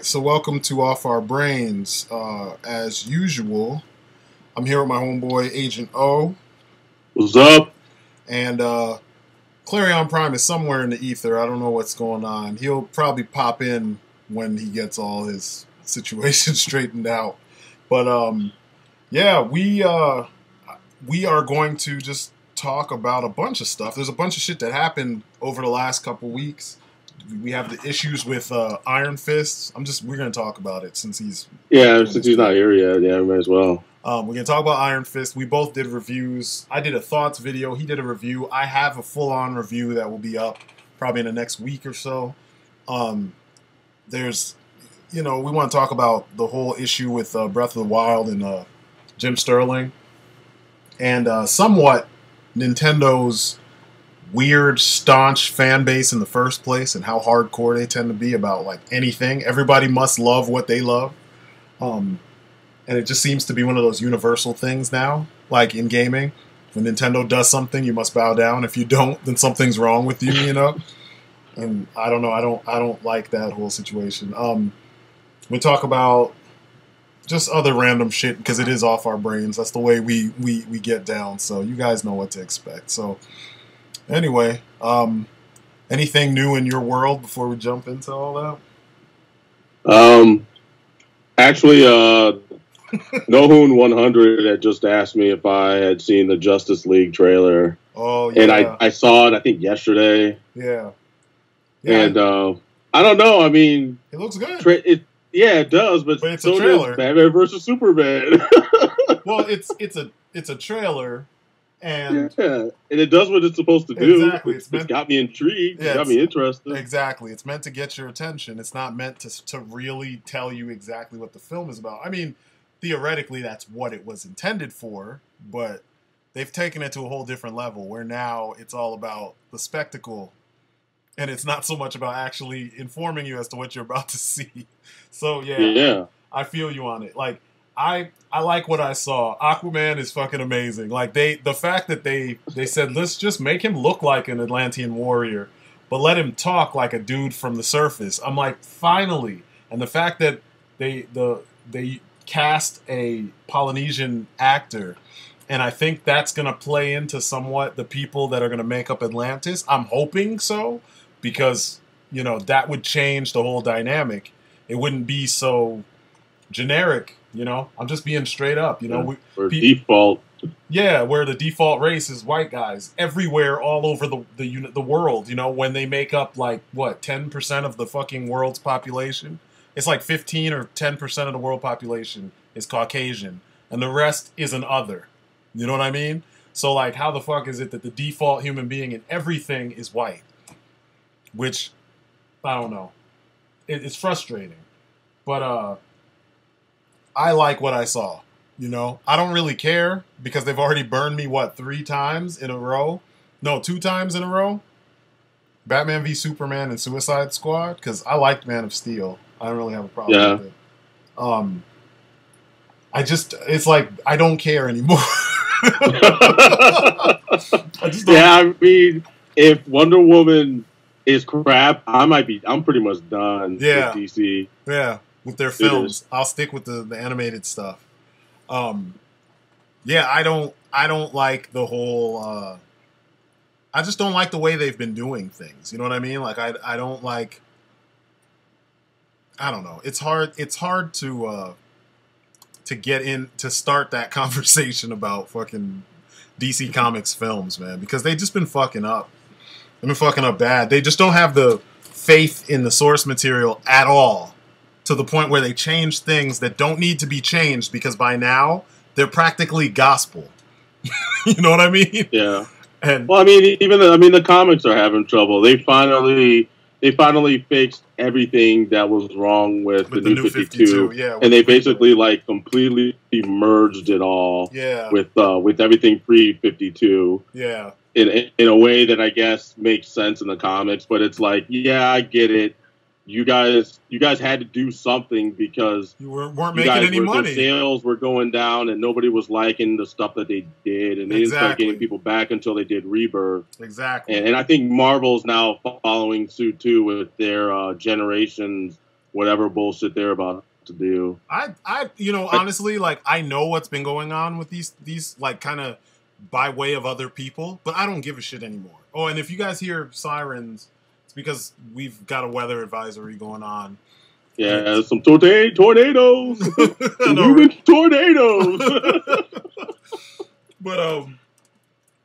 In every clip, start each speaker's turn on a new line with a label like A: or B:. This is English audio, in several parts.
A: right, so welcome to Off Our Brains. As usual, I'm here with my homeboy Agent O,
B: What's up?
A: and Clarion Prime is somewhere in the ether. I don't know what's going on. He'll probably pop in when he gets all his situation straightened out. But yeah, we are going to just talk about a bunch of stuff. There's a bunch of shit that happened over the last couple weeks. We have the issues with Iron Fists. We're going to talk about it since he's
B: not here yet. Yeah, might as well.
A: We're going to talk about Iron Fist. We both did reviews. I did a thoughts video. He did a review. I have a full-on review that will be up probably in the next week or so. There's, we want to talk about the whole issue with Breath of the Wild and Jim Sterling. And somewhat Nintendo's weird, staunch fan base in the first place and how hardcore they tend to be about like anything. Everybody must love what they love. And it just seems to be one of those universal things now, like in gaming. When Nintendo does something, you must bow down. If you don't, then something's wrong with you, And I don't know. I don't like that whole situation. We talk about just other random shit because it is off our brains. That's the way we get down. So you guys know what to expect. So anyway, anything new in your world before we jump into all
B: that? Actually, Nohoon 100 had just asked me if I had seen the Justice League trailer.
A: Oh, yeah.
B: And I saw it, I think, yesterday.
A: Yeah.
B: And I don't know. I mean,
A: it looks good.
B: It does, but
A: it's
B: so
A: a trailer.
B: Does Batman versus Superman.
A: Well, it's a trailer. And
B: it does what it's supposed to do.
A: Exactly.
B: It's got me intrigued. It's got me interested.
A: Exactly. It's meant to get your attention. It's not meant to really tell you exactly what the film is about. I mean, theoretically, that's what it was intended for, but they've taken it to a whole different level where now it's all about the spectacle, and it's not so much about actually informing you as to what you're about to see. So, yeah. I feel you on it. Like, I like what I saw. Aquaman is fucking amazing. Like the fact that they said let's just make him look like an Atlantean warrior, but let him talk like a dude from the surface. I'm like, finally. And the fact that they cast a Polynesian actor, and I think that's gonna play into somewhat the people that are gonna make up Atlantis. I'm hoping so, because that would change the whole dynamic. It wouldn't be so generic. I'm just being straight up.
B: Default.
A: Yeah, where the default race is white guys everywhere, all over the world. When they make up like what 10% of the fucking world's population, it's like 15 or 10% of the world population is Caucasian, and the rest is an other. You know what I mean? So like, how the fuck is it that the default human being in everything is white? Which I don't know. It's frustrating, but I like what I saw, I don't really care because they've already burned me, 3 times in a row? No, 2 times in a row? Batman v Superman and Suicide Squad, because I liked Man of Steel. I don't really have a problem with it. It's like, I don't care anymore. I just don't.
B: Yeah, I mean, if Wonder Woman is crap, I'm pretty much done with DC.
A: Yeah. With their films, I'll stick with the animated stuff. I don't like the whole. I just don't like the way they've been doing things. You know what I mean? Like I don't like. I don't know. It's hard to get in to start that conversation about fucking DC Comics films, man, because they've just been fucking up. They've been fucking up bad. They just don't have the faith in the source material at all. To the point where they change things that don't need to be changed because by now they're practically gospel. You know what I mean?
B: Yeah.
A: And
B: well, I mean, the comics are having trouble. They finally fixed everything that was wrong with the new 52.
A: Yeah,
B: and they basically like completely merged it all.
A: Yeah.
B: With everything pre 52.
A: Yeah.
B: In a way that I guess makes sense in the comics, but it's like, yeah, I get it. You guys had to do something because
A: you weren't making any money.
B: Their sales were going down, and nobody was liking the stuff that they did, and they didn't start getting people back until they did Rebirth.
A: Exactly.
B: And I think Marvel's now following suit too with their Generations whatever bullshit they're about to do.
A: Honestly, like, I know what's been going on with these like, kind of by way of other people, but I don't give a shit anymore. Oh, and if you guys hear sirens, it's because we've got a weather advisory going on.
B: Yeah, some tornadoes. Human tornadoes.
A: But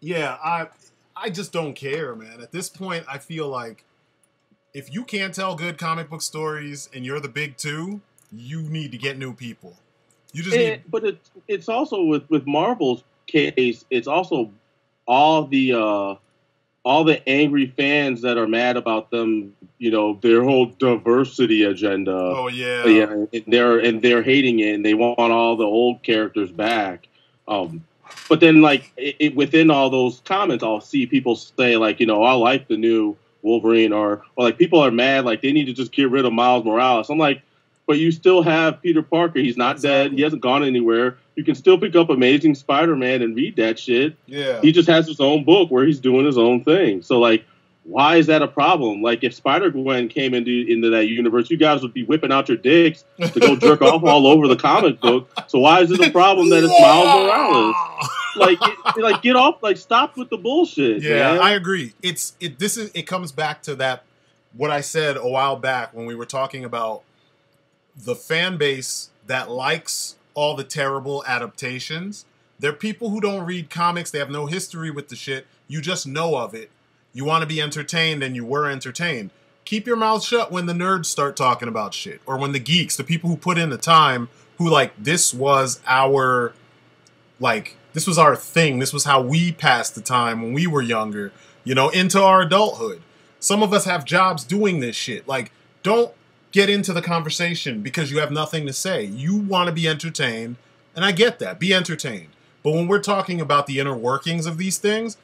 A: yeah, I just don't care, man. At this point, I feel like if you can't tell good comic book stories and you're the big two, you need to get new people. You just need.
B: But it's also with Marvel's case, it's also all the angry fans that are mad about them, their whole diversity agenda.
A: Oh yeah,
B: and they're hating it, and they want all the old characters back. But then, like, within all those comments, I'll see people say, like, I like the new Wolverine, or like, people are mad, like, they need to just get rid of Miles Morales. I'm like, but you still have Peter Parker. He's not dead. He hasn't gone anywhere. You can still pick up Amazing Spider-Man and read that shit.
A: Yeah.
B: He just has his own book where he's doing his own thing. So, like, why is that a problem? Like, if Spider-Gwen came into that universe, you guys would be whipping out your dicks to go jerk off all over the comic book. So why is it a problem that it's Miles Morales? Get off, stop with the bullshit.
A: Yeah,
B: man.
A: I agree. It comes back to that, what I said a while back when we were talking about the fan base that likes all the terrible adaptations. They're people who don't read comics. They have no history with the shit. You just know of it. You want to be entertained, and you were entertained. Keep your mouth shut when the nerds start talking about shit. Or when the geeks, the people who put in the time, who, like, this was our thing. This was how we passed the time when we were younger, into our adulthood. Some of us have jobs doing this shit. Like, don't get into the conversation because you have nothing to say. You want to be entertained, and I get that. Be entertained. But when we're talking about the inner workings of these things,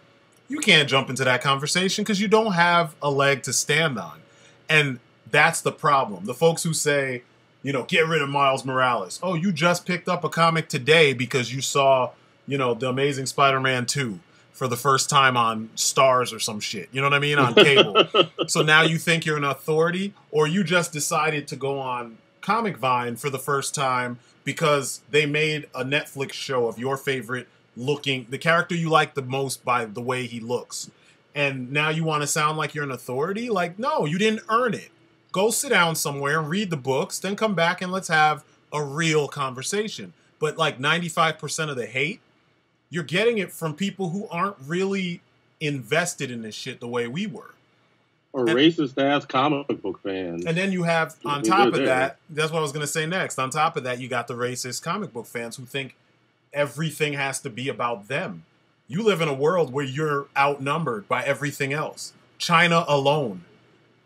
A: you can't jump into that conversation because you don't have a leg to stand on. And that's the problem. The folks who say, get rid of Miles Morales. Oh, you just picked up a comic today because you saw, The Amazing Spider-Man 2 for the first time on Stars or some shit. You know what I mean? On cable. So now you think you're an authority, or you just decided to go on Comic Vine for the first time because they made a Netflix show of your favorite the character you like the most by the way he looks. And now you want to sound like you're an authority? Like, no, you didn't earn it. Go sit down somewhere and read the books, then come back and let's have a real conversation. But like 95% of the hate, you're getting it from people who aren't really invested in this shit the way we were.
B: Or racist ass comic book fans.
A: And then you have, on top of that, that's what I was going to say next. On top of that, you got the racist comic book fans who think everything has to be about them. You live in a world where you're outnumbered by everything else. China alone.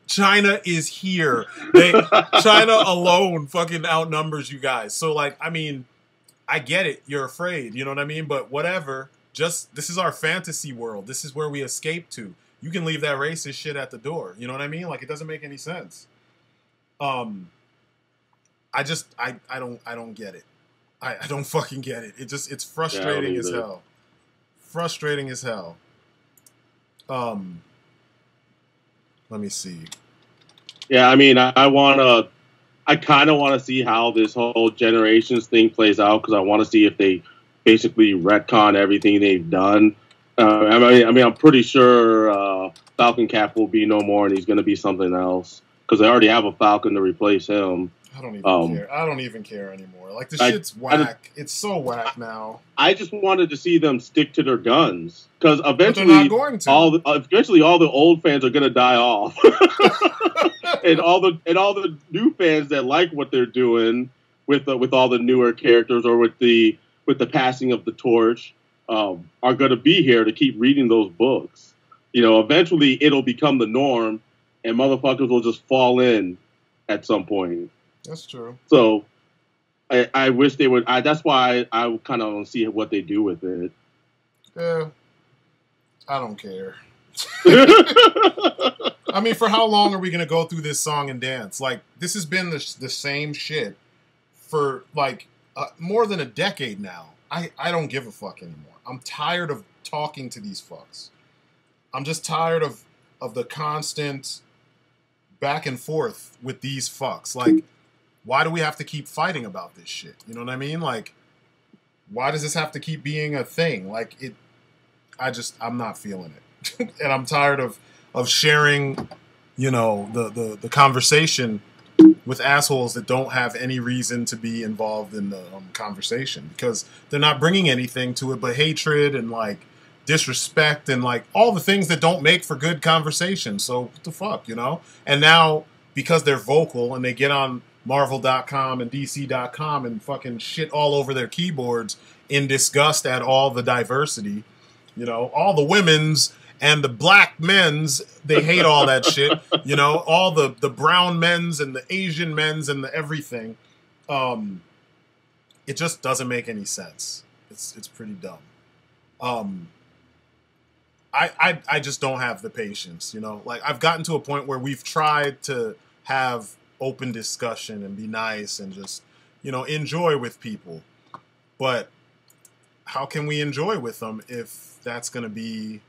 A: China is here. China alone fucking outnumbers you guys. So, like, I mean, I get it. You're afraid. You know what I mean? But whatever. This is our fantasy world. This is where we escape to. You can leave that racist shit at the door. You know what I mean? Like, it doesn't make any sense. I don't get it. I don't fucking get it. It's frustrating as hell. Frustrating as hell. Let me see.
B: Yeah, I mean, I kind of want to see how this whole Generations thing plays out, because I want to see if they basically retcon everything they've done. I'm pretty sure Falcon Cap will be no more, and he's going to be something else, because they already have a Falcon to replace him.
A: I don't even care. I don't even care anymore. Like, the shit's whack. It's so whack now.
B: I just wanted to see them stick to their guns, because eventually, all the old fans are going to die off, and all the new fans that like what they're doing with all the newer characters, or with the passing of the torch, are going to be here to keep reading those books. Eventually it'll become the norm, and motherfuckers will just fall in at some point.
A: That's true.
B: So I wish they would. That's why I kind of want to see what they do with it.
A: Yeah, I don't care. I mean, for how long are we going to go through this song and dance? Like, this has been the same shit for, like, more than a decade now. I don't give a fuck anymore. I'm tired of talking to these fucks. I'm just tired of the constant back and forth with these fucks. Like, why do we have to keep fighting about this shit? You know what I mean? Like, why does this have to keep being a thing? Like, I'm not feeling it. And I'm tired of sharing, you know, the conversation with assholes that don't have any reason to be involved in the conversation, because they're not bringing anything to it but hatred and, like, disrespect and, like, all the things that don't make for good conversation. So what the fuck, you know? And now, because they're vocal and they get on Marvel.com and DC.com and fucking shit all over their keyboards in disgust at all the diversity, you know, all the women's and the black men's, they hate all that shit, you know, all the brown men's and the Asian men's and the everything. It just doesn't make any sense. It's pretty dumb. I just don't have the patience, you know. Like, I've gotten to a point where we've tried to have open discussion and be nice and just, you know, enjoy with people. But how can we enjoy with them if that's going to be,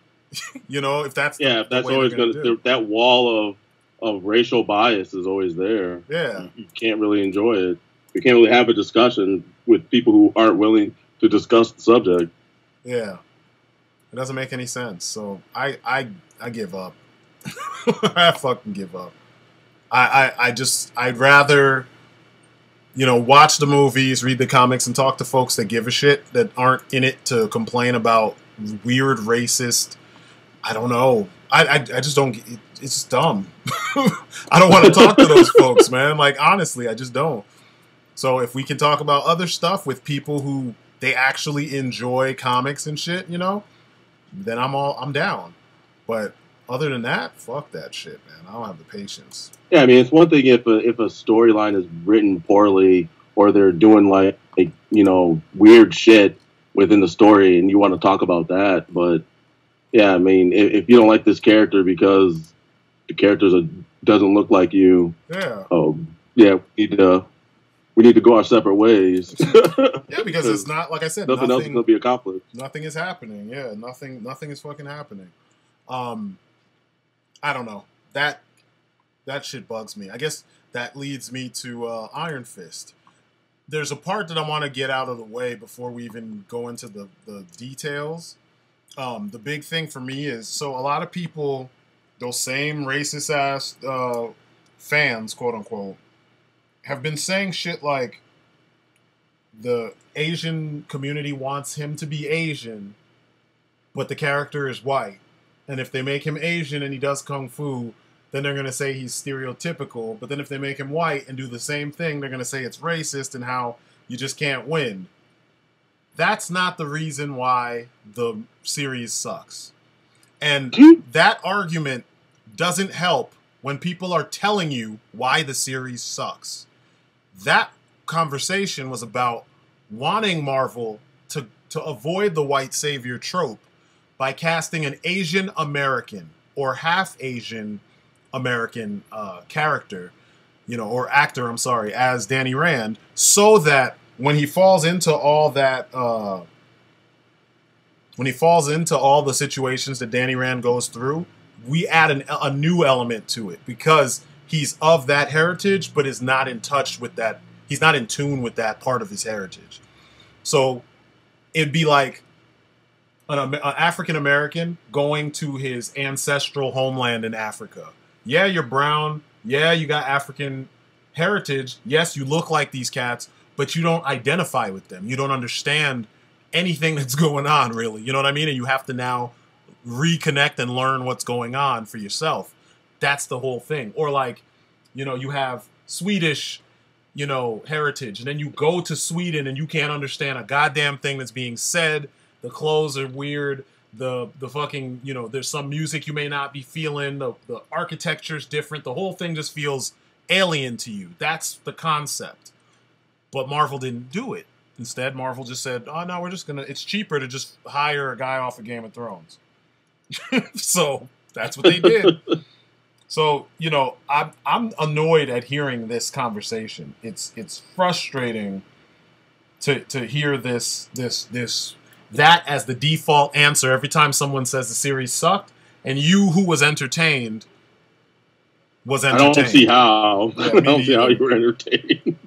A: you know, if that's
B: if that's always going to, that wall of racial bias is always there.
A: Yeah,
B: you can't really enjoy it. You can't really have a discussion with people who aren't willing to discuss the subject.
A: Yeah, it doesn't make any sense. So I give up. I fucking give up. I'd rather, you know, watch the movies, read the comics, and talk to folks that give a shit, that aren't in it to complain about weird racist. I don't know. I just don't. It's just dumb. I don't want to talk to those folks, man. Like, honestly, I just don't. So if we can talk about other stuff with people who they actually enjoy comics and shit, you know, then I'm down. But other than that, fuck that shit, man. I don't have the patience.
B: Yeah, I mean, it's one thing if a storyline is written poorly, or they're doing like you know, weird shit within the story, and you want to talk about that. But yeah, I mean, if you don't like this character because the character doesn't look like you, yeah, we need to go our separate ways.
A: Yeah, because it's not, like I said,
B: nothing else is going to be accomplished.
A: Nothing is happening. Yeah, nothing is fucking happening. I don't know. That shit bugs me. I guess that leads me to Iron Fist. There's a part that I want to get out of the way before we even go into the details. The big thing for me is, so a lot of people, those same racist ass fans, quote unquote, have been saying shit like the Asian community wants him to be Asian, but the character is white. And if they make him Asian and he does kung fu, then they're going to say he's stereotypical. But then if they make him white and do the same thing, they're going to say it's racist and how you just can't win. That's not the reason why the series sucks. And that argument doesn't help when people are telling you why the series sucks. That conversation was about wanting Marvel to avoid the white savior trope by casting an Asian American or half Asian American character, you know, or actor, I'm sorry, as Danny Rand, so that when he falls into all that, when he falls into all the situations that Danny Rand goes through, we add a new element to it because he's of that heritage, but is not in touch with that. He's not in tune with that part of his heritage. So it'd be like an African American going to his ancestral homeland in Africa. Yeah, you're brown. Yeah, you got African heritage. Yes, you look like these cats, but you don't identify with them. You don't understand anything that's going on, really. You know what I mean? And you have to now reconnect and learn what's going on for yourself. That's the whole thing. Or like, you know, you have Swedish, you know, heritage, and then you go to Sweden and you can't understand a goddamn thing that's being said. The clothes are weird. The fucking, you know, there's some music you may not be feeling. The architecture's different. The whole thing just feels alien to you. That's the concept. But Marvel didn't do it. Instead, Marvel just said, oh, no, we're just going to, it's cheaper to just hire a guy off of Game of Thrones. So that's what they did. So, you know, I'm annoyed at hearing this conversation. It's frustrating to hear that as the default answer every time someone says the series sucked, and you who was entertained was entertained.
B: I don't see how.
A: Yeah,
B: I don't see how you were entertained.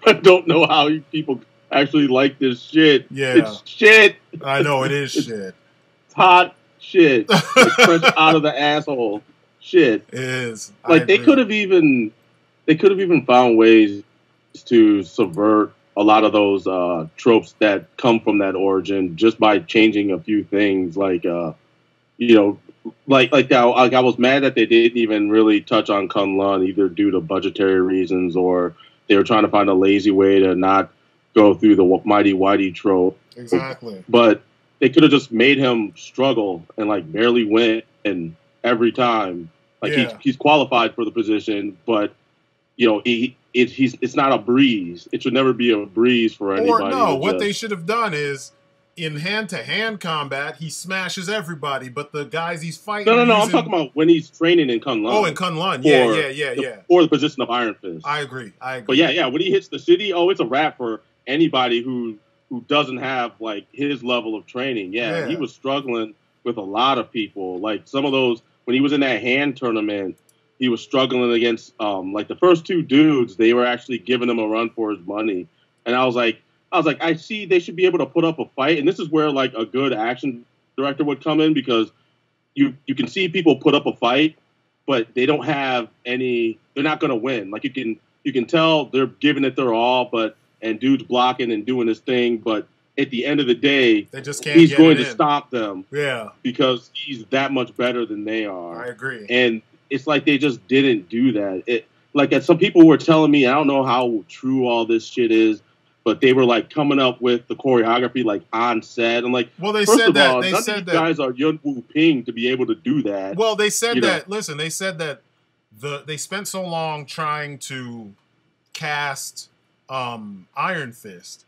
B: I don't know how you people actually like this shit.
A: Yeah.
B: It's shit.
A: I know, it is shit.
B: It's hot shit. It's fresh out of the asshole. Shit.
A: It is.
B: Like, they could have even found ways to subvert a lot of those tropes that come from that origin just by changing a few things. Like, I was mad that they didn't even really touch on Kunlun, either due to budgetary reasons or they were trying to find a lazy way to not go through the mighty whitey trope.
A: Exactly.
B: But they could have just made him struggle and like barely win every time. Like he's qualified for the position, but it's not a breeze. It should never be a breeze for anybody.
A: Or no, what they should have done is in hand-to-hand combat, he smashes everybody, but the guys he's fighting...
B: No, I'm talking about when he's training in Kunlun.
A: Oh, in Kunlun, yeah.
B: For the position of Iron Fist.
A: I agree.
B: But yeah, when he hits the city, it's a wrap for anybody who doesn't have, like, his level of training. Yeah, he was struggling with a lot of people. Like, some of those, when he was in that hand tournament, he was struggling against, like, the first two dudes, they were actually giving him a run for his money. And I was like, I see they should be able to put up a fight. And this is where, like, a good action director would come in, because you can see people put up a fight, but they don't have any, they're not going to win. Like, you can tell they're giving it their all, and dude's blocking and doing his thing. But at the end of the day,
A: they just can't
B: he's going to stop them.
A: Yeah.
B: Because he's that much better than they are.
A: I agree.
B: And it's like they just didn't do that. Some people were telling me, I don't know how true all this shit is, but they were like coming up with the choreography like on set. I'm like,
A: well, they said that
B: none of you guys are Yun Wu Ping to be able to do that.
A: Well, they said that. Listen, they said that they spent so long trying to cast Iron Fist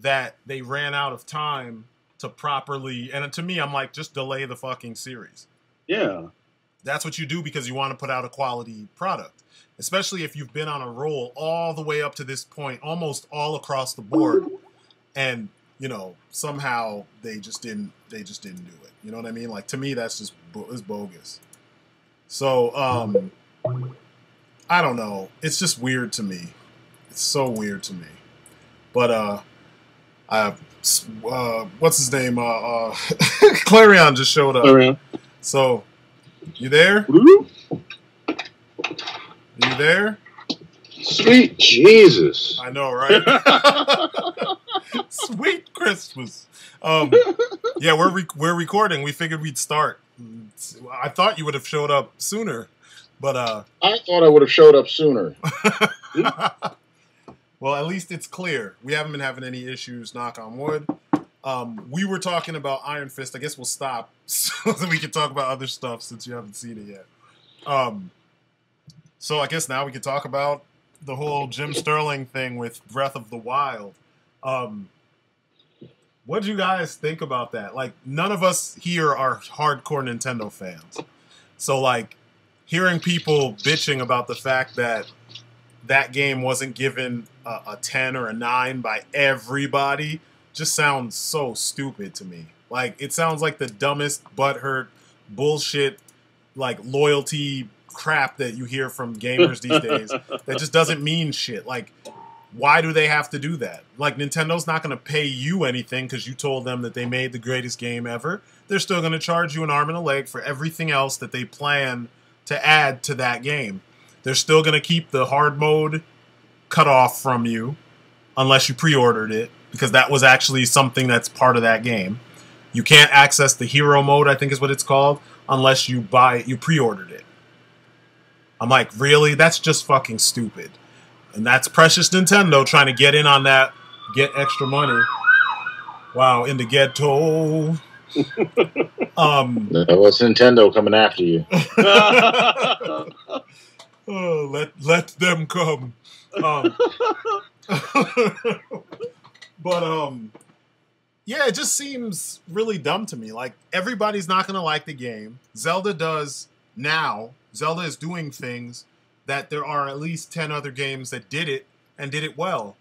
A: that they ran out of time to properly. And to me, I'm like, just delay the fucking series.
B: Yeah,
A: that's what you do because you want to put out a quality product. Especially if you've been on a roll all the way up to this point, almost all across the board, and somehow they just didn't do it. You know what I mean? Like, to me, that's just it's bogus. So I don't know. It's just weird to me. It's so weird to me. But what's his name? Clarion just showed up.
B: Clarion.
A: So, you there? You there?
C: Sweet Jesus.
A: I know, right? Sweet Christmas. Yeah, we're recording. We figured we'd start. I thought you would have showed up sooner, but
C: I thought I would have showed up sooner.
A: Well, at least it's clear. We haven't been having any issues, knock on wood. We were talking about Iron Fist. I guess we'll stop so that we can talk about other stuff since you haven't seen it yet. So I guess now we could talk about the whole Jim Sterling thing with Breath of the Wild. What do you guys think about that? Like, none of us here are hardcore Nintendo fans. So, like, hearing people bitching about the fact that that game wasn't given a 10 or a 9 by everybody just sounds so stupid to me. Like, it sounds like the dumbest butthurt bullshit, like, loyalty crap that you hear from gamers these days that just doesn't mean shit. Like, why do they have to do that? Like, Nintendo's not going to pay you anything because you told them that they made the greatest game ever. They're still going to charge you an arm and a leg for everything else that they plan to add to that game. They're still going to keep the hard mode cut off from you unless you pre-ordered it, because that was actually something that's part of that game. You can't access the hero mode, I think is what it's called, unless you pre-ordered it. I'm like, really? That's just fucking stupid. And that's precious Nintendo trying to get in on that, get extra money. Wow, in the ghetto.
C: No, it's Nintendo coming after you.
A: Oh, let them come. But yeah, it just seems really dumb to me. Like, everybody's not gonna like the game. Zelda does now. Zelda is doing things that there are at least 10 other games that did it and did it well.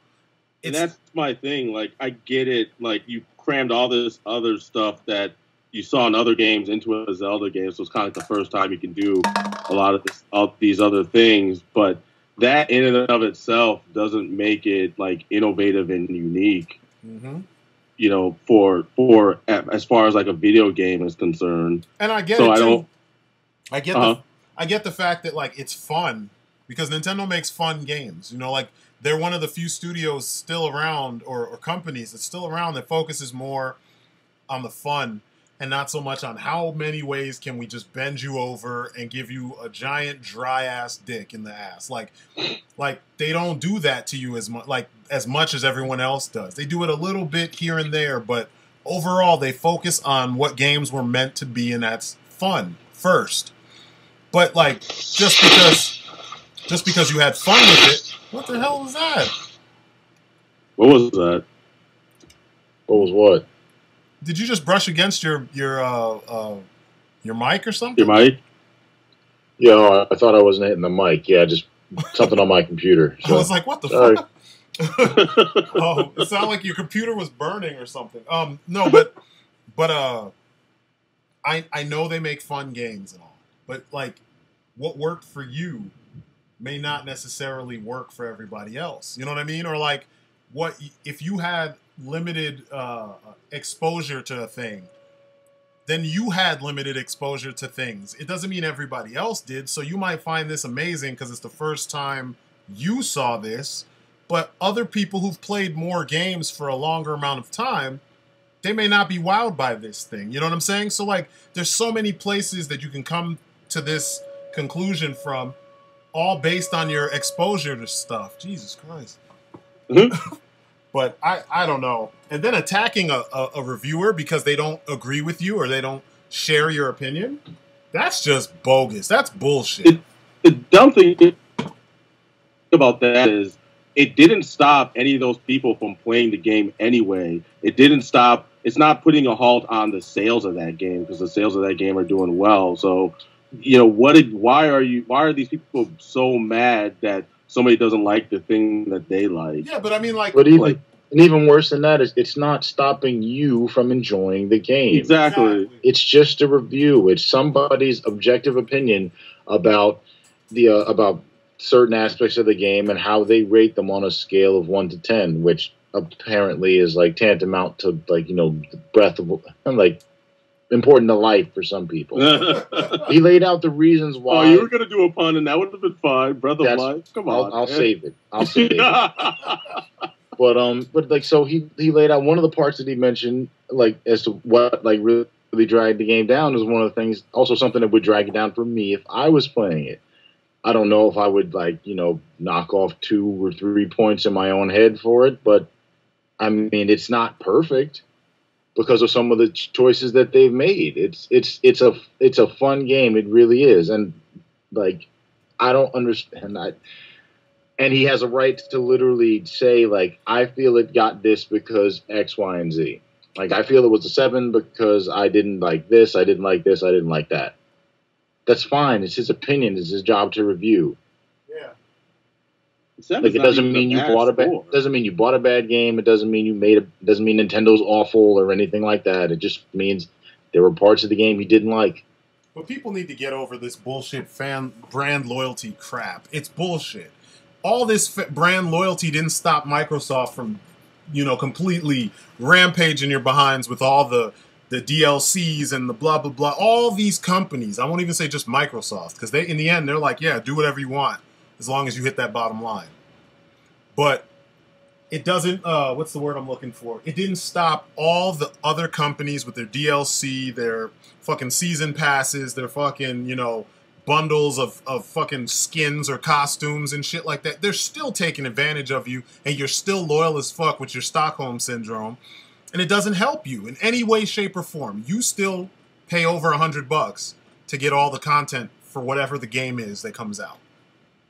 B: And that's my thing. Like, I get it. Like, you crammed all this other stuff that you saw in other games into a Zelda game, so it's kind of like the first time you can do a lot of these other things. But that in and of itself doesn't make it like innovative and unique.
A: Mm-hmm.
B: You know, for as far as like a video game is concerned.
A: And I get
B: so
A: it too.
B: I
A: get the fact that like it's fun because Nintendo makes fun games. You know, like they're one of the few studios still around or companies that's still around that focuses more on the fun and not so much on how many ways can we just bend you over and give you a giant dry ass dick in the ass. Like they don't do that to you as much as everyone else does. They do it a little bit here and there, but overall they focus on what games were meant to be, and that's fun first. But like just because you had fun with it, what the hell was that?
B: What was that?
C: What was what?
A: Did you just brush against your mic or something?
B: Your mic?
C: Yeah, I thought I wasn't hitting the mic. Yeah, just something on my computer. So.
A: I was like, what the fuck? Oh, it sounded like your computer was burning or something. No, but I know they make fun games and all, but like what worked for you may not necessarily work for everybody else. You know what I mean? Or like what if you had limited exposure to a thing, then you had limited exposure to things. It doesn't mean everybody else did. So you might find this amazing because it's the first time you saw this, but other people who've played more games for a longer amount of time, they may not be wowed by this thing. You know what I'm saying? So like there's so many places that you can come to this conclusion from, all based on your exposure to stuff. Jesus Christ.
B: Mm-hmm.
A: But I don't know. And then attacking a reviewer because they don't agree with you or they don't share your opinion, that's just bogus. That's bullshit.
B: The dumb thing about that is it didn't stop any of those people from playing the game anyway. It didn't stop. It's not putting a halt on the sales of that game because the sales of that game are doing well. So, you know, why are these people so mad that somebody doesn't like the thing that they like?
A: Yeah, but I mean, like...
C: And even worse than that is it's not stopping you from enjoying the game.
B: Exactly.
C: It's just a review. It's somebody's objective opinion about about certain aspects of the game and how they rate them on a scale of 1 to 10, which apparently is like tantamount to like, you know, breath of like important to life for some people. He laid out the reasons why.
B: Oh, you were going to do a pun and that would have been fine. Breath of life. Come on.
C: I'll save it. I'll save it. But like, so he laid out one of the parts that he mentioned, like, as to what, like, really dragged the game down is one of the things, also something that would drag it down for me if I was playing it. I don't know if I would, like, you know, knock off 2 or 3 points in my own head for it, but, I mean, it's not perfect because of some of the choices that they've made. It's a fun game. It really is. And, like, I don't understand that. And he has a right to literally say, like, I feel it got this because X, Y, and Z. Like, I feel it was a 7 because I didn't like this, I didn't like this, I didn't like that. That's fine. It's his opinion. It's his job to review.
A: Yeah.
C: Like, it doesn't mean you bought a bad. Doesn't mean you bought a bad game. It doesn't mean you doesn't mean Nintendo's awful or anything like that. It just means there were parts of the game you didn't like.
A: But people need to get over this bullshit brand loyalty crap. It's bullshit. All this brand loyalty didn't stop Microsoft from, you know, completely rampaging your behinds with all the DLCs and the blah, blah, blah. All these companies, I won't even say just Microsoft, because in the end, they're like, yeah, do whatever you want, as long as you hit that bottom line. But it doesn't, what's the word I'm looking for? It didn't stop all the other companies with their DLC, their fucking season passes, their fucking, you know, bundles of fucking skins or costumes and shit like that. They're still taking advantage of you, and you're still loyal as fuck with your Stockholm Syndrome, and it doesn't help you in any way, shape, or form. You still pay over $100 to get all the content for whatever the game is that comes out.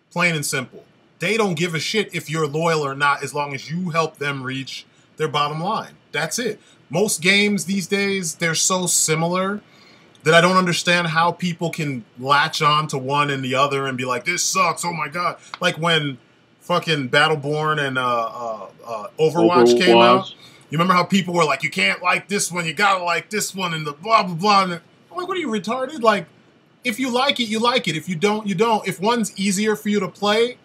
A: Plain and simple. They don't give a shit if you're loyal or not as long as you help them reach their bottom line. That's it. Most games these days, they're so similar that I don't understand how people can latch on to one and the other and be like, this sucks, oh my god. Like when fucking Battleborn and Overwatch came out. You remember how people were like, you can't like this one, you gotta like this one, and the blah, blah, blah. And I'm like, what are you, retarded? Like, if you like it, you like it. If you don't, you don't. If one's easier for you to play,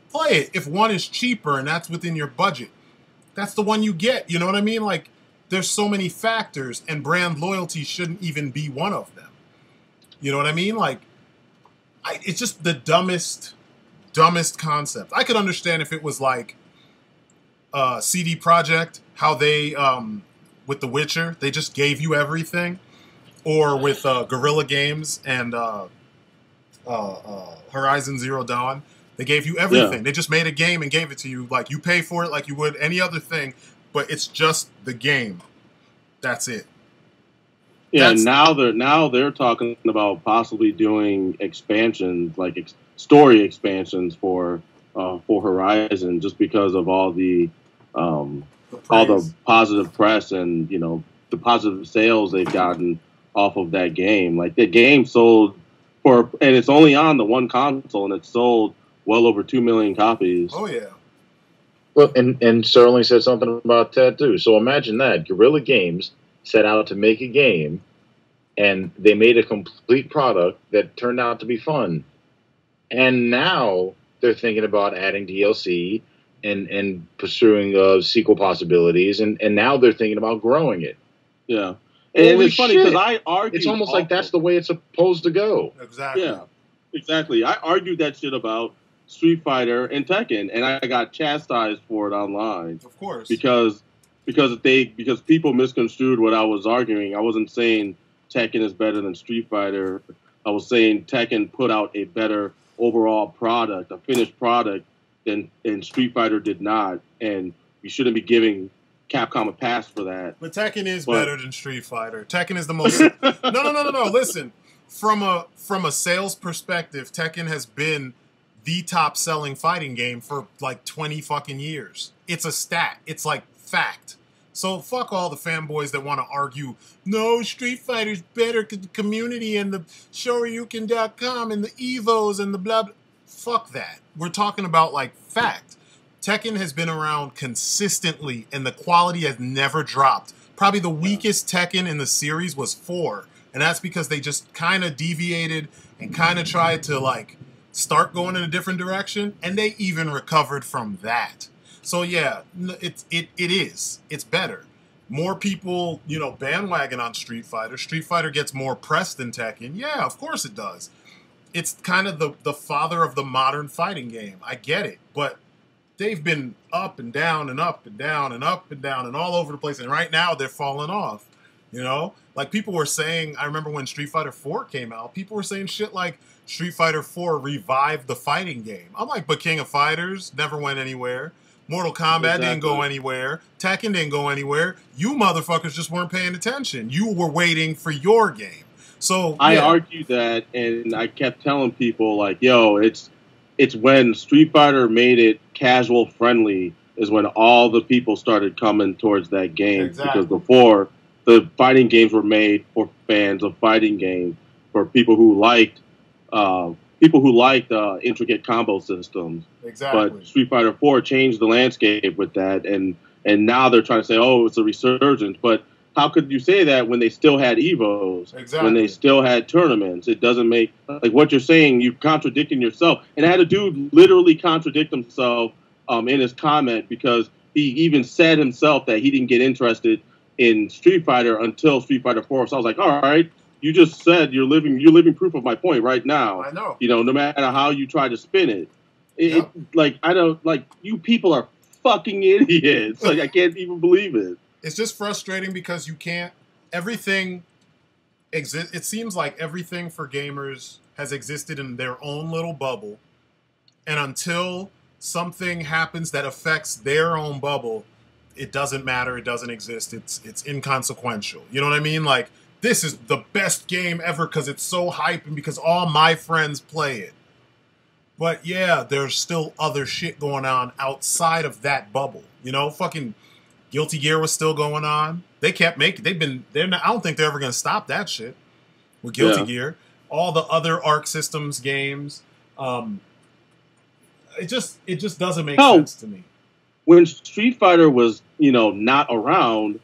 A: play it. If one is cheaper and that's within your budget, that's the one you get. You know what I mean? Like, there's so many factors, and brand loyalty shouldn't even be one of them. You know what I mean? Like, it's just the dumbest concept. I could understand if it was like CD Projekt, how they, with The Witcher, they just gave you everything. Or with Guerrilla Games and Horizon Zero Dawn, they gave you everything. Yeah. They just made a game and gave it to you. Like, you pay for it like you would any other thing, but it's just the game. That's it.
B: Yeah, now they're talking about possibly doing expansions, like story expansions for Horizon, just because of all the positive press and the positive sales they've gotten off of that game. Like, the game sold and it's only on the one console, and it sold well over 2 million copies.
A: Oh yeah.
C: Well, and Sterling said something about that too. So imagine that Guerrilla Games set out to make a game, and they made a complete product that turned out to be fun. And now they're thinking about adding DLC and pursuing sequel possibilities, and now they're thinking about growing it.
B: Yeah. And it's funny because I argued.
C: It's almost like that's the way it's supposed to go.
A: Exactly.
B: Yeah, exactly. I argued that shit about Street Fighter and Tekken, and I got chastised for it online.
A: Of course.
B: Because people misconstrued what I was arguing. I wasn't saying Tekken is better than Street Fighter. I was saying Tekken put out a better overall product, a finished product, and Street Fighter did not. And you shouldn't be giving Capcom a pass for that.
A: But Tekken is better than Street Fighter. Tekken is the most... No. Listen, from a sales perspective, Tekken has been the top-selling fighting game for like 20 fucking years. It's a stat. It's like fact. So fuck all the fanboys that want to argue, no, Street Fighter's better because the community and the Shoryuken.com and the Evos and the blah, blah. Fuck that. We're talking about like fact. Tekken has been around consistently, and the quality has never dropped. Probably the weakest Tekken in the series was 4, and that's because they just kind of deviated and kind of tried to like start going in a different direction, and they even recovered from that. So yeah, it is. It's better. More people, bandwagon on Street Fighter. Street Fighter gets more press than Tekken. Yeah, of course it does. It's kind of the father of the modern fighting game. I get it, but they've been up and down and up and down and up and down and all over the place. And right now they're falling off, Like people were saying, I remember when Street Fighter 4 came out, people were saying shit like Street Fighter 4 revived the fighting game. I'm like, but King of Fighters never went anywhere. Mortal Kombat didn't go anywhere. Tekken didn't go anywhere. You motherfuckers just weren't paying attention. You were waiting for your game. So
B: I argued that, and I kept telling people like, yo, it's when Street Fighter made it casual friendly is when all the people started coming towards that game. Exactly. Because before, the fighting games were made for fans of fighting games, for people who liked intricate combo systems.
A: Exactly.
B: But Street Fighter 4 changed the landscape with that, and now they're trying to say, oh, it's a resurgence. But how could you say that when they still had Evos?
A: Exactly.
B: When they still had tournaments? It doesn't make... Like, what you're saying, you're contradicting yourself. And I had a dude literally contradict himself in his comment, because he even said himself that he didn't get interested in Street Fighter until Street Fighter 4. So I was like, all right, you just said you're living proof of my point right now.
A: I know.
B: No matter how you try to spin it.
A: Yep.
B: You people are fucking idiots. Like, I can't even believe it.
A: It's just frustrating because you can't... Everything exists... It seems like everything for gamers has existed in their own little bubble. And until something happens that affects their own bubble, it doesn't matter. It doesn't exist. It's inconsequential. You know what I mean? Like, this is the best game ever because it's so hype and because all my friends play it. But yeah, there's still other shit going on outside of that bubble. Fucking Guilty Gear was still going on. They kept making. I don't think they're ever going to stop that shit with Guilty Gear. All the other Arc Systems games. It just doesn't make sense to me.
B: When Street Fighter was not around,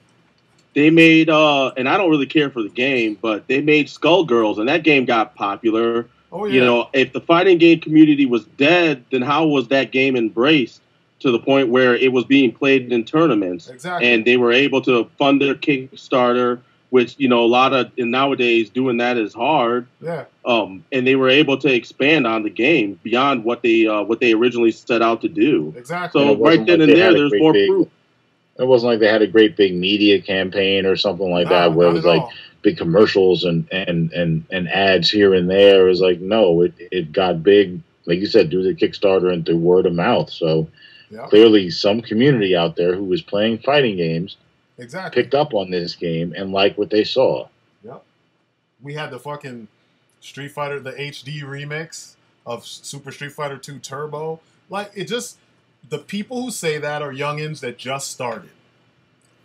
B: they made, and I don't really care for the game, but they made Skullgirls, and that game got popular.
A: Oh, yeah.
B: If the fighting game community was dead, then how was that game embraced to the point where it was being played in tournaments?
A: Exactly.
B: And they were able to fund their Kickstarter, which, a lot of, and nowadays doing that is hard.
A: Yeah.
B: And they were able to expand on the game beyond what they originally set out to do.
A: Exactly.
B: So right then and there, there's more proof.
C: It wasn't like they had a great big media campaign or something like that, where it was like big commercials and ads here and there. It was like, no, it got big, like you said, through the Kickstarter and through word of mouth. So clearly some community out there who was playing fighting games picked up on this game and liked what they saw.
A: Yep. We had the fucking Street Fighter, the HD remix of Super Street Fighter 2 Turbo. Like, it just... The people who say that are youngins that just started.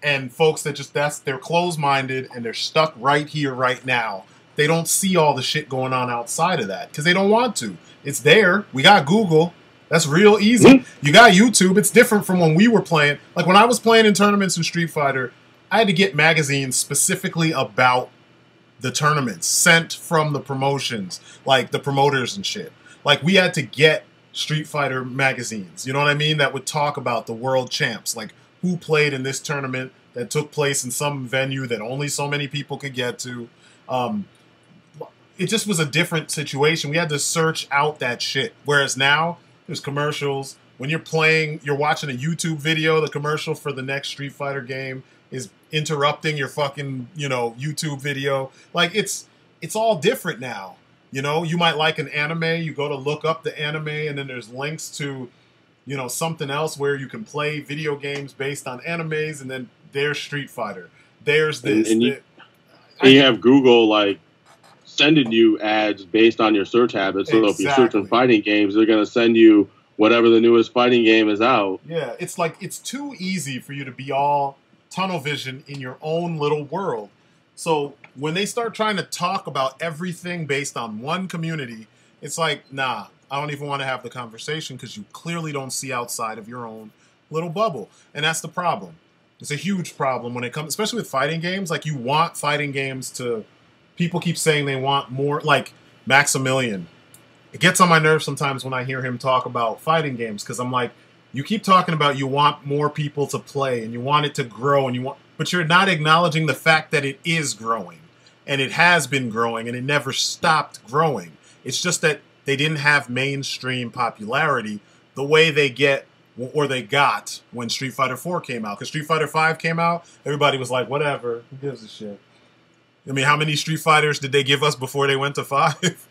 A: And folks that they're closed-minded and they're stuck right here, right now. They don't see all the shit going on outside of that because they don't want to. It's there. We got Google. That's real easy. You got YouTube. It's different from when we were playing. Like when I was playing in tournaments in Street Fighter, I had to get magazines specifically about the tournaments sent from the promotions, like the promoters and shit. Like we had to get Street Fighter magazines, you know what I mean? That would talk about the world champs, like who played in this tournament that took place in some venue that only so many people could get to. It just was a different situation. We had to search out that shit. Whereas now, there's commercials. When you're playing, you're watching a YouTube video, the commercial for the next Street Fighter game is interrupting your fucking, YouTube video. Like, it's all different now. You might like an anime, you go to look up the anime, and then there's links to, something else where you can play video games based on animes, and then there's Street Fighter. There's this.
B: And you have Google, like, sending you ads based on your search habits. So if you're searching fighting games, they're going to send you whatever the newest fighting game is out.
A: Yeah, it's like, it's too easy for you to be all tunnel vision in your own little world. So when they start trying to talk about everything based on one community, it's like, nah, I don't even want to have the conversation because you clearly don't see outside of your own little bubble. And that's the problem. It's a huge problem when it comes, especially with fighting games. Like, you want fighting games to, people keep saying they want more, like Maximilian. It gets on my nerves sometimes when I hear him talk about fighting games because I'm like, you keep talking about you want more people to play and you want it to grow but you're not acknowledging the fact that it is growing. And it has been growing, and it never stopped growing. It's just that they didn't have mainstream popularity the way they got when Street Fighter 4 came out. Because Street Fighter 5 came out, everybody was like, whatever, who gives a shit? I mean, how many Street Fighters did they give us before they went to 5?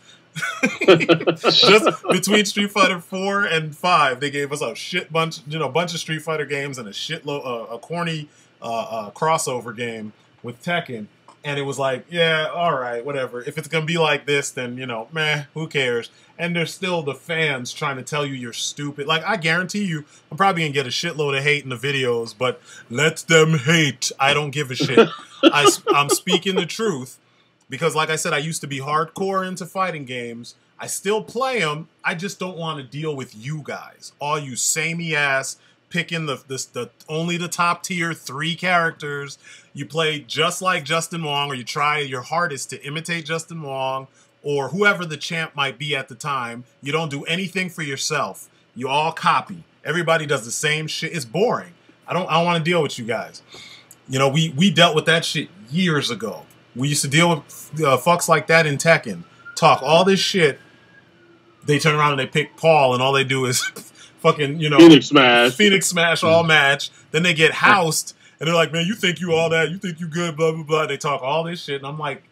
A: Just between Street Fighter 4 and 5, they gave us a shit bunch of Street Fighter games and a shitload, a corny crossover game with Tekken. And it was like, yeah, all right, whatever. If it's going to be like this, then, meh, who cares? And there's still the fans trying to tell you you're stupid. Like, I guarantee you, I'm probably going to get a shitload of hate in the videos, but let them hate. I don't give a shit. I'm speaking the truth because, like I said, I used to be hardcore into fighting games. I still play them. I just don't want to deal with you guys. All you samey ass picking the only the top tier 3 characters. You play just like Justin Wong, or you try your hardest to imitate Justin Wong or whoever the champ might be at the time. You don't do anything for yourself. You all copy. Everybody does the same shit. It's boring. I don't want to deal with you guys. We dealt with that shit years ago. We used to deal with fucks like that in Tekken. Talk all this shit. They turn around and they pick Paul, and all they do is fucking, Phoenix Smash all match. Then they get housed, and they're like, man, you think you all that? You think you good, blah, blah, blah. They talk all this shit, and I'm like,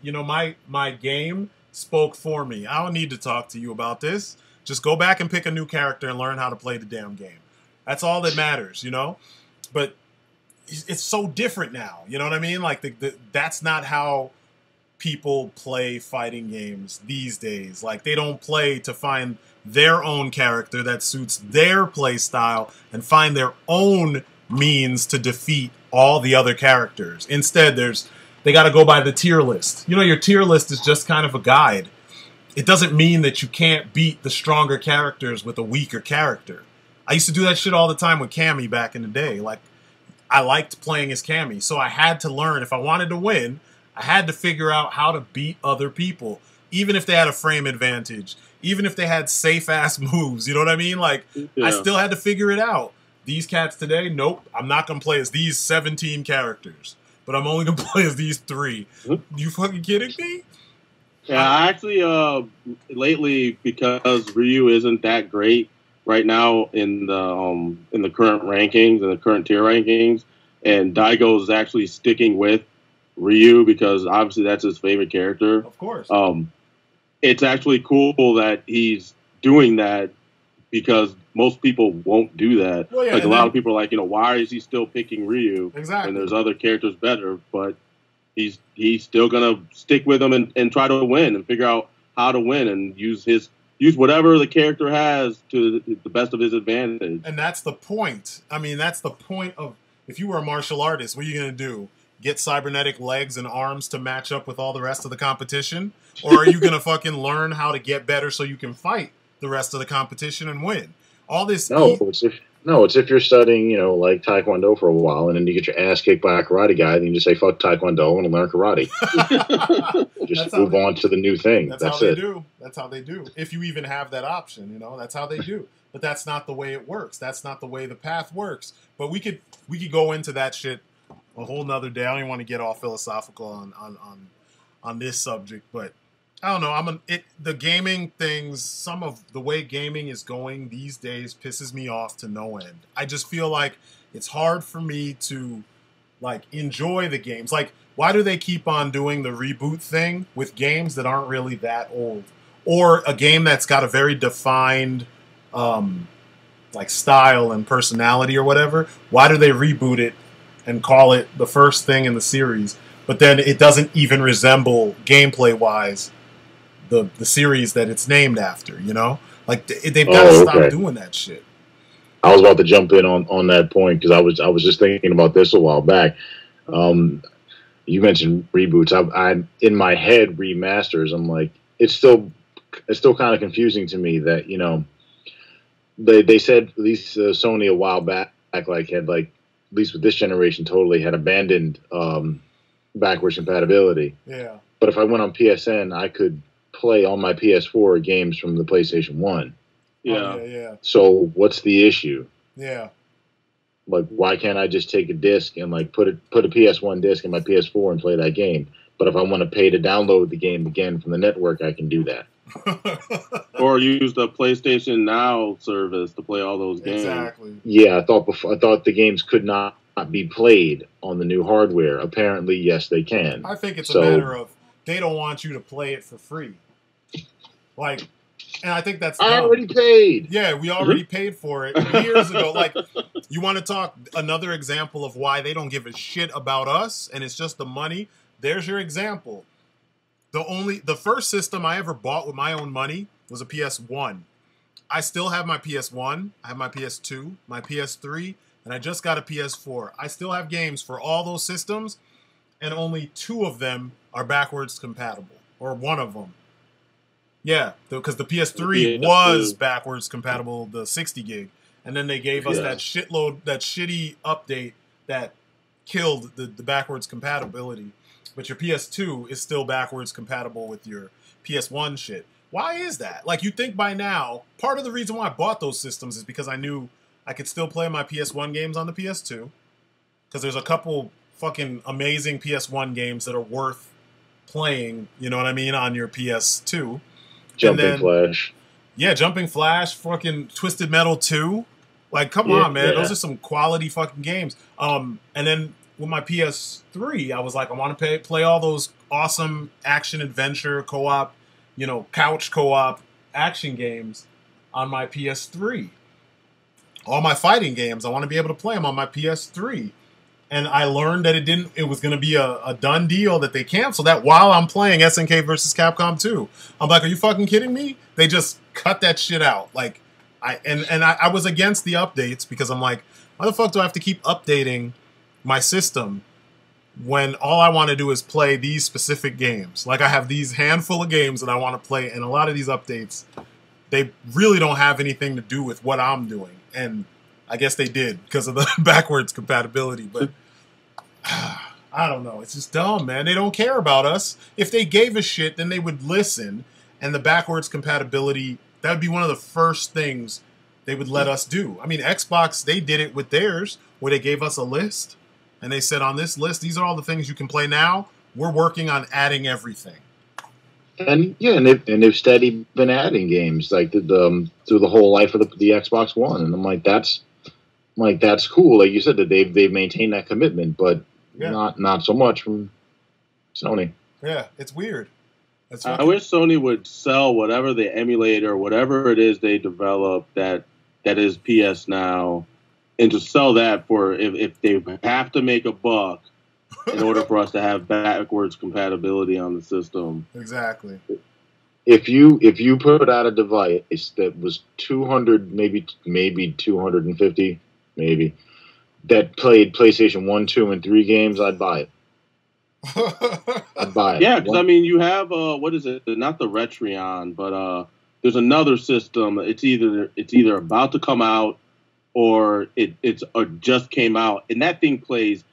A: my game spoke for me. I don't need to talk to you about this. Just go back and pick a new character and learn how to play the damn game. That's all that matters, But it's so different now, you know what I mean? Like, that's not how people play fighting games these days. Like, they don't play to find their own character that suits their play style and find their own means to defeat all the other characters. Instead, they got to go by the tier list. Your tier list is just kind of a guide. It doesn't mean that you can't beat the stronger characters with a weaker character. I used to do that shit all the time with Cammy back in the day. Like, I liked playing as Cammy, so I had to learn. If I wanted to win, I had to figure out how to beat other people, even if they had a frame advantage, even if they had safe-ass moves. You know what I mean? Like, I still had to figure it out. These cats today, nope, I'm not going to play as these 17 characters, but I'm only going to play as these 3. You fucking kidding me?
B: Yeah, I actually, lately, because Ryu isn't that great right now in the current rankings, in the current tier rankings, and Daigo is actually sticking with Ryu because obviously that's his favorite character.
A: Of course.
B: It's actually cool that he's doing that because most people won't do that.
A: Well, yeah,
B: like a lot of people are like, why is he still picking Ryu?
A: Exactly.
B: When there's other characters better, but he's still gonna stick with him and try to win and figure out how to win and use whatever the character has to the best of his advantage.
A: And that's the point. I mean, that's the point of, if you were a martial artist, what are you going to do? Get cybernetic legs and arms to match up with all the rest of the competition? Or are you going to fucking learn how to get better so you can fight the rest of the competition and win? All this...
C: It's if you're studying, like Taekwondo for a while, and then you get your ass kicked by a karate guy, then you just say, fuck Taekwondo, and learn karate. Just move on to the new thing. That's
A: how they do. That's how they do. If you even have that option, that's how they do. But that's not the way it works. That's not the way the path works. But we could go into that shit a whole nother day. I don't even want to get all philosophical on this subject, but I don't know. The gaming things, some of the way gaming is going these days pisses me off to no end. I just feel like it's hard for me to enjoy the games. Like, why do they keep on doing the reboot thing with games that aren't really that old? Or a game that's got a very defined style and personality or whatever? Why do they reboot it and call it the first thing in the series, but then it doesn't even resemble gameplay-wise the series that it's named after, they've got to stop doing that shit.
C: I was about to jump in on that point because I was just thinking about this a while back. You mentioned reboots. I in my head remasters. I'm like, it's still kind of confusing to me that they said at least Sony a while back had at least with this generation totally had abandoned backwards compatibility.
A: Yeah.
C: But if I went on PSN, I could play on my PS4 games from the PlayStation 1.
A: Yeah. Yeah.
C: So what's the issue?
A: Yeah.
C: Why can't I just take a disc and put a PS1 disc in my PS4 and play that game? But if I want to pay to download the game again from the network, I can do that.
B: Or use the PlayStation Now service to play all those games.
A: Exactly.
C: Yeah, I thought the games could not be played on the new hardware. Apparently, yes, they can.
A: I think it's a matter of they don't want you to play it for free. And I think that's dumb.
C: I already paid.
A: Yeah, we already paid for it years ago. You want to talk another example of why they don't give a shit about us, and it's just the money? There's your example. The first system I ever bought with my own money was a PS1. I still have my PS1, I have my PS2, my PS3, and I just got a PS4. I still have games for all those systems, and only 2 of them are backwards compatible, or 1 of them. Yeah, because the PS3 was backwards compatible, the 60 gig, and then they gave us that shitty update that killed the backwards compatibility. But your PS2 is still backwards compatible with your PS1 shit. Why is that? You'd think by now, part of the reason why I bought those systems is because I knew I could still play my PS1 games on the PS2. Because there's a couple fucking amazing PS1 games that are worth playing, you know what I mean, on your PS2.
C: Jumping Flash.
A: Yeah, Jumping Flash, fucking Twisted Metal 2. Come on, man. Those are some quality fucking games. And then with my PS3, I was like, I want to play all those awesome action-adventure co-op, couch co-op action games on my PS3. All my fighting games, I want to be able to play them on my PS3. And I learned that it was going to be a done deal that they canceled that while I'm playing SNK versus Capcom 2. I'm like, are you fucking kidding me? They just cut that shit out. I was against the updates because I'm like, why the fuck do I have to keep updating my system when all I want to do is play these specific games? I have these handful of games that I want to play, and a lot of these updates, they really don't have anything to do with what I'm doing. And I guess they did because of the backwards compatibility. But I don't know. It's just dumb, man. They don't care about us. If they gave a shit, then they would listen. And the backwards compatibility, that would be one of the first things they would let us do. I mean, Xbox, they did it with theirs, where they gave us a list. And they said, on this list, these are all the things you can play now. We're working on adding everything.
C: And yeah, and they've steady been adding games like through the whole life of the Xbox One. And I'm like, that's cool. Like you said, that they've maintained that commitment, but not so much from Sony.
A: Yeah, it's weird.
B: I wish Sony would sell whatever the emulator, whatever it is they develop that is PS Now, and to sell that for if they have to make a buck in order for us to have backwards compatibility on the system.
A: Exactly.
C: If you put out a device that was 200, maybe 250, maybe, that played PlayStation 1, 2, and 3 games, I'd buy it. I'd buy it.
B: Yeah, because I mean, you have what is it? Not the Retreon, but there's another system. It's either about to come out or it's just came out, and that thing plays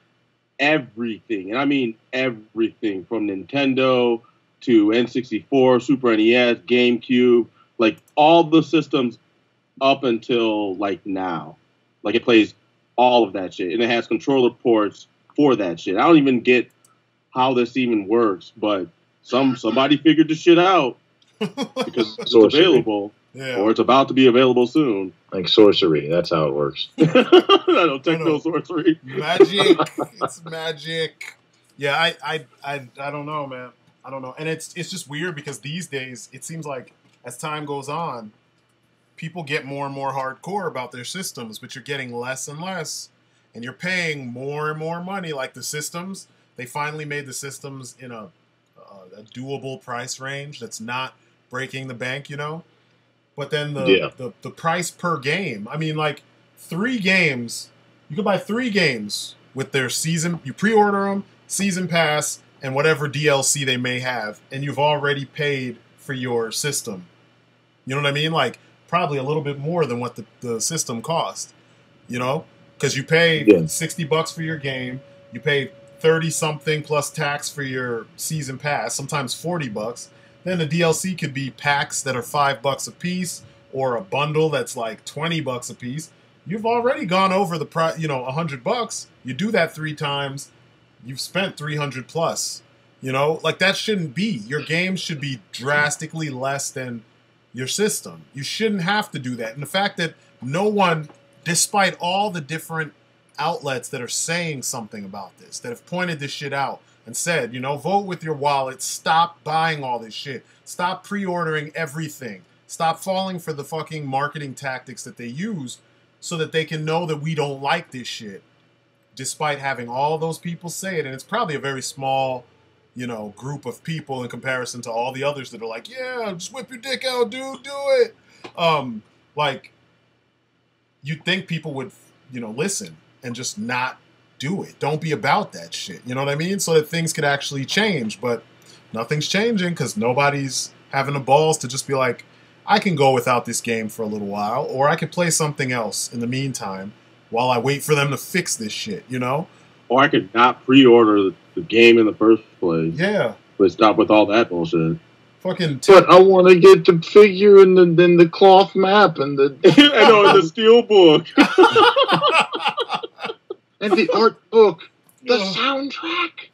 B: everything, and I mean everything from Nintendo to N64, Super NES, GameCube, like all the systems up until like now. Like it plays all of that shit, and it has controller ports for that shit. I don't even get how this even works, but somebody figured this shit out because it's available, or it's about to be available soon.
C: Like sorcery, that's how it works.
B: I know, techno sorcery,
A: magic. It's magic. Yeah, I don't know, man. I don't know, and it's just weird because these days it seems like as time goes on, people get more and more hardcore about their systems, but you're getting less and less, and you're paying more and more money. Like the systems. They finally made the systems in a doable price range that's not breaking the bank, you know? But then the price per game, I mean, like 3 games, you could buy 3 games with their season, you pre-order them, season pass, and whatever DLC they may have, and you've already paid for your system. You know what I mean? Like probably a little bit more than what the system cost, you know? Because you pay $60 for your game, you pay 30-something plus tax for your season pass, sometimes $40. Then the DLC could be packs that are $5 a piece, or a bundle that's like $20 a piece. You've already gone over the price, you know, $100. You do that 3 times, you've spent $300 plus. You know, like that shouldn't be. Your game should be drastically less than your system. You shouldn't have to do that. And the fact that no one, despite all the different outlets that are saying something about this, that have pointed this shit out and said, you know, vote with your wallet, stop buying all this shit, stop pre-ordering everything, stop falling for the fucking marketing tactics that they use so that they can know that we don't like this shit, despite having all those people say it. And it's probably a very small, you know, group of people in comparison to all the others that are like, yeah, just whip your dick out, dude, do it. Like, you'd think people would, you know, listen and just not do it. Don't be about that shit. You know what I mean? So that things could actually change. But nothing's changing because nobody's having the balls to just be like, I can go without this game for a little while, or I could play something else in the meantime while I wait for them to fix this shit, you know?
B: Or I could not pre-order the game in the first place.
A: Yeah.
B: But stop with all that bullshit.
A: Fucking
C: but I want to get the figure and the cloth map and the
B: I know, and the steel book.
C: And the art book, the soundtrack,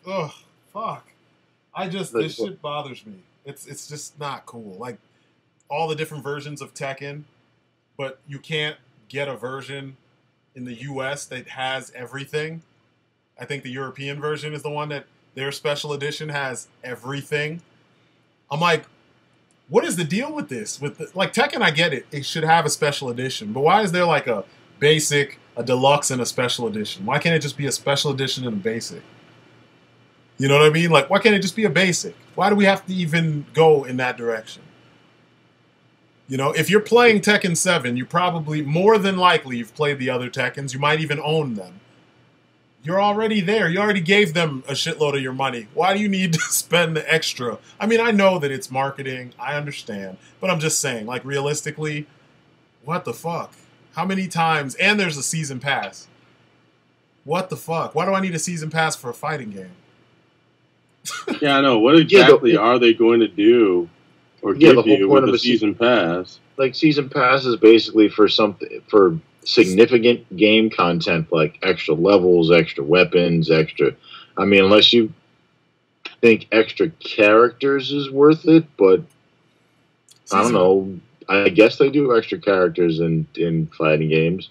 A: Oh, fuck. This shit bothers me. It's just not cool. Like, all the different versions of Tekken, but you can't get a version in the US that has everything. I think the European version is the one that their special edition has everything. I'm like, what is the deal with this? Like Tekken, I get it. It should have a special edition. But why is there like a basic, a deluxe, and a special edition? Why can't it just be a special edition and a basic? You know what I mean? Like, why can't it just be a basic? Why do we have to even go in that direction? You know, if you're playing Tekken 7, you probably, more than likely, you've played the other Tekkens. You might even own them. You're already there. You already gave them a shitload of your money. Why do you need to spend the extra? I mean, I know that it's marketing. I understand. But I'm just saying, like, realistically, What the fuck? How many times? And there's a season pass. What the fuck? Why do I need a season pass for a fighting game?
B: Yeah, I know. What exactly are they going to do or give you with a season pass?
C: Like, season pass is basically for significant game content, like extra levels, extra weapons, extra. I mean, unless you think extra characters is worth it, but I don't know. I guess they do extra characters in fighting games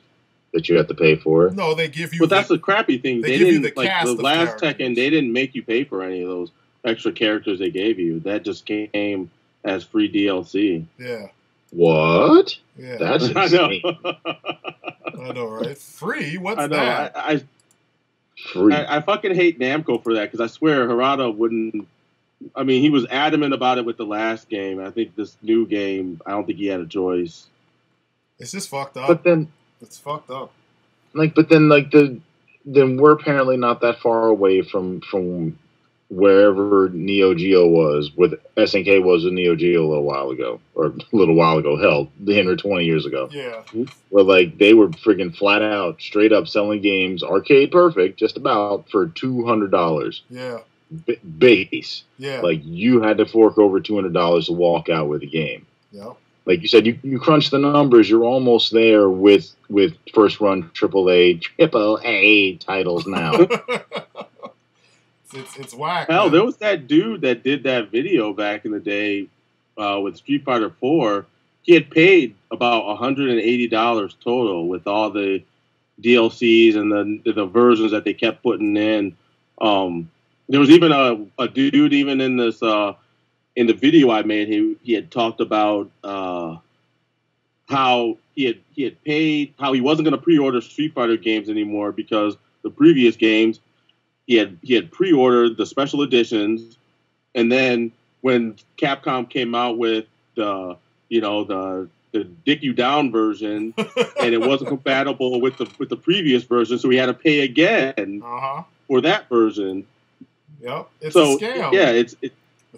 C: that you have to pay for.
A: No, they give you.
B: But that's the crappy thing. They didn't, like the last Tekken, they didn't make you pay for any of those extra characters they gave you. That just came as free DLC.
A: Yeah.
C: What?
A: Yeah.
C: That's insane.
A: I know, right? Free? What's that?
C: Free.
B: I fucking hate Namco for that because I swear Harada wouldn't. I mean, he was adamant about it with the last game. I think this new game, I don't think he had a choice.
A: It's just fucked up.
C: But then
A: it's fucked up.
C: Then we're apparently not that far away from wherever Neo Geo was, with SNK was with Neo Geo a little while ago, or a little while ago, hell, 10 or 20 years ago.
A: Yeah.
C: Where, like, they were freaking flat out, straight up selling games, arcade perfect, just about, for $200.
A: Yeah.
C: Base.
A: Yeah.
C: Like, you had to fork over $200 to walk out with a game.
A: Yeah.
C: Like you said, you crunch the numbers, you're almost there with first run AAA titles now.
A: It's whack.
B: Hell, there was that dude that did that video back in the day with Street Fighter 4. He had paid about $180 total with all the DLCs and the versions that they kept putting in. There was even a dude even in this in the video I made. He had talked about how he had paid, how he wasn't going to pre-order Street Fighter games anymore because the previous games he had pre-ordered the special editions, and then when Capcom came out with the Dick You Down version, and it wasn't compatible with the previous version, so he had to pay again for that version.
A: Yep, it's a scam.
B: Yeah,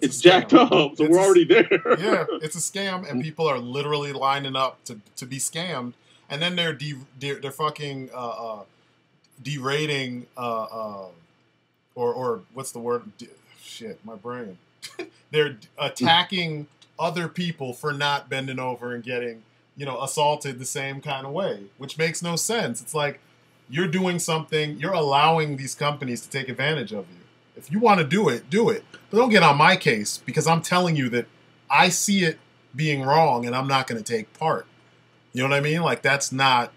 B: it's jacked up, so we're already there.
A: Yeah, it's a scam, and people are literally lining up to be scammed, and then they're fucking derating or what's the word? Shit, my brain. They're attacking other people for not bending over and getting, assaulted the same kind of way, which makes no sense. It's like you're doing something, you're allowing these companies to take advantage of you. If you want to do it, do it. But don't get on my case because I'm telling you that I see it being wrong and I'm not going to take part. You know what I mean? Like that's not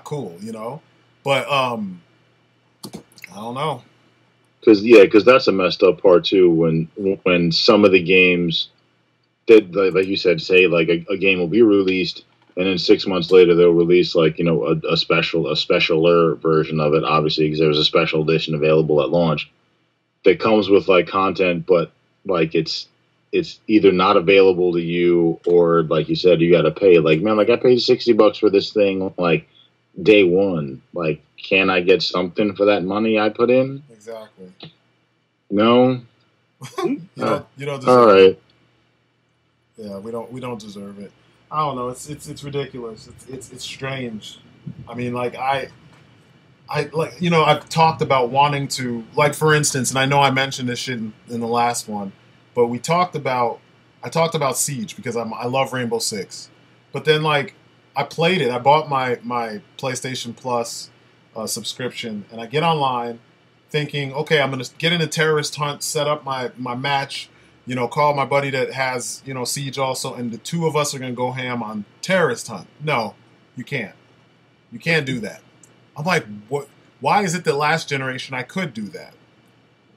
A: cool, But I don't know.
C: Because that's a messed up part too. When some of the games that, like you said, say like a game will be released, and then 6 months later they'll release like a specialer version of it. Obviously, because there was a special edition available at launch that comes with like content, but like it's either not available to you or like you said, you got to pay. Like man, like I paid $60 for this thing like day one. Like, can I get something for that money I put in?
A: Exactly.
C: No.
A: you don't deserve
C: all right.
A: it. Yeah, we don't deserve it. I don't know. It's ridiculous. It's strange. I mean, like I've talked about wanting to, like for instance, and I know I mentioned this shit in the last one, but I talked about Siege because I love Rainbow Six, but then like I played it. I bought my PlayStation Plus subscription, and I get online thinking, okay, I'm gonna get in a terrorist hunt, set up my match. Call my buddy that has, Siege also, and the two of us are going to go ham on terrorist hunt. No, you can't. You can't do that. I'm like, what? Why is it that last generation I could do that?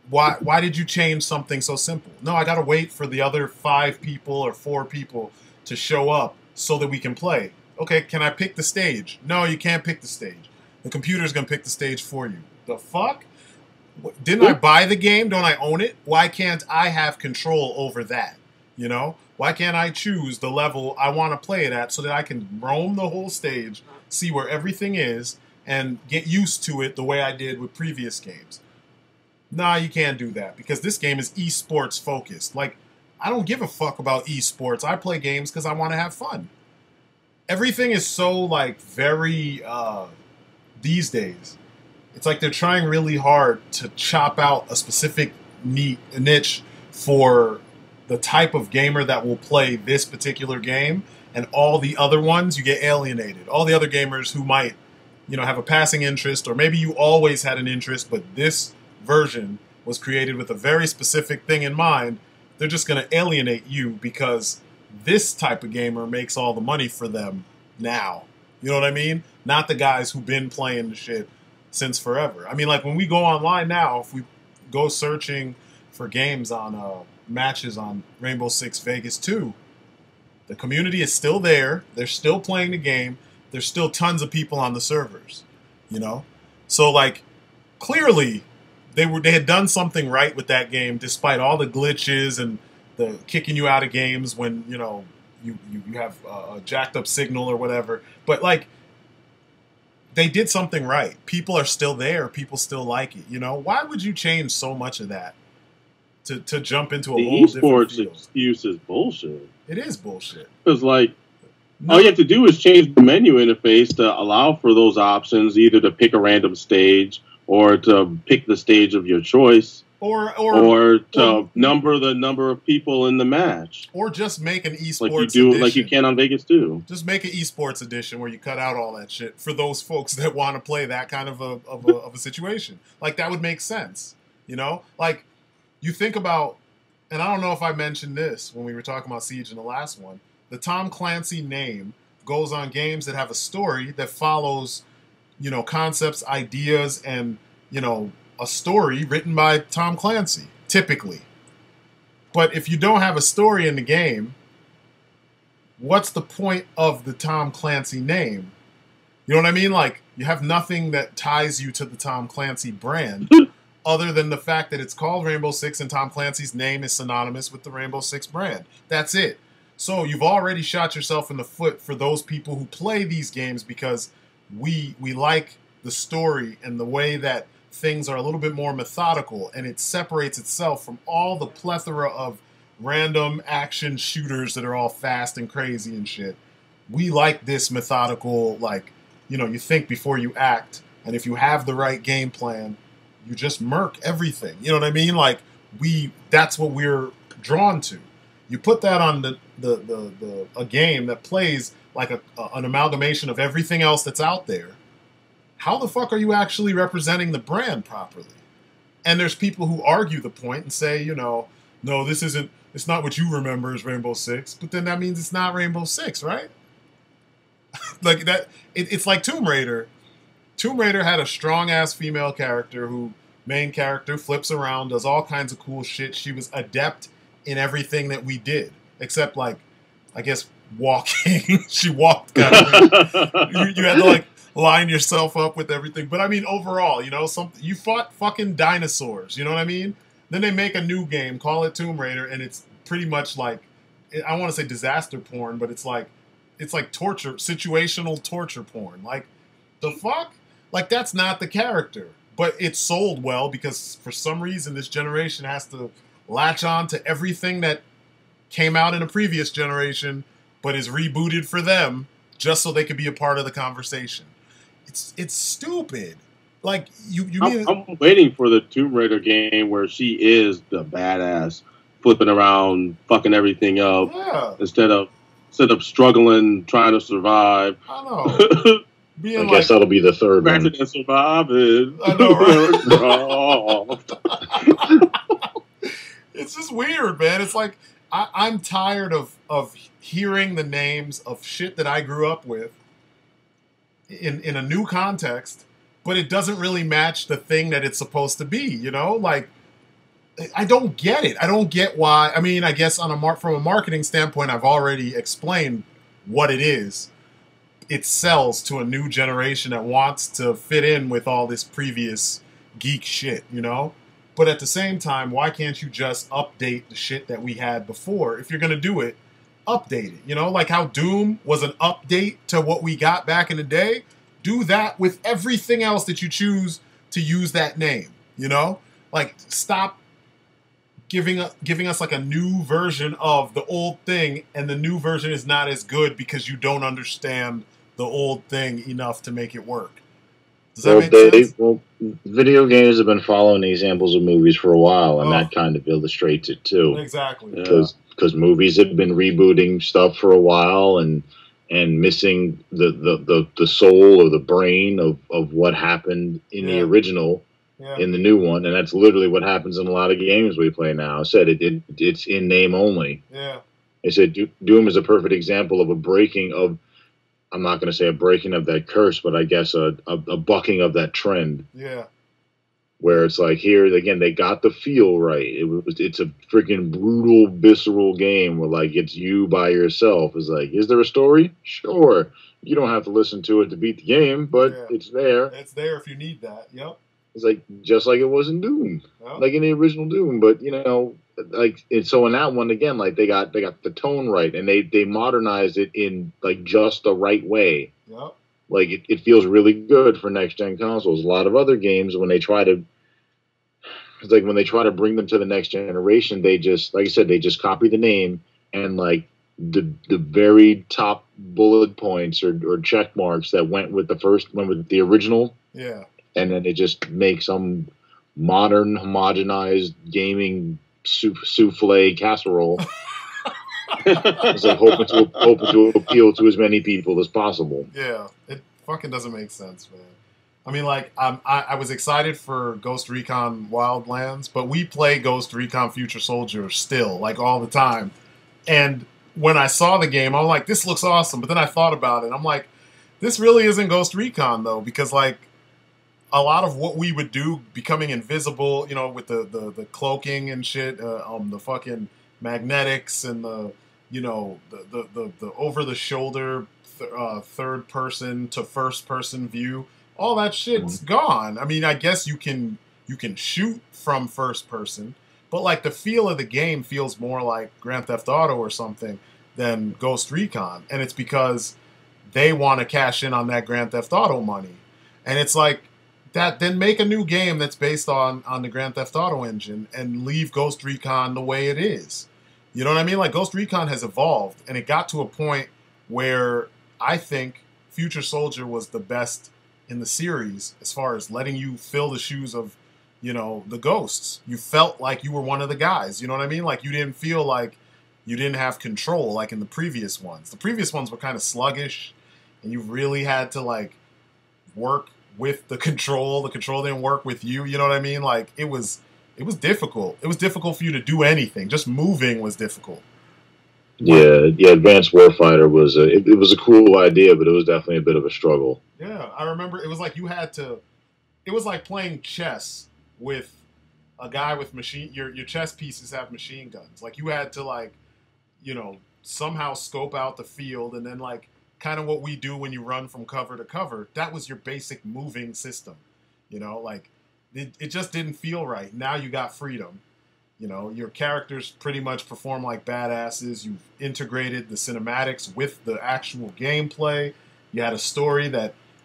A: Why did you change something so simple? No, I got to wait for the other 5 people or 4 people to show up so that we can play. Okay, can I pick the stage? No, you can't pick the stage. The computer's going to pick the stage for you. The fuck? Didn't I buy the game? Don't I own it? Why can't I have control over that? Why can't I choose the level I want to play it at so that I can roam the whole stage, see where everything is, and get used to it the way I did with previous games? Nah, you can't do that because this game is esports focused. Like, I don't give a fuck about esports. I play games because I want to have fun. everything is so like very these days. It's like they're trying really hard to chop out a specific niche for the type of gamer that will play this particular game, and all the other ones you get alienated. All the other gamers who might, you know, have a passing interest, or maybe you always had an interest, but this version was created with a very specific thing in mind. They're just going to alienate you because this type of gamer makes all the money for them now. You know what I mean? Not the guys who've been playing the shit since forever. I mean, like when we go online now, if we go searching for games on matches on Rainbow Six Vegas 2, the community is still there. They're still playing the game. There's still tons of people on the servers, you know? So like clearly they had done something right with that game despite all the glitches and the kicking you out of games when, you know, you have a jacked up signal or whatever. But like they did something right. People are still there. People still like it, you know? Why would you change so much of that to jump into a whole different field?
B: The esports excuse is bullshit.
A: It is bullshit.
B: Because like all you have to do is change the menu interface to allow for those options, either to pick a random stage or to pick the stage of your choice, or to number the number of people in the match,
A: or just make an esports
B: edition. Like you can on Vegas 2.
A: Just make an esports edition where you cut out all that shit for those folks that want to play that kind of a situation. Like that would make sense, you know? Like you think about, and I don't know if I mentioned this when we were talking about Siege in the last one. The Tom Clancy name goes on games that have a story that follows, you know, concepts, ideas, and, you know, a story written by Tom Clancy, typically. But if you don't have a story in the game, what's the point of the Tom Clancy name? You know what I mean? Like, you have nothing that ties you to the Tom Clancy brand other than the fact that it's called Rainbow Six and Tom Clancy's name is synonymous with the Rainbow Six brand. That's it. So you've already shot yourself in the foot for those people who play these games because we like the story and the way that things are a little bit more methodical, and it separates itself from all the plethora of random action shooters that are all fast and crazy and shit. We like this methodical, like, you know, you think before you act, and if you have the right game plan, you just murk everything. You know what I mean? Like that's what we're drawn to. You put that on a game that plays like an amalgamation of everything else that's out there. How the fuck are you actually representing the brand properly? And there's people who argue the point and say, you know, no, it's not what you remember as Rainbow Six, but then that means it's not Rainbow Six, right? Like that, it's like Tomb Raider. Tomb Raider had a strong ass female character main character flips around, does all kinds of cool shit. She was adept in everything that we did, except like, I guess walking. She walked kind of. You had to like line yourself up with everything. But I mean, overall, you know, you fought fucking dinosaurs. You know what I mean? Then they make a new game, call it Tomb Raider, and it's pretty much like, I want to say disaster porn, but it's like torture, situational torture porn. Like, the fuck? Like, that's not the character. But it sold well because for some reason this generation has to latch on to everything that came out in a previous generation but is rebooted for them just so they could be a part of the conversation. It's stupid. Like
B: I'm waiting for the Tomb Raider game where she is the badass, flipping around, fucking everything up, instead of struggling, trying to survive.
A: I know.
C: I guess that'll be the third one.
B: Imagine that surviving.
A: I know, right? It's just weird, man. It's like I'm tired of hearing the names of shit that I grew up with in a new context, but it doesn't really match the thing that it's supposed to be, you know? Like, I don't get it. I don't get why. I mean, I guess from a marketing standpoint, I've already explained what it is. It sells to a new generation that wants to fit in with all this previous geek shit, you know? But at the same time, why can't you just update the shit that we had before? If you're going to do it, update it. You know, like how Doom was an update to what we got back in the day. Do that with everything else that you choose to use that name, you know? Like, stop giving us like a new version of the old thing, and the new version is not as good because you don't understand the old thing enough to make it work. Does that make sense?
C: Well, video games have been following the examples of movies for a while, and that kind of illustrates it too.
A: Exactly.
C: Because movies have been rebooting stuff for a while and missing the soul or the brain of what happened in the original. Yeah. In the new one, and that's literally what happens in a lot of games we play now. I said it's in name only.
A: Yeah.
C: I said Doom is a perfect example of a breaking of, I'm not going to say a breaking of that curse, but I guess a bucking of that trend.
A: Yeah.
C: Where it's like here again, they got the feel right. It's a freaking brutal, visceral game where like it's you by yourself. It's like, is there a story? Sure. You don't have to listen to it to beat the game, but it's there.
A: It's there if you need that. Yep.
C: It's like just like it was in Doom, like in the original Doom. But you know, like so in that one again, like they got the tone right, and they modernized it in like just the right way.
A: Yep.
C: Like it feels really good for next gen consoles. A lot of other games when they try to, it's like when they try to bring them to the next generation, they just, like I said, they just copy the name and like the very top bullet points or check marks that went with the original.
A: Yeah.
C: And then they just make some modern, homogenized gaming souffle casserole. It's like hoping to appeal to as many people as possible.
A: Yeah, it fucking doesn't make sense, man. I mean, like, I was excited for Ghost Recon Wildlands, but we play Ghost Recon Future Soldier still, like, all the time. And when I saw the game, I'm like, this looks awesome. But then I thought about it. I'm like, this really isn't Ghost Recon, though, because, like, a lot of what we would do, becoming invisible, you know, with the cloaking and shit, the fucking magnetics and the over the shoulder third person to first person view, all that shit's gone. I mean, I guess you can shoot from first person, but like the feel of the game feels more like Grand Theft Auto or something than Ghost Recon, and it's because they want to cash in on that Grand Theft Auto money, and it's like, that then make a new game that's based on the Grand Theft Auto engine and leave Ghost Recon the way it is. You know what I mean? Like, Ghost Recon has evolved, and it got to a point where I think Future Soldier was the best in the series as far as letting you fill the shoes of, you know, the ghosts. You felt like you were one of the guys. You know what I mean? Like, you didn't feel like you didn't have control like in the previous ones. The previous ones were kind of sluggish, and you really had to, like, work with the control. The control didn't work with you. You know what I mean? Like, it was difficult. It was difficult for you to do anything. Just moving was difficult.
C: Yeah, Advanced Warfighter was it was a cool idea, but it was definitely a bit of a struggle.
A: Yeah, I remember it was like you had to. It was like playing chess with a guy with your chess pieces have machine guns. Like, you had to, like, you know, somehow scope out the field, and then, like, kind of what we do when you run from cover to cover. That was your basic moving system. You know, like, it just didn't feel right. Now you got freedom. You know, your characters pretty much perform like badasses. You've integrated the cinematics with the actual gameplay. You had a story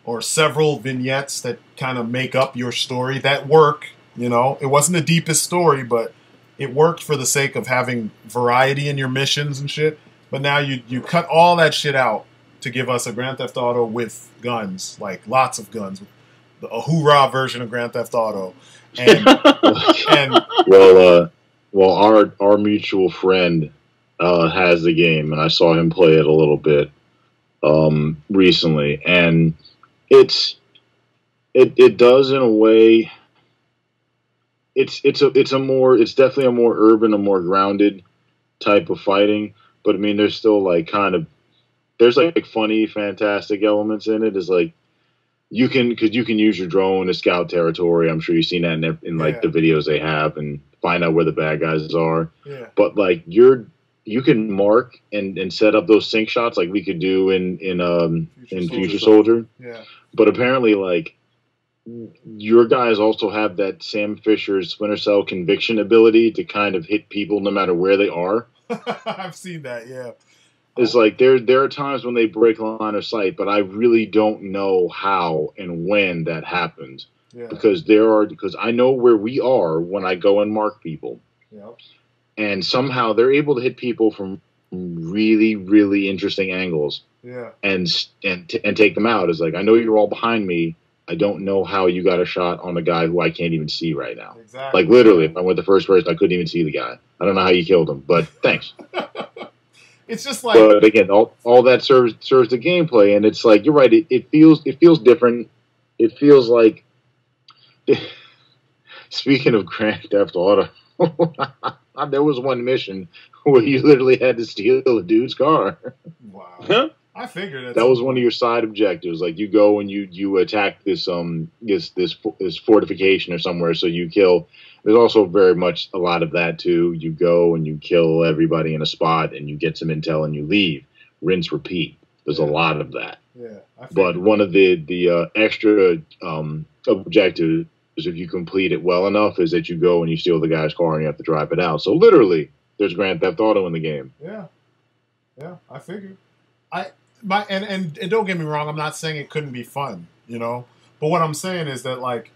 A: or several vignettes that kind of make up your story that work. You know, it wasn't the deepest story, but it worked for the sake of having variety in your missions and shit. But now you cut all that shit out to give us a Grand Theft Auto with guns, like lots of guns, a hoorah version of Grand Theft Auto. And
C: well, our mutual friend has the game, and I saw him play it a little bit recently, and it does in a way. It's definitely a more urban, a more grounded type of fighting, but I mean, there's still like there's like funny, fantastic elements in it. Is like you can use your drone to scout territory. I'm sure you've seen that in like the videos they have and find out where the bad guys are.
A: Yeah.
C: But like you can mark and set up those sync shots like we could do in Future Soldier.
A: Yeah.
C: But apparently, like, your guys also have that Sam Fisher's Splinter Cell conviction ability to kind of hit people no matter where they are.
A: I've seen that, yeah.
C: It's like there are times when they break line of sight, but I really don't know how and when that happens.
A: Yeah.
C: Because I know where we are when I go and mark people.
A: Yep.
C: And somehow they're able to hit people from really, really interesting angles.
A: Yeah.
C: And take them out. It's like, I know you're all behind me. I don't know how you got a shot on a guy who I can't even see right now.
A: Exactly.
C: Like, literally, if I went the first person, I couldn't even see the guy. I don't know how you killed him, but thanks.
A: It's just like...
C: But again, all that serves the gameplay, and it's like, you're right, it feels different. It feels like... Speaking of Grand Theft Auto, there was one mission where you literally had to steal a dude's car.
A: Wow. I figured
C: that was one of your side objectives. Like, you go and you attack this fortification or somewhere, so you kill. There's also very much a lot of that too. You go and you kill everybody in a spot, and you get some intel, and you leave. Rinse, repeat. There's a lot of that.
A: Yeah.
C: But one of the extra objectives, if you complete it well enough, is that you go and you steal the guy's car and you have to drive it out. So literally, there's Grand Theft Auto in the game.
A: Yeah. Yeah, I figured. And don't get me wrong, I'm not saying it couldn't be fun, you know? But what I'm saying is that, like,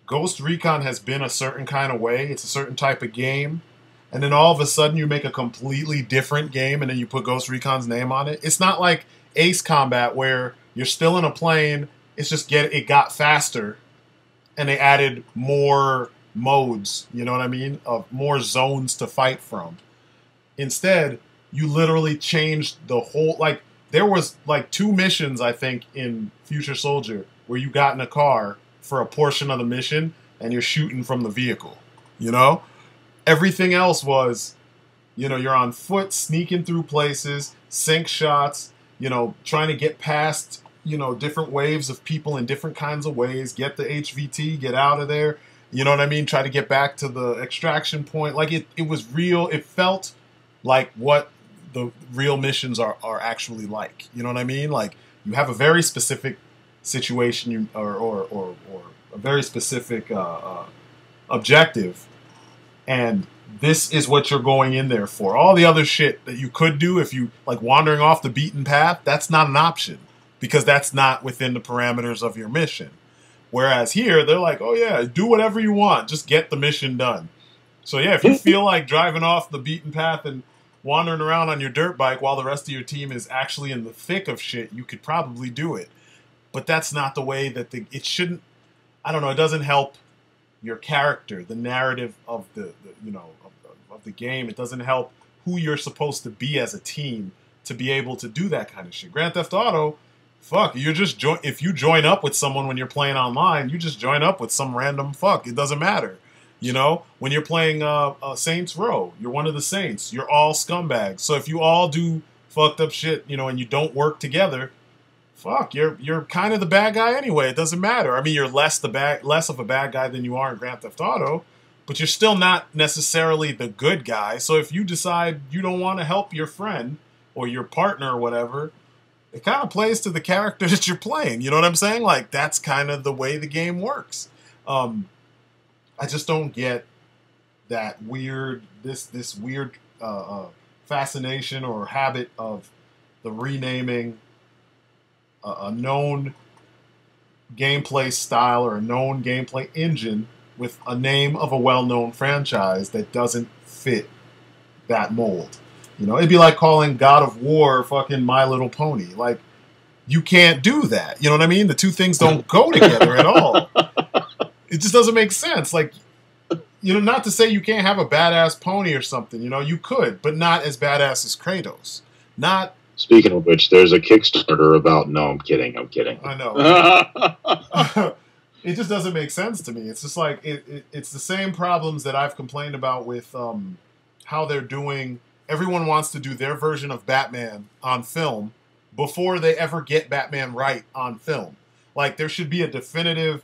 A: Ghost Recon has been a certain kind of way. It's a certain type of game. And then all of a sudden you make a completely different game and then you put Ghost Recon's name on it. It's not like Ace Combat where you're still in a plane. It's just it got faster and they added more modes, you know what I mean? Of more zones to fight from. Instead, you literally changed the whole, like, there was like 2 missions, I think, in Future Soldier where you got in a car for a portion of the mission and you're shooting from the vehicle, you know? Everything else was, you know, you're on foot, sneaking through places, sync shots, you know, trying to get past, you know, different waves of people in different kinds of ways, get the HVT, get out of there, you know what I mean? Try to get back to the extraction point. Like, it was real. It felt like what the real missions are actually like. You know what I mean? Like, you have a very specific situation or a very specific objective, and this is what you're going in there for. All the other shit that you could do if you, like, wandering off the beaten path, that's not an option because that's not within the parameters of your mission. Whereas here, they're like, oh yeah, do whatever you want. Just get the mission done. So yeah, if you feel like driving off the beaten path and wandering around on your dirt bike while the rest of your team is actually in the thick of shit, you could probably do it. But that's not the way that it shouldn't, I don't know, it doesn't help your character, the narrative of the you know, of the game. It doesn't help who you're supposed to be as a team to be able to do that kind of shit. Grand Theft Auto, fuck, you're just if you join up with someone when you're playing online, you just join up with some random fuck. It doesn't matter. You know, when you're playing Saints Row, you're one of the Saints. You're all scumbags. So if you all do fucked up shit, you know, and you don't work together, fuck, you're kind of the bad guy anyway. It doesn't matter. I mean, you're less of a bad guy than you are in Grand Theft Auto, but you're still not necessarily the good guy. So if you decide you don't want to help your friend or your partner or whatever, it kind of plays to the character that you're playing. You know what I'm saying? Like, that's kind of the way the game works. I just don't get that weird, this weird fascination or habit of the renaming a known gameplay style or a known gameplay engine with a name of a well-known franchise that doesn't fit that mold. You know, it'd be like calling God of War fucking My Little Pony. Like, you can't do that. You know what I mean? The two things don't go together at all. It just doesn't make sense. Like, you know, not to say you can't have a badass pony or something. You know, you could, but not as badass as Kratos. Not.
C: Speaking of which, there's a Kickstarter about. No, I'm kidding.
A: I know. It just doesn't make sense to me. It's just like it's the same problems that I've complained about with how they're doing. Everyone wants to do their version of Batman on film before they ever get Batman right on film. Like, there should be a definitive,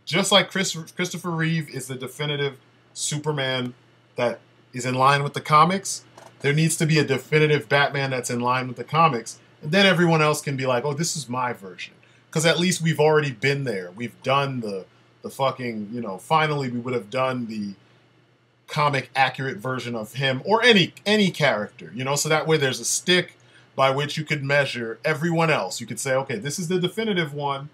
A: just like Christopher Reeve is the definitive Superman that is in line with the comics. There needs to be a definitive Batman that's in line with the comics. And then everyone else can be like, oh, this is my version. Because at least we've already been there. We've done the fucking, you know, finally we would have done the comic accurate version of him or any character, you know, so that way there's a stick by which you could measure everyone else. You could say, okay, this is the definitive one.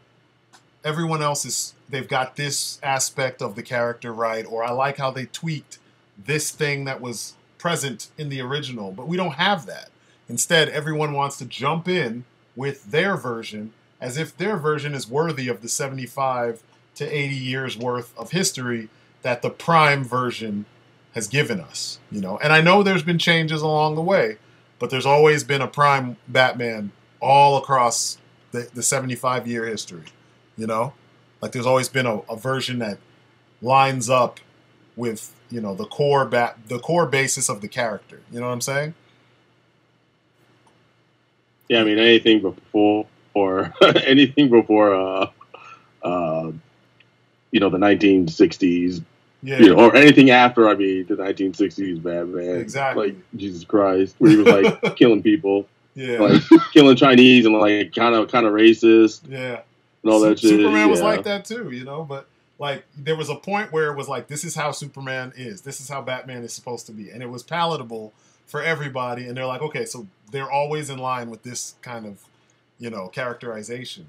A: Everyone else they've got this aspect of the character right, or I like how they tweaked this thing that was present in the original, but we don't have that. Instead, everyone wants to jump in with their version as if their version is worthy of the 75 to 80 years worth of history that the Prime version has given us, you know. And I know there's been changes along the way, but there's always been a Prime Batman all across the 75-year history, you know. Like there's always been a version that lines up with, you know, the core basis of the character. You know what I'm saying?
B: Yeah, I mean anything before anything before you know, the 1960s. Yeah. You know, or anything after, I mean, the 1960s Batman.
A: Exactly.
B: Like, Jesus Christ. Where he was, like, killing people.
A: Yeah.
B: Like, killing Chinese and, like, kind of racist.
A: Yeah.
B: And all that shit.
A: Superman was like that, too, you know? But, like, there was a point where it was like, this is how Superman is. This is how Batman is supposed to be. And it was palatable for everybody. And they're like, okay, so they're always in line with this kind of, you know, characterization.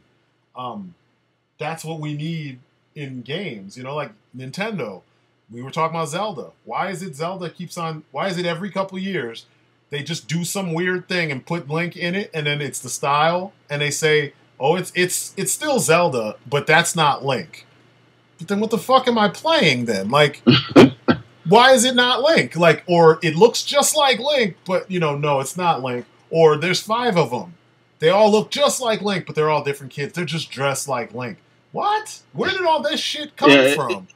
A: That's what we need in games, you know, like Nintendo. We were talking about Zelda. Why is it Zelda keeps on? Why is it every couple years they just do some weird thing and put Link in it, and then it's the style, and they say, "Oh, it's still Zelda, but that's not Link." But then what the fuck am I playing then? Like, why is it not Link? Like, or it looks just like Link, but you know, no, it's not Link. Or there's 5 of them. They all look just like Link, but they're all different kids. They're just dressed like Link. What? Where did all this shit come from?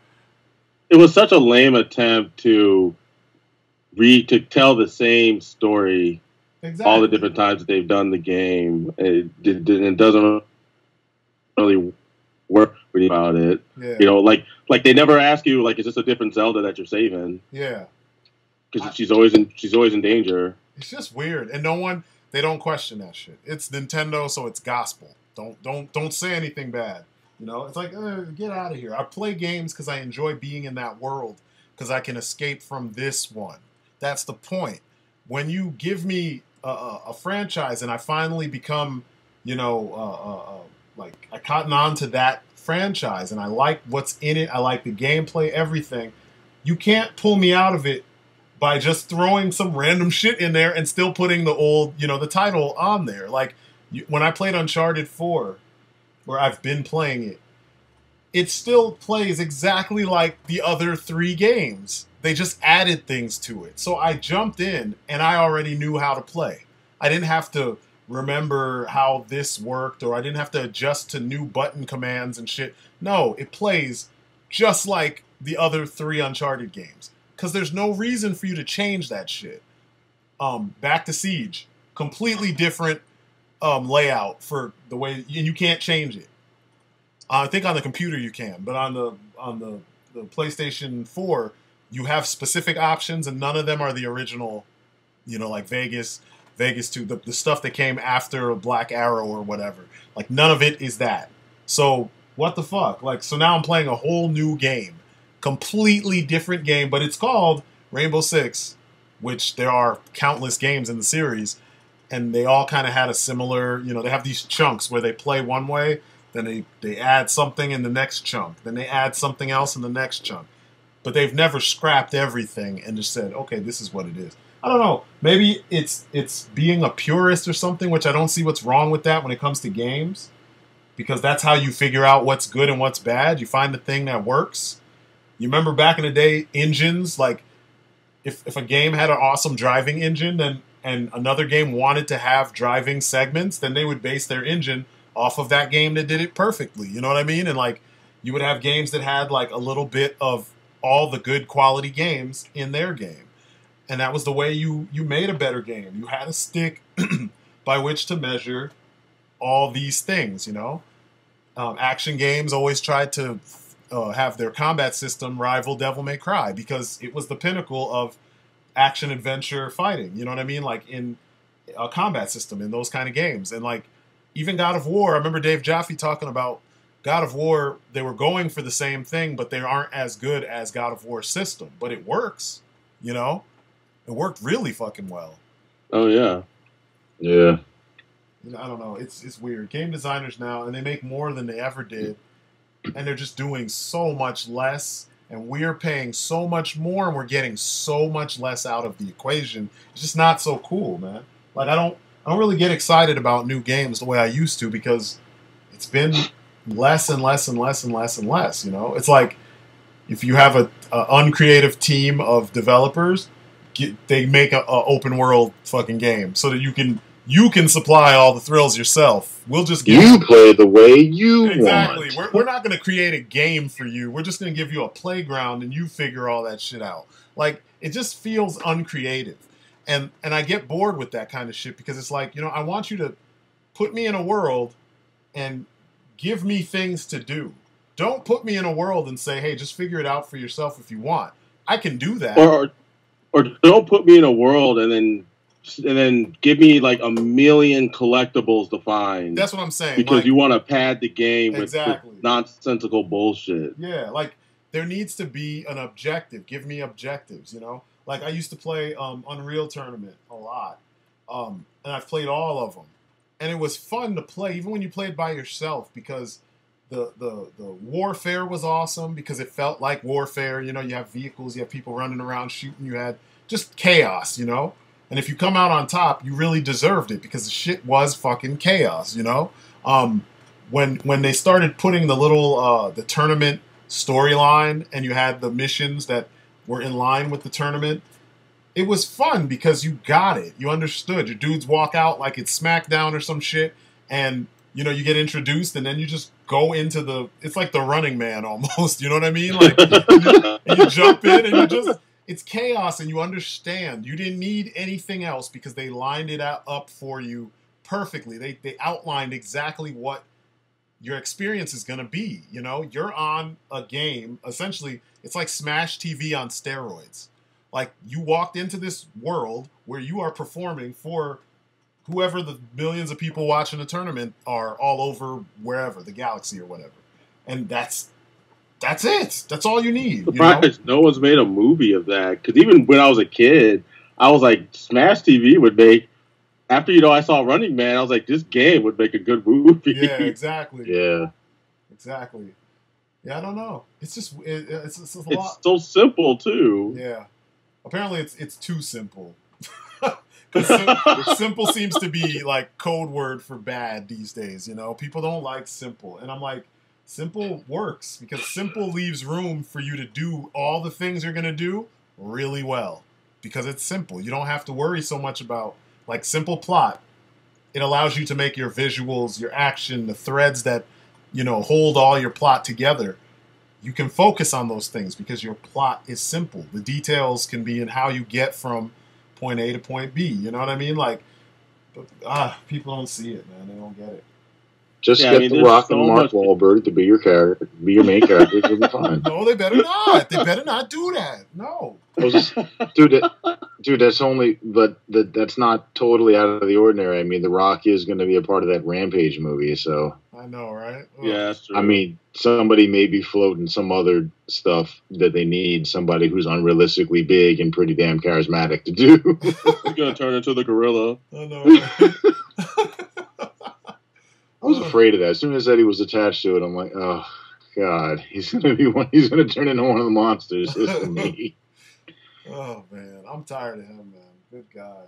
B: It was such a lame attempt to tell the same story all the different times that they've done the game. It doesn't really work about it.
A: Yeah.
B: You know, like they never ask you, like, is this a different Zelda that you're saving?
A: Yeah.
B: Because she's always in danger.
A: It's just weird, and they don't question that shit. It's Nintendo, so it's gospel. Don't say anything bad. You know, it's like, get out of here. I play games because I enjoy being in that world, because I can escape from this one. That's the point. When you give me a franchise and I finally become, you know, like I cotton on to that franchise and I like what's in it, I like the gameplay, everything, you can't pull me out of it by just throwing some random shit in there and still putting the old, you know, the title on there. Like, when I played Uncharted 4, where I've been playing it, it still plays exactly like the other 3 games. They just added things to it. So I jumped in and I already knew how to play. I didn't have to remember how this worked, or I didn't have to adjust to new button commands and shit. No, it plays just like the other 3 Uncharted games. Because there's no reason for you to change that shit. Back to Siege. Completely different layout for the way, and you can't change it. I think on the computer you can, but on the PlayStation 4, you have specific options, and none of them are the original. You know, like Vegas 2, the stuff that came after Black Arrow or whatever. Like, none of it is that. So what the fuck? Like, so now I'm playing a whole new game, completely different game, but it's called Rainbow Six, which there are countless games in the series. And they all kind of had a similar, you know, they have these chunks where they play one way, then they add something in the next chunk, then they add something else in the next chunk. But they've never scrapped everything and just said, okay, this is what it is. I don't know. Maybe it's being a purist or something, which I don't see what's wrong with that when it comes to games. Because that's how you figure out what's good and what's bad. You find the thing that works. You remember back in the day, engines, like, if a game had an awesome driving engine, then and another game wanted to have driving segments, then they would base their engine off of that game that did it perfectly. You know what I mean? And, like, you would have games that had, like, a little bit of all the good quality games in their game. And that was the way you made a better game. You had a stick by which to measure all these things, you know? Action games always tried to have their combat system rival Devil May Cry because it was the pinnacle of action adventure fighting, you know what I mean? Like, in a combat system in those kind of games. And, like, even God of War, I remember Dave Jaffe talking about God of War, they were going for the same thing, but they aren't as good as God of War's system. But it works, you know? It worked really fucking well.
B: Oh, yeah.
C: Yeah.
A: You know, I don't know. It's weird. Game designers now, and they make more than they ever did, and they're just doing so much less, and we're paying so much more, and we're getting so much less out of the equation. It's just not so cool, man. Like I don't really get excited about new games the way I used to because it's been less and less and less and less and less. You know, it's like if you have a uncreative team of developers, they make a open world fucking game so that you can supply all the thrills yourself. We'll just give
C: you play the way you
A: exactly.
C: want.
A: We're not going to create a game for you. We're just going to give you a playground and you figure all that shit out. Like it just feels uncreative, and I get bored with that kind of shit because it's like, you know, I want you to put me in a world and give me things to do. Don't put me in a world and say, hey, just figure it out for yourself if you want. I can do that.
B: Or don't put me in a world and then give me like a million collectibles to find.
A: That's what I'm saying.
B: Because
A: like,
B: you want to pad the game with
A: exactly.
B: nonsensical bullshit.
A: Yeah, like there needs to be an objective. Give me objectives, you know? Like I used to play Unreal Tournament a lot. And I've played all of them. And it was fun to play, even when you played by yourself, because the warfare was awesome because it felt like warfare. You know, you have vehicles, you have people running around shooting, you had just chaos, you know? And if you come out on top, you really deserved it because the shit was fucking chaos, you know? When they started putting the little the tournament storyline and you had the missions that were in line with the tournament, it was fun because you got it. You understood. Your dudes walk out like it's SmackDown or some shit, and you know, you get introduced and then you just go into it's like the Running Man almost, you know what I mean? Like, you jump in and it's chaos and you understand. You didn't need anything else because they lined it up for you perfectly. They outlined exactly what your experience is going to be, you know? You're on a game, essentially, it's like Smash TV on steroids. Like, you walked into this world where you are performing for whoever the millions of people watching the tournament are all over wherever, the galaxy or whatever. And that's it. That's all you need.
B: Surprised no one's made a movie of that. Because even when I was a kid, I was like, Smash TV would make, after, you know, I saw Running Man, I was like, this game would make a good movie.
A: Yeah, exactly.
C: Yeah.
A: Exactly. Yeah, I don't know. It's just, it's a lot.
B: It's so simple, too.
A: Yeah. Apparently it's too simple. Because simple seems to be like code word for bad these days, you know? People don't like simple. And I'm like, simple works because simple leaves room for you to do all the things you're going to do really well because it's simple. You don't have to worry so much about, like, simple plot. It allows you to make your visuals, your action, the threads that, you know, hold all your plot together. You can focus on those things because your plot is simple. The details can be in how you get from point A to point B. You know what I mean? Like, people don't see it, man. They don't get it.
C: Just get The Rock and Mark Wahlberg to be your character, be your main character. It'll be fine.
A: No, they better not. They better not do that. No.
C: Dude, that's only, but that's not totally out of the ordinary. I mean, The Rock is going to be a part of that Rampage movie, so.
A: I know, right?
B: Yeah, that's true.
C: I mean, somebody may be floating some other stuff that they need somebody who's unrealistically big and pretty damn charismatic to do.
B: He's going to turn into the gorilla.
A: I know, right?
C: I was afraid of that. As soon as Eddie was attached to it, I'm like, oh God, he's gonna turn into one of the monsters. It's for me.
A: Oh man, I'm tired of him, man. Good God.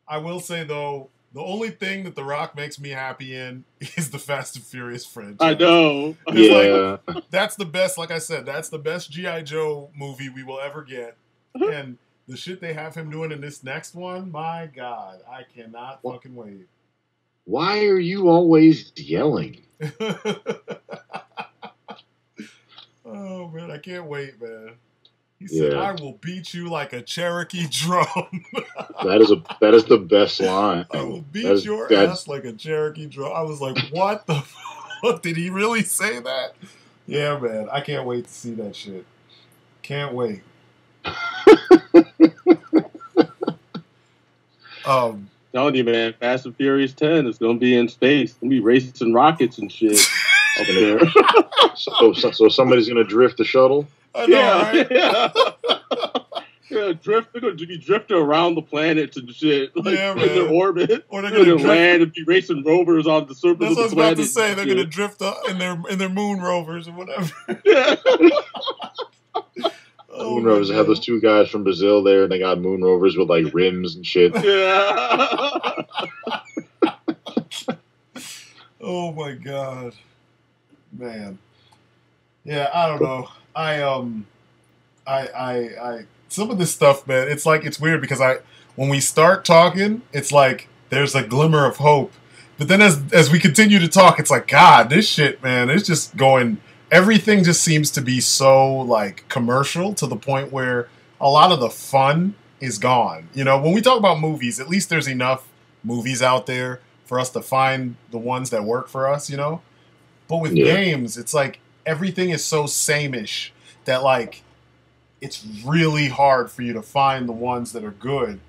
A: I will say though, the only thing that The Rock makes me happy in is the Fast and Furious franchise.
B: I know.
C: Yeah.
A: Like, that's the best, like I said, that's the best G.I. Joe movie we will ever get. And the shit they have him doing in this next one, my God, I cannot fucking wait.
C: Why are you always yelling?
A: Oh, man, I can't wait, man. He said, I will beat you like a Cherokee drum.
C: That is the best line.
A: I will beat your ass like a Cherokee drum. I was like, what the fuck? Did he really say that? Yeah, man. I can't wait to see that shit. Can't wait.
B: Telling you, man, Fast and Furious 10 is going to be in space. It's going to be racing rockets and shit up there.
C: So somebody's going to drift the shuttle?
A: I know, right?
B: Yeah. They're going to be drifting around the planets and shit. Like, in their orbit.
A: Or they're going to
B: land and be racing rovers on the surface of the planet.
A: That's what I was about to say. They're going to drift up in their moon rovers or whatever.
B: Yeah.
C: Moon rovers. They have those two guys from Brazil there, and they got moon rovers with like rims and shit.
B: Yeah.
A: Oh my god, man. Yeah, I don't know. I some of this stuff, man. It's like it's weird because when we start talking, it's like there's a glimmer of hope, but then as we continue to talk, it's like God, this shit, man. It's just going. Everything just seems to be so like commercial to the point where a lot of the fun is gone. You know, when we talk about movies, at least there's enough movies out there for us to find the ones that work for us, you know? But with games, it's like everything is so same-ish that like it's really hard for you to find the ones that are good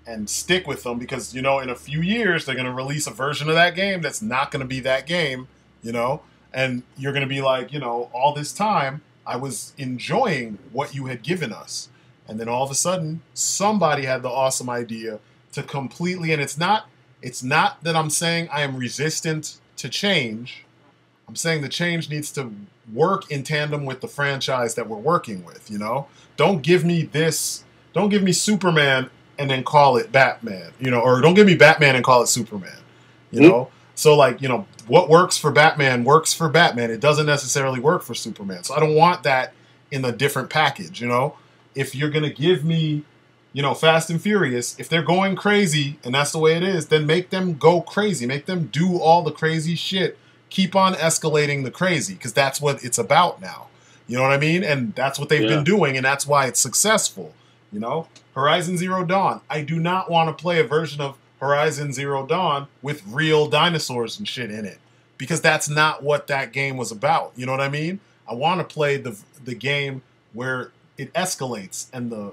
A: and stick with them because, you know, in a few years they're going to release a version of that game that's not going to be that game, you know? And you're going to be like, you know, all this time I was enjoying what you had given us. And then all of a sudden, somebody had the awesome idea to completely, and it's not that I'm saying I am resistant to change. I'm saying the change needs to work in tandem with the franchise that we're working with, you know? Don't give me Superman and then call it Batman, you know, or don't give me Batman and call it Superman, you know? So like, you know, what works for Batman works for Batman. It doesn't necessarily work for Superman. So I don't want that in a different package, you know? If you're going to give me, you know, Fast and Furious, if they're going crazy and that's the way it is, then make them go crazy. Make them do all the crazy shit. Keep on escalating the crazy because that's what it's about now. You know what I mean? And that's what they've been doing and that's why it's successful, you know? Horizon Zero Dawn. I do not want to play a version of Horizon Zero Dawn with real dinosaurs and shit in it because that's not what that game was about. You know what I mean? I want to play the game where it escalates and the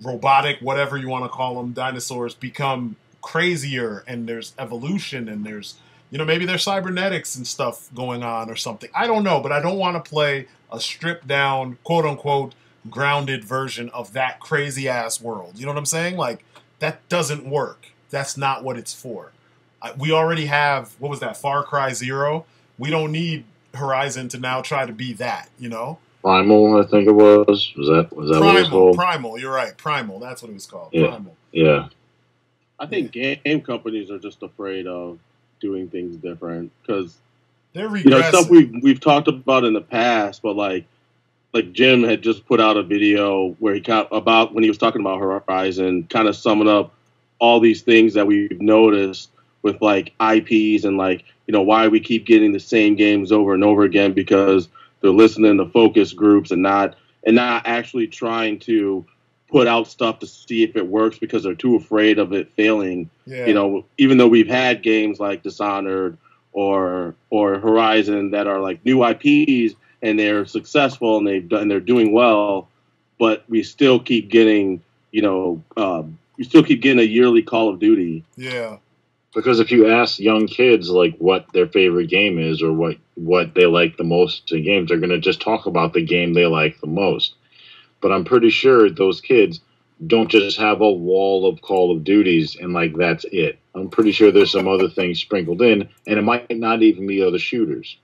A: robotic, whatever you want to call them, dinosaurs become crazier and there's evolution and there's, you know, maybe there's cybernetics and stuff going on or something. I don't know, but I don't want to play a stripped down, quote unquote, grounded version of that crazy ass world. You know what I'm saying? Like, that doesn't work. That's not what it's for. We already have, what was that, Far Cry 0? We don't need Horizon to now try to be that, you know?
C: Primal, I think it was. Was that
A: Primal,
C: what it was called?
A: Primal, you're right. Primal, that's what it was called.
C: Yeah.
A: Primal.
C: Yeah.
B: I think game companies are just afraid of doing things different because
A: they're regressing.
B: You know, stuff we've talked about in the past, but like Jim had just put out a video where when he was talking about Horizon, kind of summing up all these things that we've noticed with like IPs and like, you know, why we keep getting the same games over and over again because they're listening to focus groups and not actually trying to put out stuff to see if it works because they're too afraid of it failing. Yeah. You know, even though we've had games like Dishonored or Horizon that are like new IPs and they're successful and they're doing well, but we still keep getting, you know, a yearly Call of Duty.
A: Yeah.
C: Because if you ask young kids like what their favorite game is or what they like the most in games, they're going to just talk about the game they like the most. But I'm pretty sure those kids don't just have a wall of Call of Duties and like that's it. I'm pretty sure there's some other things sprinkled in, and it might not even be other shooters.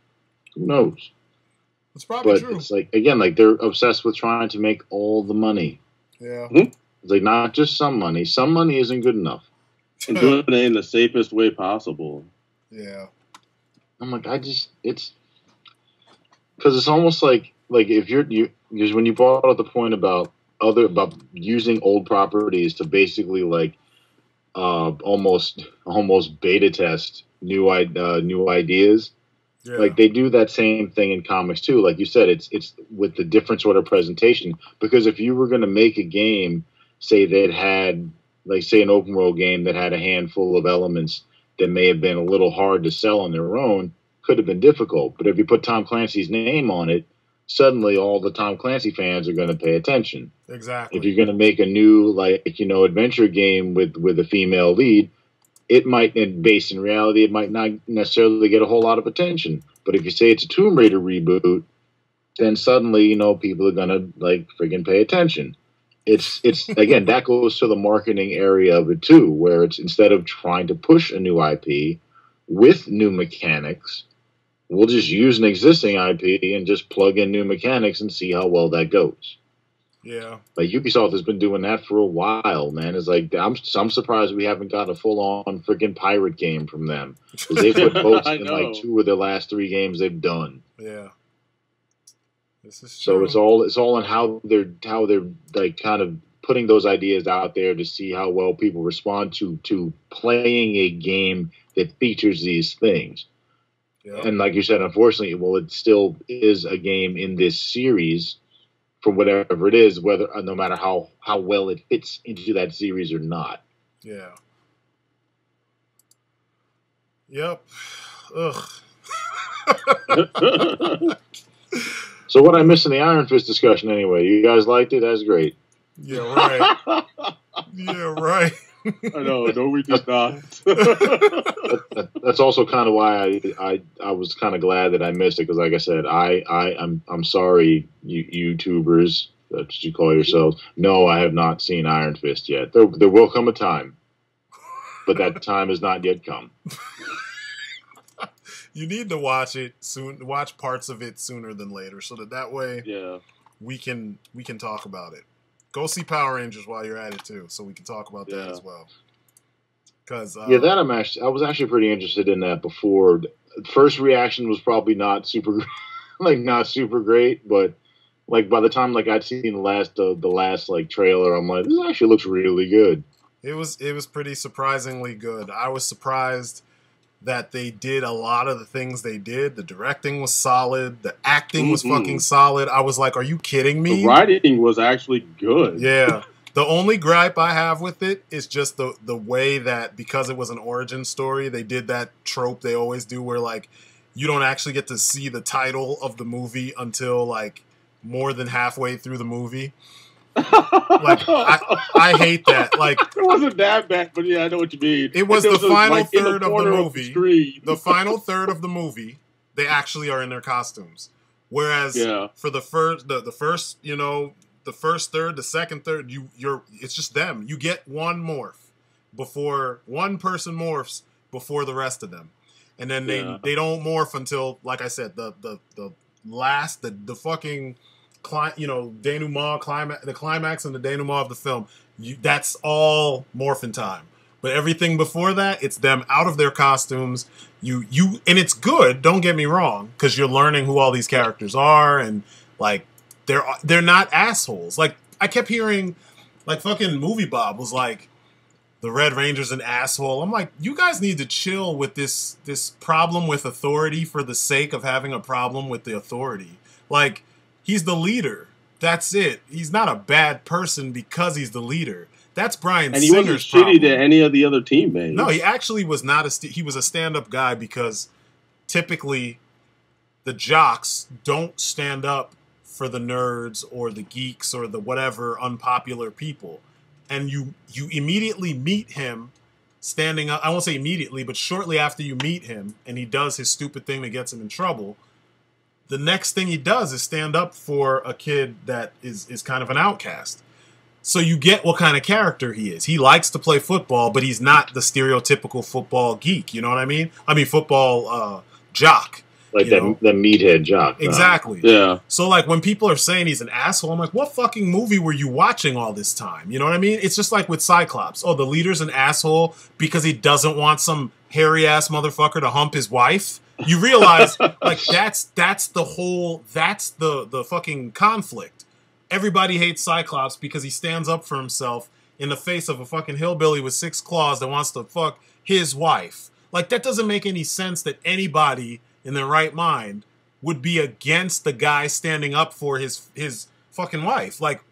C: Who knows?
A: It's probably true.
C: It's like, again, like they're obsessed with trying to make all the money.
A: Yeah.
C: It's like not just some money. Some money isn't good enough.
B: And doing it in the safest way possible.
A: Yeah.
C: I'm like, it's because it's almost like if because when you brought up the point about using old properties to basically like almost beta test new ideas. Yeah. Like they do that same thing in comics too. Like you said, it's with the different sort of presentation. Because if you were going to make a game, say that had, like, say an open world game that had a handful of elements that may have been a little hard to sell on their own, could have been difficult. But if you put Tom Clancy's name on it, suddenly all the Tom Clancy fans are going to pay attention.
A: Exactly.
C: If you're going to make a new, like, you know, adventure game with a female lead, it might, and based in reality, it might not necessarily get a whole lot of attention. But if you say it's a Tomb Raider reboot, then suddenly, you know, people are going to, like, friggin' pay attention. It's again, that goes to the marketing area of it too, where it's instead of trying to push a new IP with new mechanics, we'll just use an existing IP and just plug in new mechanics and see how well that goes.
A: Yeah.
C: Like Ubisoft has been doing that for a while, man. It's like I'm surprised we haven't got a full-on freaking pirate game from them, because they put boats in like 2 of their last 3 games they've done.
A: Yeah. This is
C: so
A: true.
C: It's all on how they're like kind of putting those ideas out there to see how well people respond to playing a game that features these things. Yeah. And like you said, unfortunately, well, it still is a game in this series for whatever it is, whether no matter how well it fits into that series or not.
A: Yeah. Yep. Ugh.
C: So what I missed in the Iron Fist discussion anyway? You guys liked it? That's great.
A: Yeah, right. Yeah, right.
B: I know. No, we did not.
C: That's also kind of why I was kind of glad that I missed it, because, like I said, I'm sorry, you YouTubers, that's what you call yourselves. No, I have not seen Iron Fist yet. There will come a time, but that time has not yet come.
A: You need to watch it soon. Watch parts of it sooner than later, so that way,
B: yeah,
A: we can talk about it. Go see Power Rangers while you're at it too, so we can talk about that as well. Because
C: I was actually pretty interested in that before. First reaction was probably not super great, but like by the time like I'd seen the last like trailer, I'm like, this actually looks really good.
A: It was pretty surprisingly good. I was surprised that they did a lot of the things they did. The directing was solid. The acting was fucking solid. I was like, are you kidding me?
B: The writing was actually good.
A: Yeah. The only gripe I have with it is just the way that, because it was an origin story, they did that trope they always do where, like, you don't actually get to see the title of the movie until, like, more than halfway through the movie. Like, I hate that. Like,
B: it wasn't that bad, but yeah, I know what you mean.
A: It was the final third of the movie. The final third of the movie, they actually are in their costumes. Whereas for the first, you know, the first third, the second third, it's just them. You get one morph before one person morphs before the rest of them, and then they don't morph until, like I said, the last the fucking. You know, denouement, the climax and the denouement of the film, that's all morphin' time. But everything before that, it's them out of their costumes. And it's good. Don't get me wrong, because you're learning who all these characters are, and like they're not assholes. Like I kept hearing, like fucking Movie Bob was like, the Red Ranger's an asshole. I'm like, you guys need to chill with this problem with authority for the sake of having a problem with the authority. Like. He's the leader. That's it. He's not a bad person because he's the leader. That's Bryan Singer's problem. And he wasn't
B: shitty to any of the other teammates.
A: No, he actually was not he was a stand-up guy, because typically the jocks don't stand up for the nerds or the geeks or the whatever unpopular people. And you immediately meet him standing up. I won't say immediately, but shortly after you meet him and he does his stupid thing that gets him in trouble, the next thing he does is stand up for a kid that is kind of an outcast. So you get what kind of character he is. He likes to play football, but he's not the stereotypical football geek. You know what I mean? I mean, football jock.
C: Like the meathead jock.
A: Exactly.
B: Yeah.
A: So, like, when people are saying he's an asshole, I'm like, what fucking movie were you watching all this time? You know what I mean? It's just like with Cyclops. Oh, the leader's an asshole because he doesn't want some hairy-ass motherfucker to hump his wife? You realize, like, that's the fucking conflict. Everybody hates Cyclops because he stands up for himself in the face of a fucking hillbilly with 6 claws that wants to fuck his wife. Like, that doesn't make any sense that anybody in their right mind would be against the guy standing up for his fucking wife. Like,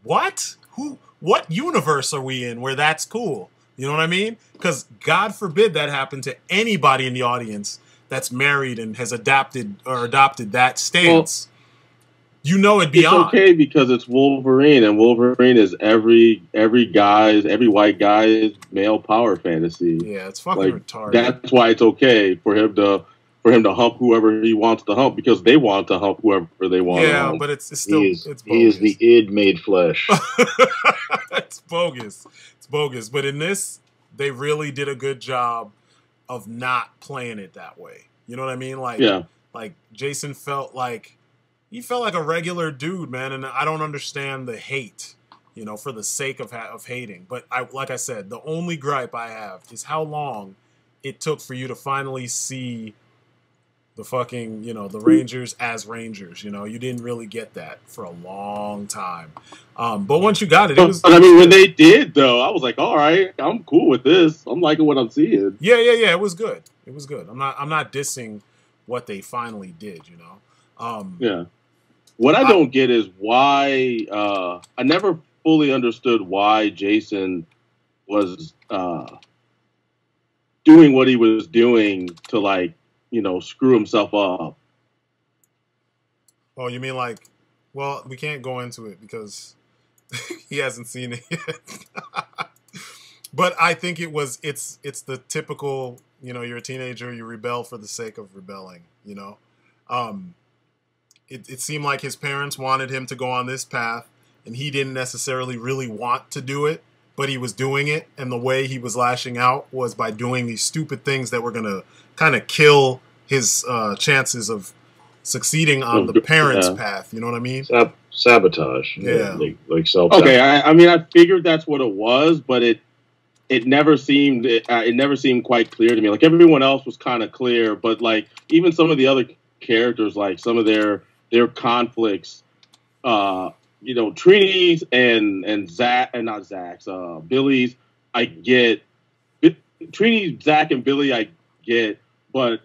A: what? What universe are we in where that's cool? You know what I mean? Because God forbid that happen to anybody in the audience that's married and has adopted that stance. Well, you know it'd be on.
B: It's okay because it's Wolverine, and Wolverine is every white guy's male power fantasy.
A: Yeah, it's fucking retarded.
B: That's why it's okay for him to hump whoever he wants to hump, because they want to hump whoever they want to hump.
A: Yeah, but it's still it's bogus.
C: He is the id made flesh.
A: It's bogus. It's bogus. But in this, they really did a good job of not playing it that way. You know what I mean? Like, Like Jason felt like a regular dude, man, and I don't understand the hate, you know, for the sake of hating. But like I said, the only gripe I have is how long it took for you to finally see the fucking, you know, the Rangers as Rangers. You know, you didn't really get that for a long time. But once you got it, it was.
B: But I mean, when they did, though, I was like, all right, I'm cool with this. I'm liking what I'm seeing.
A: Yeah. It was good. It was good. I'm not dissing what they finally did. You know.
B: Yeah. What I don't get is why I never fully understood why Jason was doing what he was doing to, like, you know, screw himself up.
A: Oh, you mean like, well, we can't go into it because he hasn't seen it yet. But I think it's the typical, you know, you're a teenager, you rebel for the sake of rebelling, you know. It seemed like his parents wanted him to go on this path, and he didn't necessarily really want to do it, but he was doing it, and the way he was lashing out was by doing these stupid things that were going to kind of kill his chances of succeeding on the parents' path. You know what I mean?
C: Sabotage.
A: Yeah.
C: Like self.
B: Okay, I mean, I figured that's what it was, but it never seemed quite clear to me. Like, everyone else was kind of clear, but like even some of the other characters, like some of their conflicts, you know, Trini's and Zach, and not Zach's, Billy's, I get. Trini, Zach, and Billy, I get, but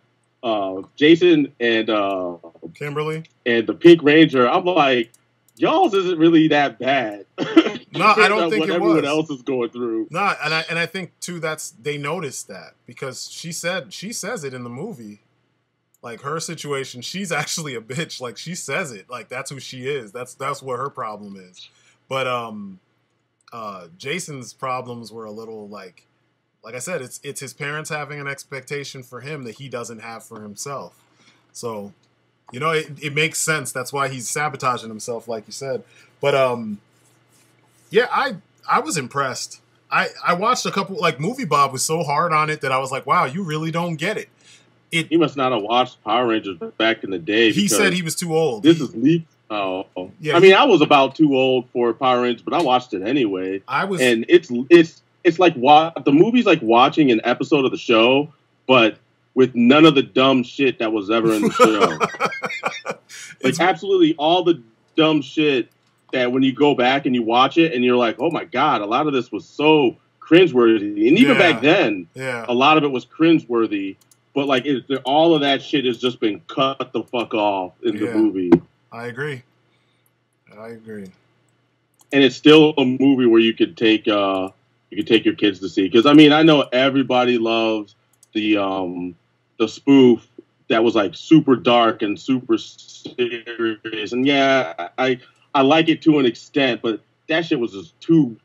B: Jason and
A: Kimberly
B: and the Pink Ranger, I'm like, y'all's isn't really that bad.
A: No, I don't think
B: what everyone else is going through.
A: No, and I think too they noticed that because she says it in the movie. Like, her situation, she's actually a bitch. Like, she says it. Like, that's who she is. That's what her problem is. But Jason's problems were a little like I said, it's his parents having an expectation for him that he doesn't have for himself. So, you know, it makes sense. That's why he's sabotaging himself, like you said. But yeah, I was impressed. I watched a couple, like, Movie Bob was so hard on it that I was like, wow, you really don't get it.
B: He must not have watched Power Rangers back in the day.
A: He said he was too old.
B: This is leaked. Oh, yeah. I mean, I was about too old for Power Rangers, but I watched it anyway. And it's like the movie's like watching an episode of the show, but with none of the dumb shit that was ever in the show. Like, absolutely all the dumb shit that when you go back and you watch it and you're like, oh my God, a lot of this was so cringeworthy. And even back then, a lot of it was cringeworthy. But like, all of that shit has just been cut the fuck off in the movie.
A: I agree.
B: And it's still a movie where you could take your kids to see. Because I mean, I know everybody loves the spoof that was like super dark and super serious. And yeah, I like it to an extent, but that shit was just too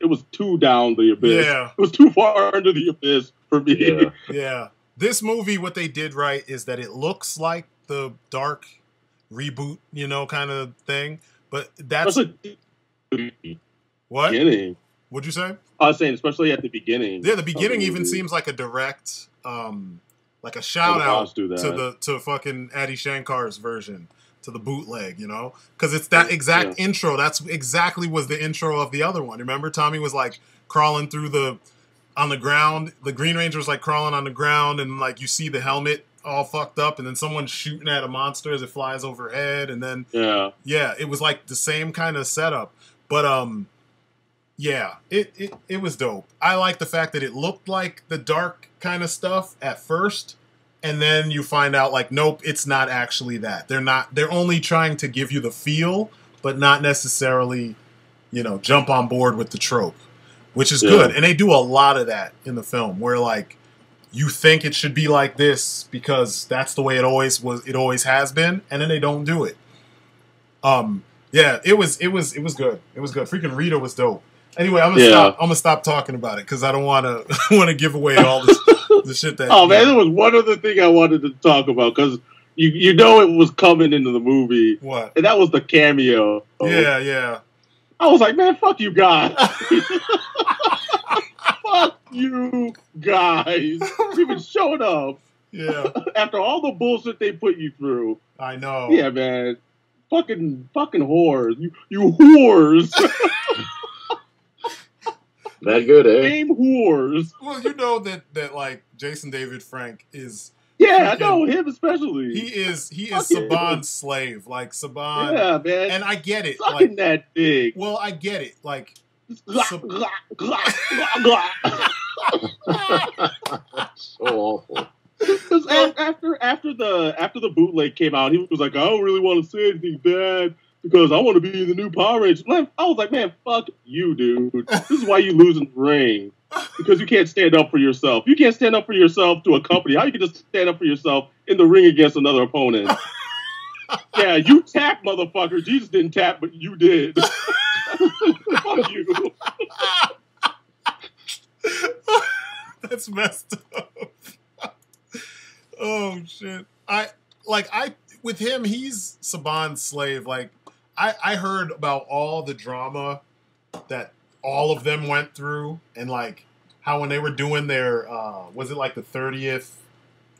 B: down the abyss.
A: Yeah.
B: It was too far under the abyss for me.
A: Yeah. This movie, what they did right is that it looks like the dark reboot, you know, kind of thing. But that's what?
B: Beginning.
A: What'd you say?
B: I was saying, especially at the beginning.
A: Yeah, the beginning even seems like a direct, like a shout out to fucking Adi Shankar's version, to the bootleg, you know, because it's that exact intro. That's exactly was the intro of the other one. Remember, Tommy was like crawling through on the ground. The Green Ranger was like crawling on the ground, and like you see the helmet all fucked up, and then someone's shooting at a monster as it flies overhead, and then it was like the same kind of setup. But it was dope. I like the fact that it looked like the dark kind of stuff at first, and then you find out like, nope, it's not actually that. They're only trying to give you the feel, but not necessarily, you know, jump on board with the trope. Which is good. And they do a lot of that in the film where like you think it should be like this because that's the way it always has been, and then they don't do it. It was good. It was good. Freaking Rita was dope. Anyway, I'm gonna stop talking about it because I don't want to give away all this the shit that.
B: Oh man, there was one other thing I wanted to talk about because you know it was coming into the movie.
A: What?
B: And that was the cameo.
A: Yeah.
B: I was like, man, fuck you guys. Fuck you guys. Even showed up.
A: Yeah.
B: After all the bullshit they put you through.
A: I know.
B: Yeah, man. Fucking whores. You whores.
C: That good, eh?
B: Game whores.
A: Well, you know that like Jason David Frank is.
B: Yeah, I know him especially.
A: He is Saban's slave. Like Saban.
B: Yeah, man.
A: And I get it.
B: Sucking
A: like,
B: that dick.
A: Well, I get it. Like.
C: So awful.
B: Because after the bootleg came out, he was like, I don't really want to say anything bad because I want to be in the new Power Rangers. I was like, man, fuck you, dude. This is why you lose in the ring. Because you can't stand up for yourself. You can't stand up for yourself to a company. How you can just stand up for yourself in the ring against another opponent? Yeah, you tapped, motherfucker. Jesus didn't tap, but you did. Fuck you.
A: That's messed up. Oh shit. With him, he's Saban's slave. Like I heard about all the drama that all of them went through, and like how when they were doing their was it like the 30th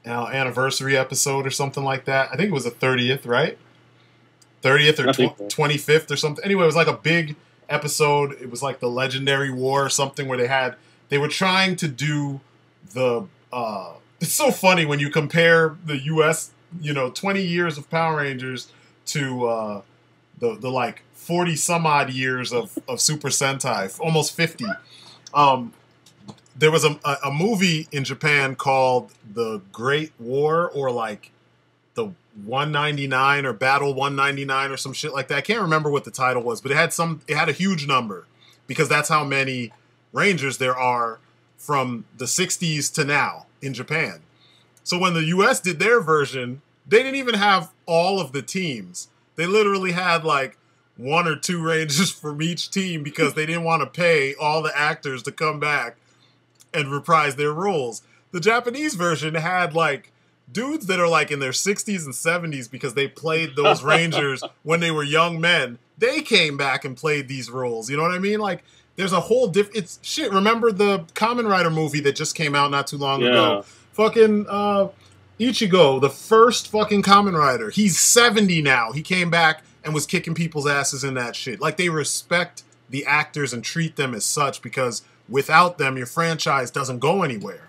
A: anniversary episode or something like that? I think it was the 30th, right? 30th or 25th or something. Anyway, it was like a big episode. It was like the Legendary War or something where they were trying to do the it's so funny when you compare the US, 20 years of Power Rangers to the like 40 some odd years of Super Sentai, almost 50. There was a movie in Japan called The Great War, or like the 199 or Battle 199 or some shit like that. I can't remember what the title was, but it had a huge number because that's how many Rangers there are from the 60s to now in Japan. So when the US did their version, they didn't even have all of the teams. They literally had like 1 or 2 Rangers from each team because they didn't want to pay all the actors to come back and reprise their roles. The Japanese version had like dudes that are like in their 60s and 70s because they played those Rangers when they were young men. They came back and played these roles. You know what I mean? Like there's a whole it's shit. Remember the Kamen Rider movie that just came out not too long ago? Fucking Ichigo, the first fucking Kamen Rider. He's 70 now. He came back and was kicking people's asses in that shit. Like they respect the actors and treat them as such because without them, your franchise doesn't go anywhere.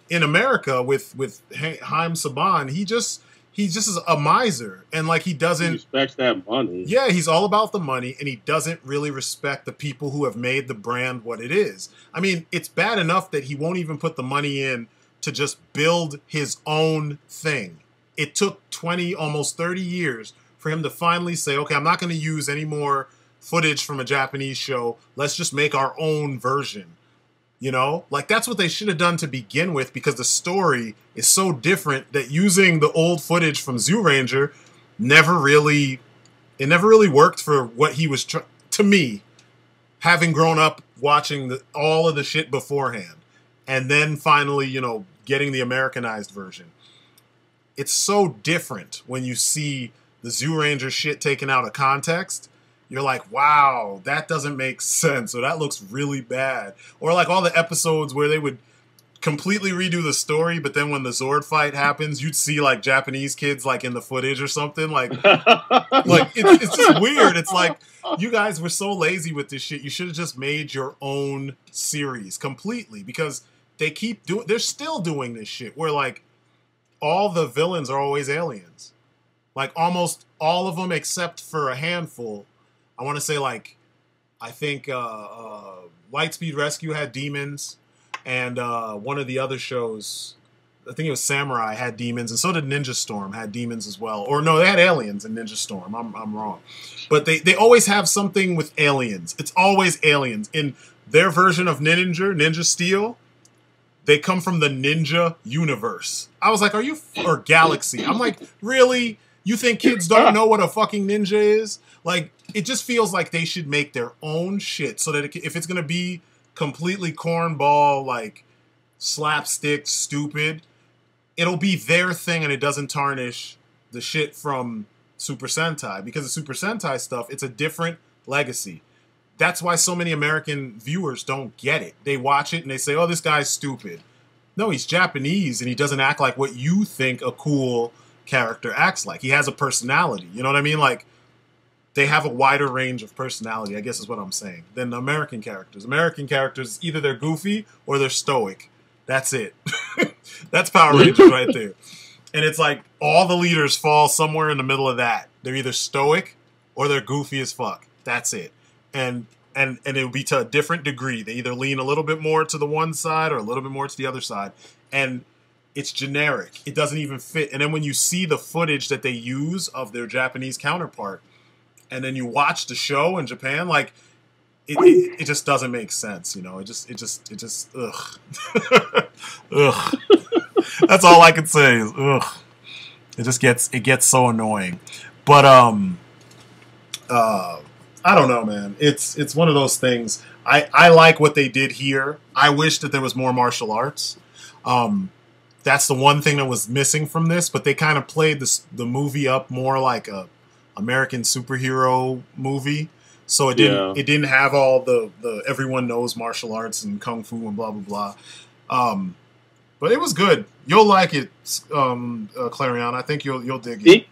A: In America, with Haim Saban, he just is a miser, and like he
B: respects that money.
A: Yeah, he's all about the money, and he doesn't really respect the people who have made the brand what it is. I mean, it's bad enough that he won't even put the money in to just build his own thing. It took 20, almost 30 years for him to finally say, okay, I'm not going to use any more footage from a Japanese show. Let's just make our own version. Like that's what they should have done to begin with, because the story is so different that using the old footage from Zoo Ranger never really worked for what he was to me, having grown up watching all of the shit beforehand and then finally, getting the Americanized version. It's so different when you see the Zoo Ranger shit taken out of context. You're like, wow, that doesn't make sense, or that looks really bad. Or like all the episodes where they would completely redo the story, but then when the Zord fight happens, you'd see like Japanese kids like in the footage or something. Like it's just weird. It's like, you guys were so lazy with this shit. You should have just made your own series completely, because they're still doing this shit where like all the villains are always aliens. Like almost all of them except for a handful. I want to say like, I think Lightspeed Rescue had demons, and one of the other shows, I think it was Samurai, had demons, and so did Ninja Storm had demons as well. Or no, they had aliens in Ninja Storm. I'm wrong. But they always have something with aliens. It's always aliens. In their version of Ninja Steel, they come from the Ninja universe. I was like, or Galaxy. I'm like, really? You think kids don't know what a fucking ninja is? Like, it just feels like they should make their own shit so that if it's going to be completely cornball, like slapstick, stupid, it'll be their thing and it doesn't tarnish the shit from Super Sentai. Because the Super Sentai stuff, it's a different legacy. That's why so many American viewers don't get it. They watch it and they say, oh, this guy's stupid. No, he's Japanese, and he doesn't act like what you think a cool character acts like. He has a personality. You know what I mean? Like, they have a wider range of personality, I guess is what I'm saying, than the American characters. American characters, either they're goofy or they're stoic. That's it. That's Power Rangers right there. And it's like all the leaders fall somewhere in the middle of that. They're either stoic or they're goofy as fuck. That's it. And it would be to a different degree. They either lean a little bit more to the one side or a little bit more to the other side. And it's generic. It doesn't even fit. And then when you see the footage that they use of their Japanese counterpart, and then you watch the show in Japan, like, it just doesn't make sense, you know. It just ugh. Ugh. That's all I can say is ugh. It gets so annoying. But I don't know, man. It's one of those things. I like what they did here. I wish that there was more martial arts. That's the one thing that was missing from this, but they kind of played the movie up more like a American superhero movie. So it didn't have all the everyone knows martial arts and kung fu and blah blah blah. But it was good. You'll like it, Clarion. I think you'll dig it.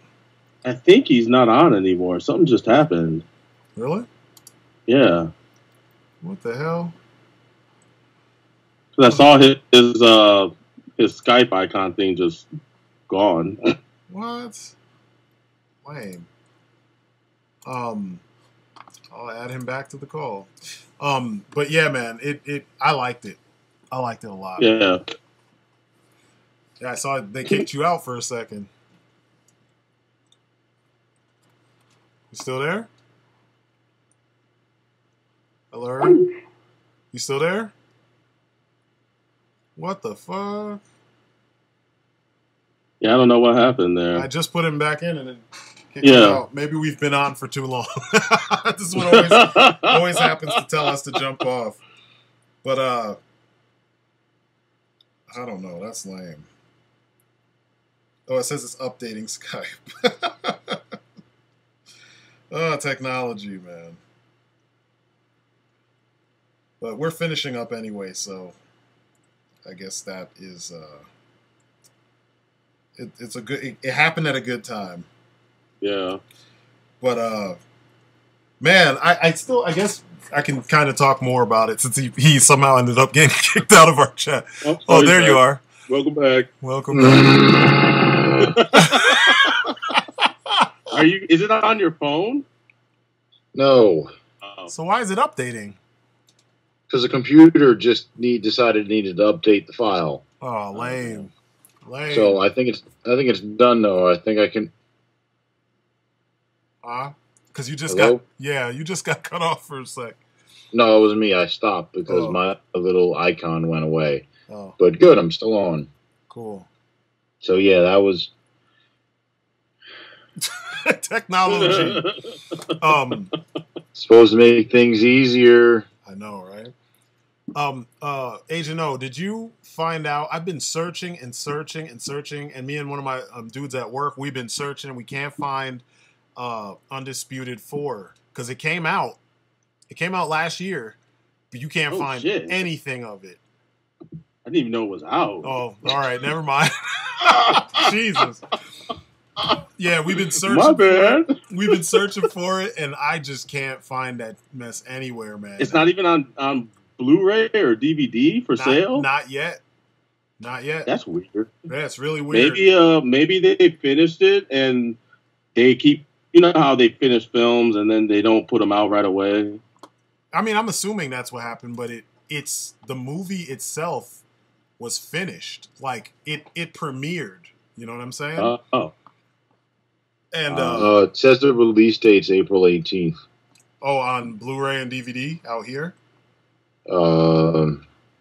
B: I think he's not on anymore. Something just happened.
A: Really?
B: Yeah.
A: What the hell?
B: I saw his Skype icon thing just gone.
A: What? Lame. I'll add him back to the call. But yeah, man, I liked it. I liked it a lot.
B: Yeah.
A: Yeah, I saw they kicked you out for a second. You still there? Hello? You still there? What the fuck?
B: Yeah, I don't know what happened there.
A: I just put him back in and then kicked him out. Maybe we've been on for too long. This is what always happens to tell us to jump off. But I don't know. That's lame. Oh, it says it's updating Skype. Oh, technology, man. But we're finishing up anyway, so I guess that is it's a good. It happened at a good time.
B: Yeah.
A: But man, I guess I can kind of talk more about it since he somehow ended up getting kicked out of our chat. Oh, there you are.
B: Welcome back.
A: Welcome back.
B: Is it on your phone?
C: No.
B: Oh.
A: So why is it updating?
C: Because the computer just decided it needed to update the file.
A: Oh, lame. Lame.
C: So I think it's done though. I think I can.
A: Because you just
C: Hello?
A: you just got cut off for a sec.
C: No, it was me. I stopped because my little icon went away.
A: Oh.
C: But good, I'm still on.
A: Cool.
C: So yeah, that was
A: technology.
C: Supposed to make things easier.
A: I know, right? Agent O, did you find out? I've been searching and searching and searching, and me and one of my dudes at work, we've been searching, and we can't find Undisputed 4 because it came out. It came out last year, but you can't find anything of it.
B: I didn't even know it was out.
A: Oh, all right, never mind. Jesus. Yeah, we've been searching.
B: My bad.
A: We've been searching for it, and I just can't find that mess anywhere, man.
B: It's not even on Blu-ray or DVD for sale?
A: Not yet. Not yet.
B: That's weird.
A: Yeah, it's really weird.
B: Maybe they finished it and they keep, you know how they finish films and then they don't put them out right away?
A: I mean, I'm assuming that's what happened, but it's the movie itself was finished. Like, it premiered. You know what I'm saying? And
C: it says the release date's April 18th.
A: Oh, on Blu-ray and DVD out here?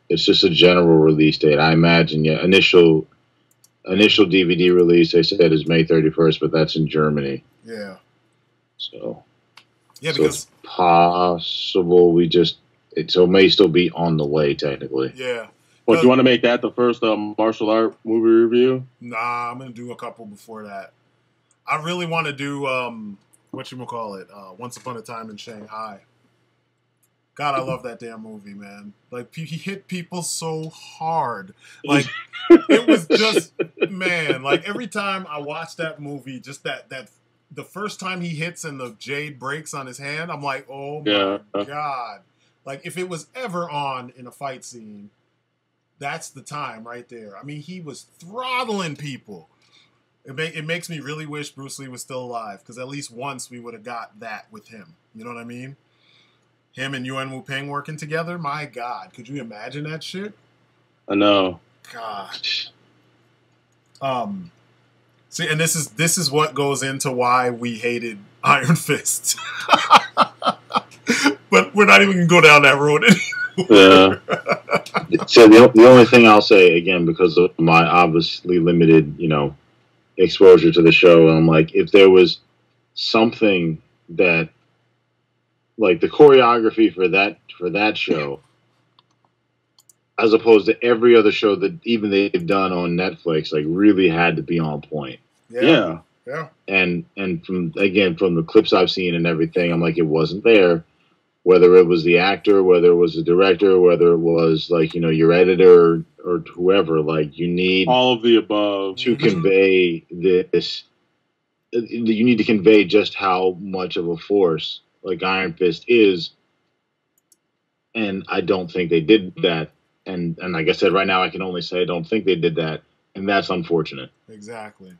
C: It's just a general release date. I imagine, yeah. Initial DVD release, they said, is May 31st, but that's in Germany.
A: Yeah.
C: So,
A: because
C: it's possible so it may still be on the way, technically.
A: Yeah.
B: Well, do you want to make that the first martial art movie review?
A: Nah, I'm going to do a couple before that. I really want to do, whatchamacallit, Once Upon a Time in Shanghai. God, I love that damn movie, man. Like, he hit people so hard. Like, it was just, man, like, every time I watch that movie, just that the first time he hits and the jade breaks on his hand, I'm like, oh my God. Like, if it was ever on in a fight scene, that's the time right there. I mean, he was throttling people. It makes me really wish Bruce Lee was still alive, because at least once we would have got that with him. You know what I mean? Him and Yuan Wu Ping working together? My God. Could you imagine that shit?
B: I know.
A: Gosh. See, and this is what goes into why we hated Iron Fist. But we're not even going to go down that road anymore.
C: Yeah. So the only thing I'll say, again, because of my obviously limited, exposure to the show, I'm like, if there was something that, like, the choreography for that show, as opposed to every other show that even they've done on Netflix, like, really had to be on point.
A: Yeah.
C: And from the clips I've seen and everything, I'm like, it wasn't there. Whether it was the actor, whether it was the director, whether it was, like, your editor or whoever, like, you need
B: all of the above
C: to convey this. You need to convey just how much of a force, like, Iron Fist is, and I don't think they did that. And like I said, right now I can only say I don't think they did that, and that's unfortunate.
A: Exactly.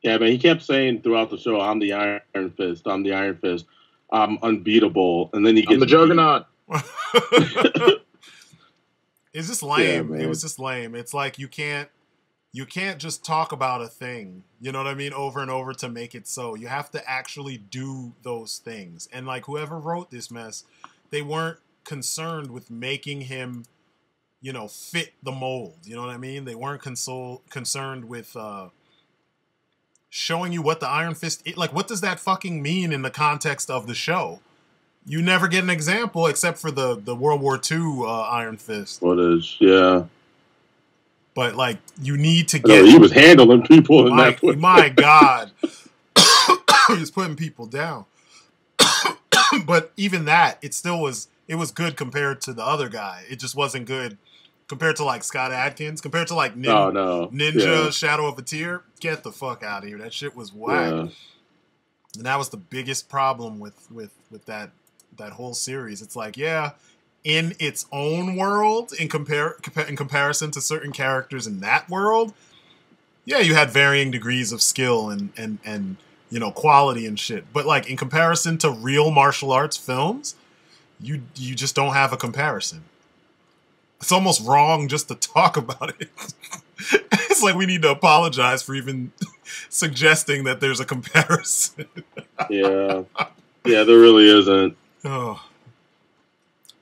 B: Yeah, man, he kept saying throughout the show, "I'm the Iron Fist. I'm the Iron Fist. I'm unbeatable." And then he gets
C: I'm the Juggernaut.
A: It's just lame. It was just lame. It's like you can't just talk about a thing, you know what I mean, over and over to make it so. You have to actually do those things. And, like, whoever wrote this mess, they weren't concerned with making him, fit the mold. You know what I mean? They weren't concerned with showing you what the Iron Fist is. Like, what does that fucking mean in the context of the show? You never get an example except for the World War II Iron Fist.
B: What is, yeah.
A: But, like, you need to get...
B: he was handling people in that way.
A: My God. He was putting people down. But even that, it was good compared to the other guy. It just wasn't good compared to, like, Scott Adkins, compared to, like, Ninja Shadow of a Tear. Get the fuck out of here. That shit was whack. Yeah. And that was the biggest problem with that whole series. It's like, yeah, in its own world, in comparison to certain characters in that world, yeah, you had varying degrees of skill and quality and shit. But, like, in comparison to real martial arts films, you just don't have a comparison. It's almost wrong just to talk about it. It's like we need to apologize for even suggesting that there's a comparison.
B: Yeah, there really isn't.
A: Oh,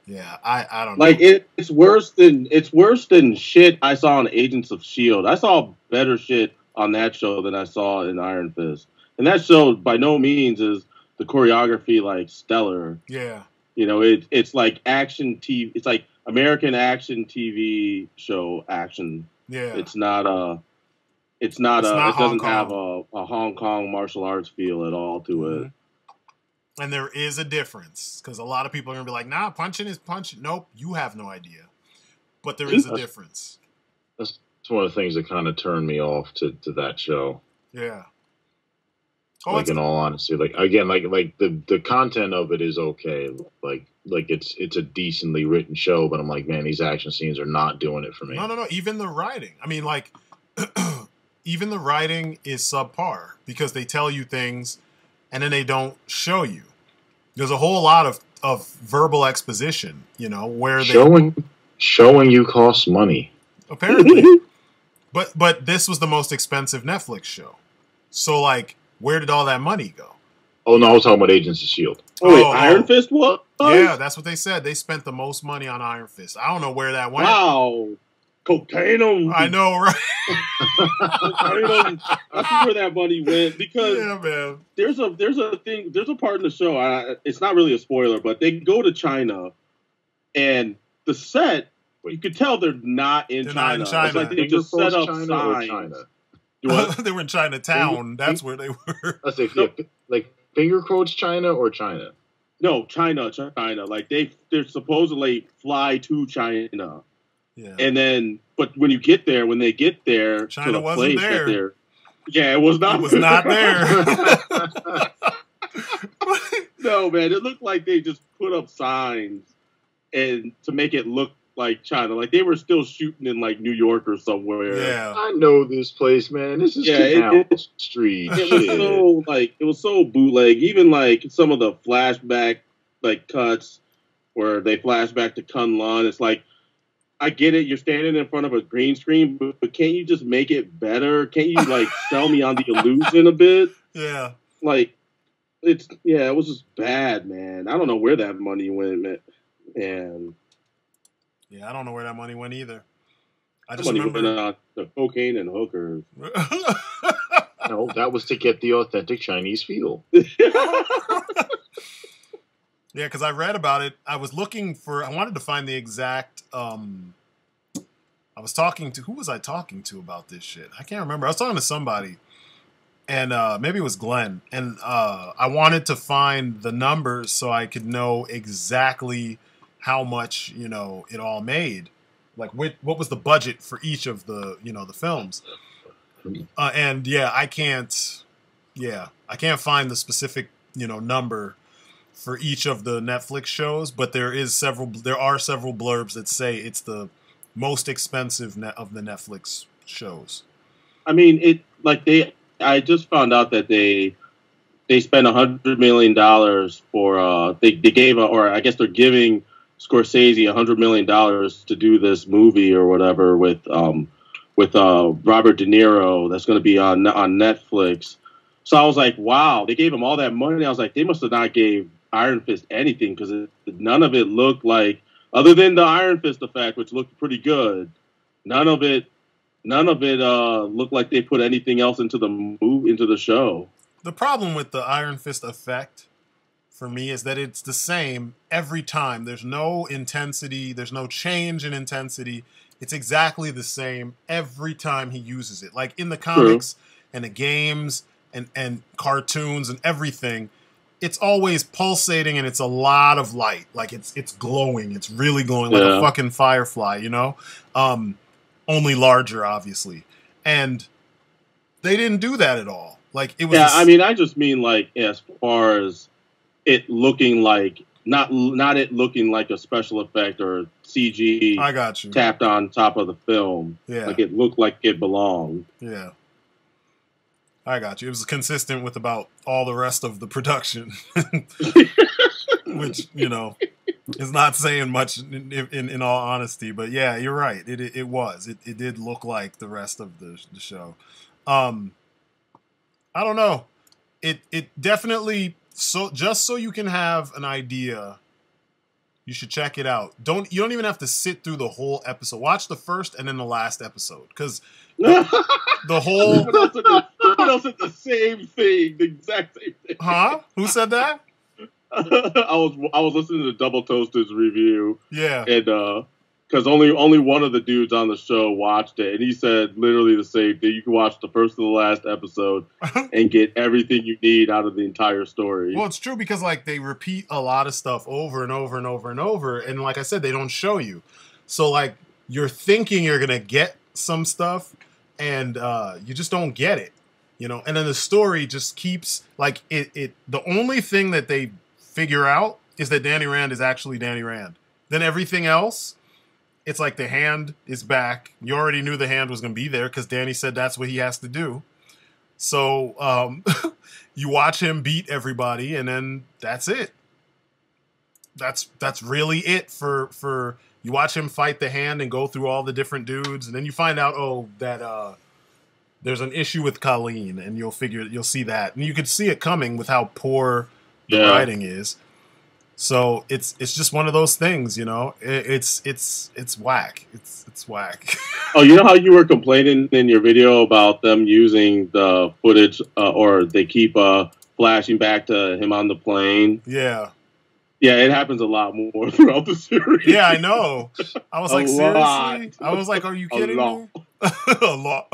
A: yeah. I don't know.
B: Like, it's worse than shit I saw on Agents of S.H.I.E.L.D. I saw better shit on that show than I saw in Iron Fist, and that show by no means is the choreography like stellar.
A: Yeah,
B: it's like action TV. It's like American action TV show action.
A: Yeah,
B: it doesn't have a Hong Kong martial arts feel at all to it.
A: And there is a difference, because a lot of people are going to be like, nah, punching is punching. Nope, you have no idea. But there is a difference.
C: That's one of the things that kind of turned me off to that show.
A: Yeah.
C: Like, in all honesty, like, again, like the content of it is okay. Like it's a decently written show, but I'm like, man, these action scenes are not doing it for me.
A: No. Even the writing. I mean, like, even the writing is subpar, because they tell you things and then they don't show you. There's a whole lot of verbal exposition, where
C: showing you costs money.
A: Apparently. But this was the most expensive Netflix show. So, like, where did all that money go?
C: Oh, no, I was talking about Agents of S.H.I.E.L.D.
B: Oh, wait, Iron Fist what?
A: Yeah, that's what they said. They spent the most money on Iron Fist. I don't know where that went.
B: Wow. Cocaine.
A: I know, right?
B: That's where that money went, because
A: yeah, man.
B: There's a part in the show, it's not really a spoiler, but they go to China, and the set, you could tell they're not in China. It's like they just set up signs.
A: They were in Chinatown. That's where they were.
C: Let's say, like, finger quotes China or China?
B: No, China. Like they're supposedly fly to China.
A: Yeah.
B: And then, but when they get there
A: China
B: to the
A: wasn't
B: place
A: there.
B: that they're, yeah, it was not.
A: It was not there.
B: No, man, it looked like they just put up signs and to make it look like China, like they were still shooting in like New York or somewhere.
A: Yeah,
C: I know this place, man. This is Canal Street.
B: It was so bootleg. Even like some of the flashback like cuts where they flash back to Kunlun. It's like, I get it, you're standing in front of a green screen, but can't you just make it better? Can't you like sell me on the illusion a bit?
A: Yeah,
B: like it was just bad, man. I don't know where that money went, man. And
A: yeah, I don't know where that money went either. I
B: just remember the cocaine and hookers.
C: No, that was to get the authentic Chinese feel.
A: Yeah, because I read about it. I wanted to find the exact. I was talking to, who was I talking to about this shit? I can't remember. I was talking to somebody, and maybe it was Glenn. And I wanted to find the numbers so I could know exactly how much, it all made. Like, what was the budget for each of the, the films. And yeah, I can't find the specific, number for each of the Netflix shows, but there are several blurbs that say it's the most expensive of the Netflix shows.
B: I mean, I just found out that they spent $100 million for they gave or I guess they're giving Scorsese $100 million to do this movie or whatever with Robert De Niro that's going to be on Netflix. So I was like, wow, they gave him all that money. I was like, they must have not gave Iron Fist anything because none of it looked like, other than the Iron Fist effect, which looked pretty good. None of it looked like they put anything else into the show.
A: The problem with the Iron Fist effect for me is that it's the same every time. There's no intensity. There's no change in intensity. It's exactly the same every time he uses it. Like in the comics and the games and cartoons and everything, it's always pulsating and it's a lot of light. Like it's glowing. It's really glowing like a fucking firefly, only larger, obviously. And they didn't do that at all. Like it was.
B: Yeah, I mean, I just mean like as far as it looking like not it looking like a special effect or CG.
A: I got you.
B: Tapped on top of the film.
A: Yeah,
B: like it looked like it belonged.
A: Yeah, I got you. It was consistent with about all the rest of the production, which is not saying much in all honesty. But yeah, you're right. It was. It did look like the rest of the show. I don't know. It definitely. So just so you can have an idea, you should check it out. You don't even have to sit through the whole episode. Watch the first and then the last episode, because the whole.
B: Someone else said the same thing, the exact same thing.
A: Huh? Who said that?
B: I was listening to Double Toasted's review.
A: Yeah,
B: and because only one of the dudes on the show watched it, and he said literally the same thing. You can watch the first and the last episode and get everything you need out of the entire story.
A: Well, it's true because like they repeat a lot of stuff over and over and over and over, and like I said, they don't show you. So like you're thinking you're gonna get some stuff, and you just don't get it, And then the story just keeps like it. The only thing that they figure out is that Danny Rand is actually Danny Rand. Then everything else. It's like the hand is back. You already knew the hand was going to be there because Danny said that's what he has to do. So you watch him beat everybody, and then that's it. That's really it for you watch him fight the hand and go through all the different dudes, and then you find out that there's an issue with Colleen, and you'll see that, and you could see it coming with how poor the writing is. So it's just one of those things, It's whack. It's whack.
B: Oh, you know how you were complaining in your video about them using the footage, or they keep flashing back to him on the plane?
A: Yeah.
B: Yeah, it happens a lot more throughout the series.
A: Yeah, I know. I was like, seriously? I was like, are you kidding me? A lot.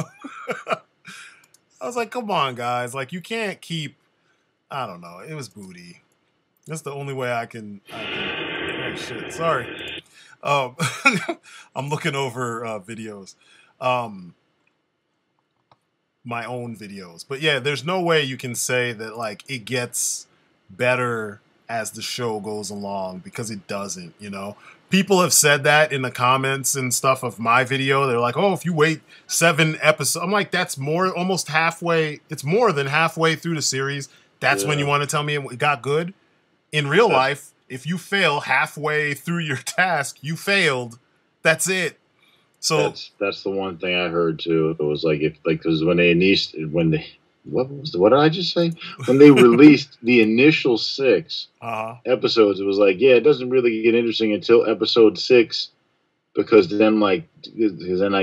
A: I was like, come on, guys. Like, you can't keep. I don't know. It was booty. That's the only way I can. Oh shit! Sorry. I'm looking over videos, my own videos. But yeah, there's no way you can say that like it gets better as the show goes along, because it doesn't. You know, people have said that in the comments and stuff of my video. They're like, "Oh, if you wait 7 episodes," I'm like, "That's almost halfway. It's more than halfway through the series. That's when you want to tell me it got good." In real life, if you fail halfway through your task, you failed. That's it. So
C: that's the one thing I heard too. It was like because what did I just say? When they released the initial 6 episodes, it was like, yeah, it doesn't really get interesting until episode 6, because then I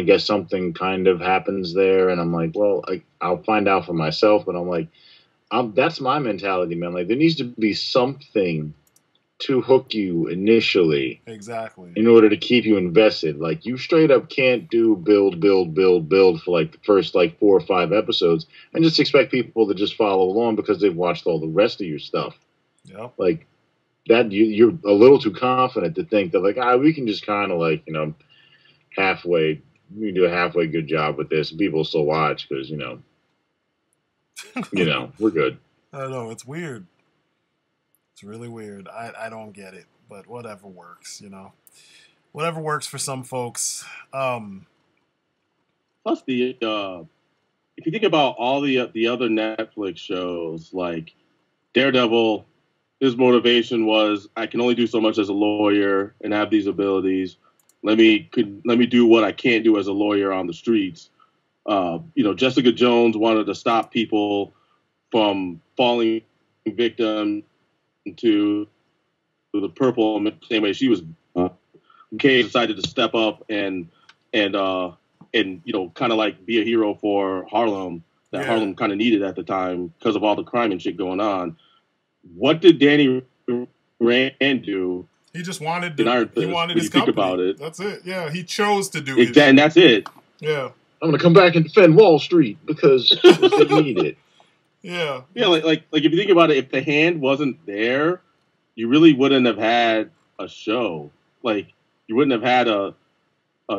C: guess something kind of happens there, and I'm like, well, I'll find out for myself. But I'm like, that's my mentality, man. Like, there needs to be something to hook you initially,
A: exactly,
C: in order to keep you invested. Like, you straight up can't do build for like the first 4 or 5 episodes and just expect people to just follow along because they've watched all the rest of your stuff.
A: Yeah,
C: like that you're a little too confident to think that we can just kind of halfway, we can do a halfway good job with this and people will still watch because we're good.
A: I don't know, it's weird. It's really weird. I don't get it, but whatever works, whatever works for some folks.
B: Plus if you think about all the other Netflix shows, like Daredevil, his motivation was, I can only do so much as a lawyer and have these abilities. Let me do what I can't do as a lawyer on the streets. Jessica Jones wanted to stop people from falling victim to the purple, same way she was. Kay decided to step up and kind of be a hero for Harlem, that Harlem kind of needed at the time because of all the crime and shit going on. What did Danny Rand do?
A: He just wanted his company.
B: Think about it.
A: That's it. Yeah, he chose to do it.
B: And that's it.
A: Yeah.
C: I'm going to come back and defend Wall Street because they need it.
A: Yeah.
B: Yeah, like if you think about it, if the hand wasn't there, you really wouldn't have had a show. Like, you wouldn't have had a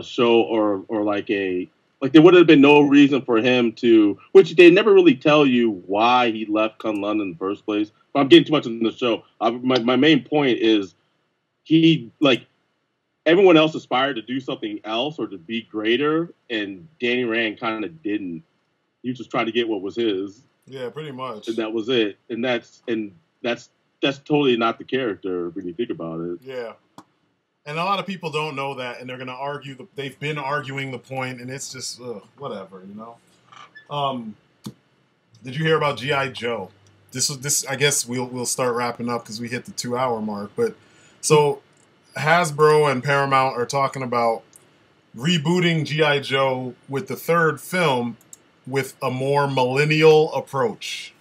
B: show or there would have been no reason for him to, which they never really tell you why he left Kun London in the first place. But I'm getting too much into the show. My main point is everyone else aspired to do something else or to be greater, and Danny Rand kind of didn't. He was just trying to get what was his.
A: Yeah, pretty much.
B: And that was it. And that's totally not the character when you think about it.
A: Yeah. And a lot of people don't know that, and they're going to argue. They've been arguing the point, and it's just whatever, Did you hear about G.I. Joe? This. I guess we'll start wrapping up because we hit the 2-hour mark. But so Hasbro and Paramount are talking about rebooting G.I. Joe with the 3rd film with a more millennial approach.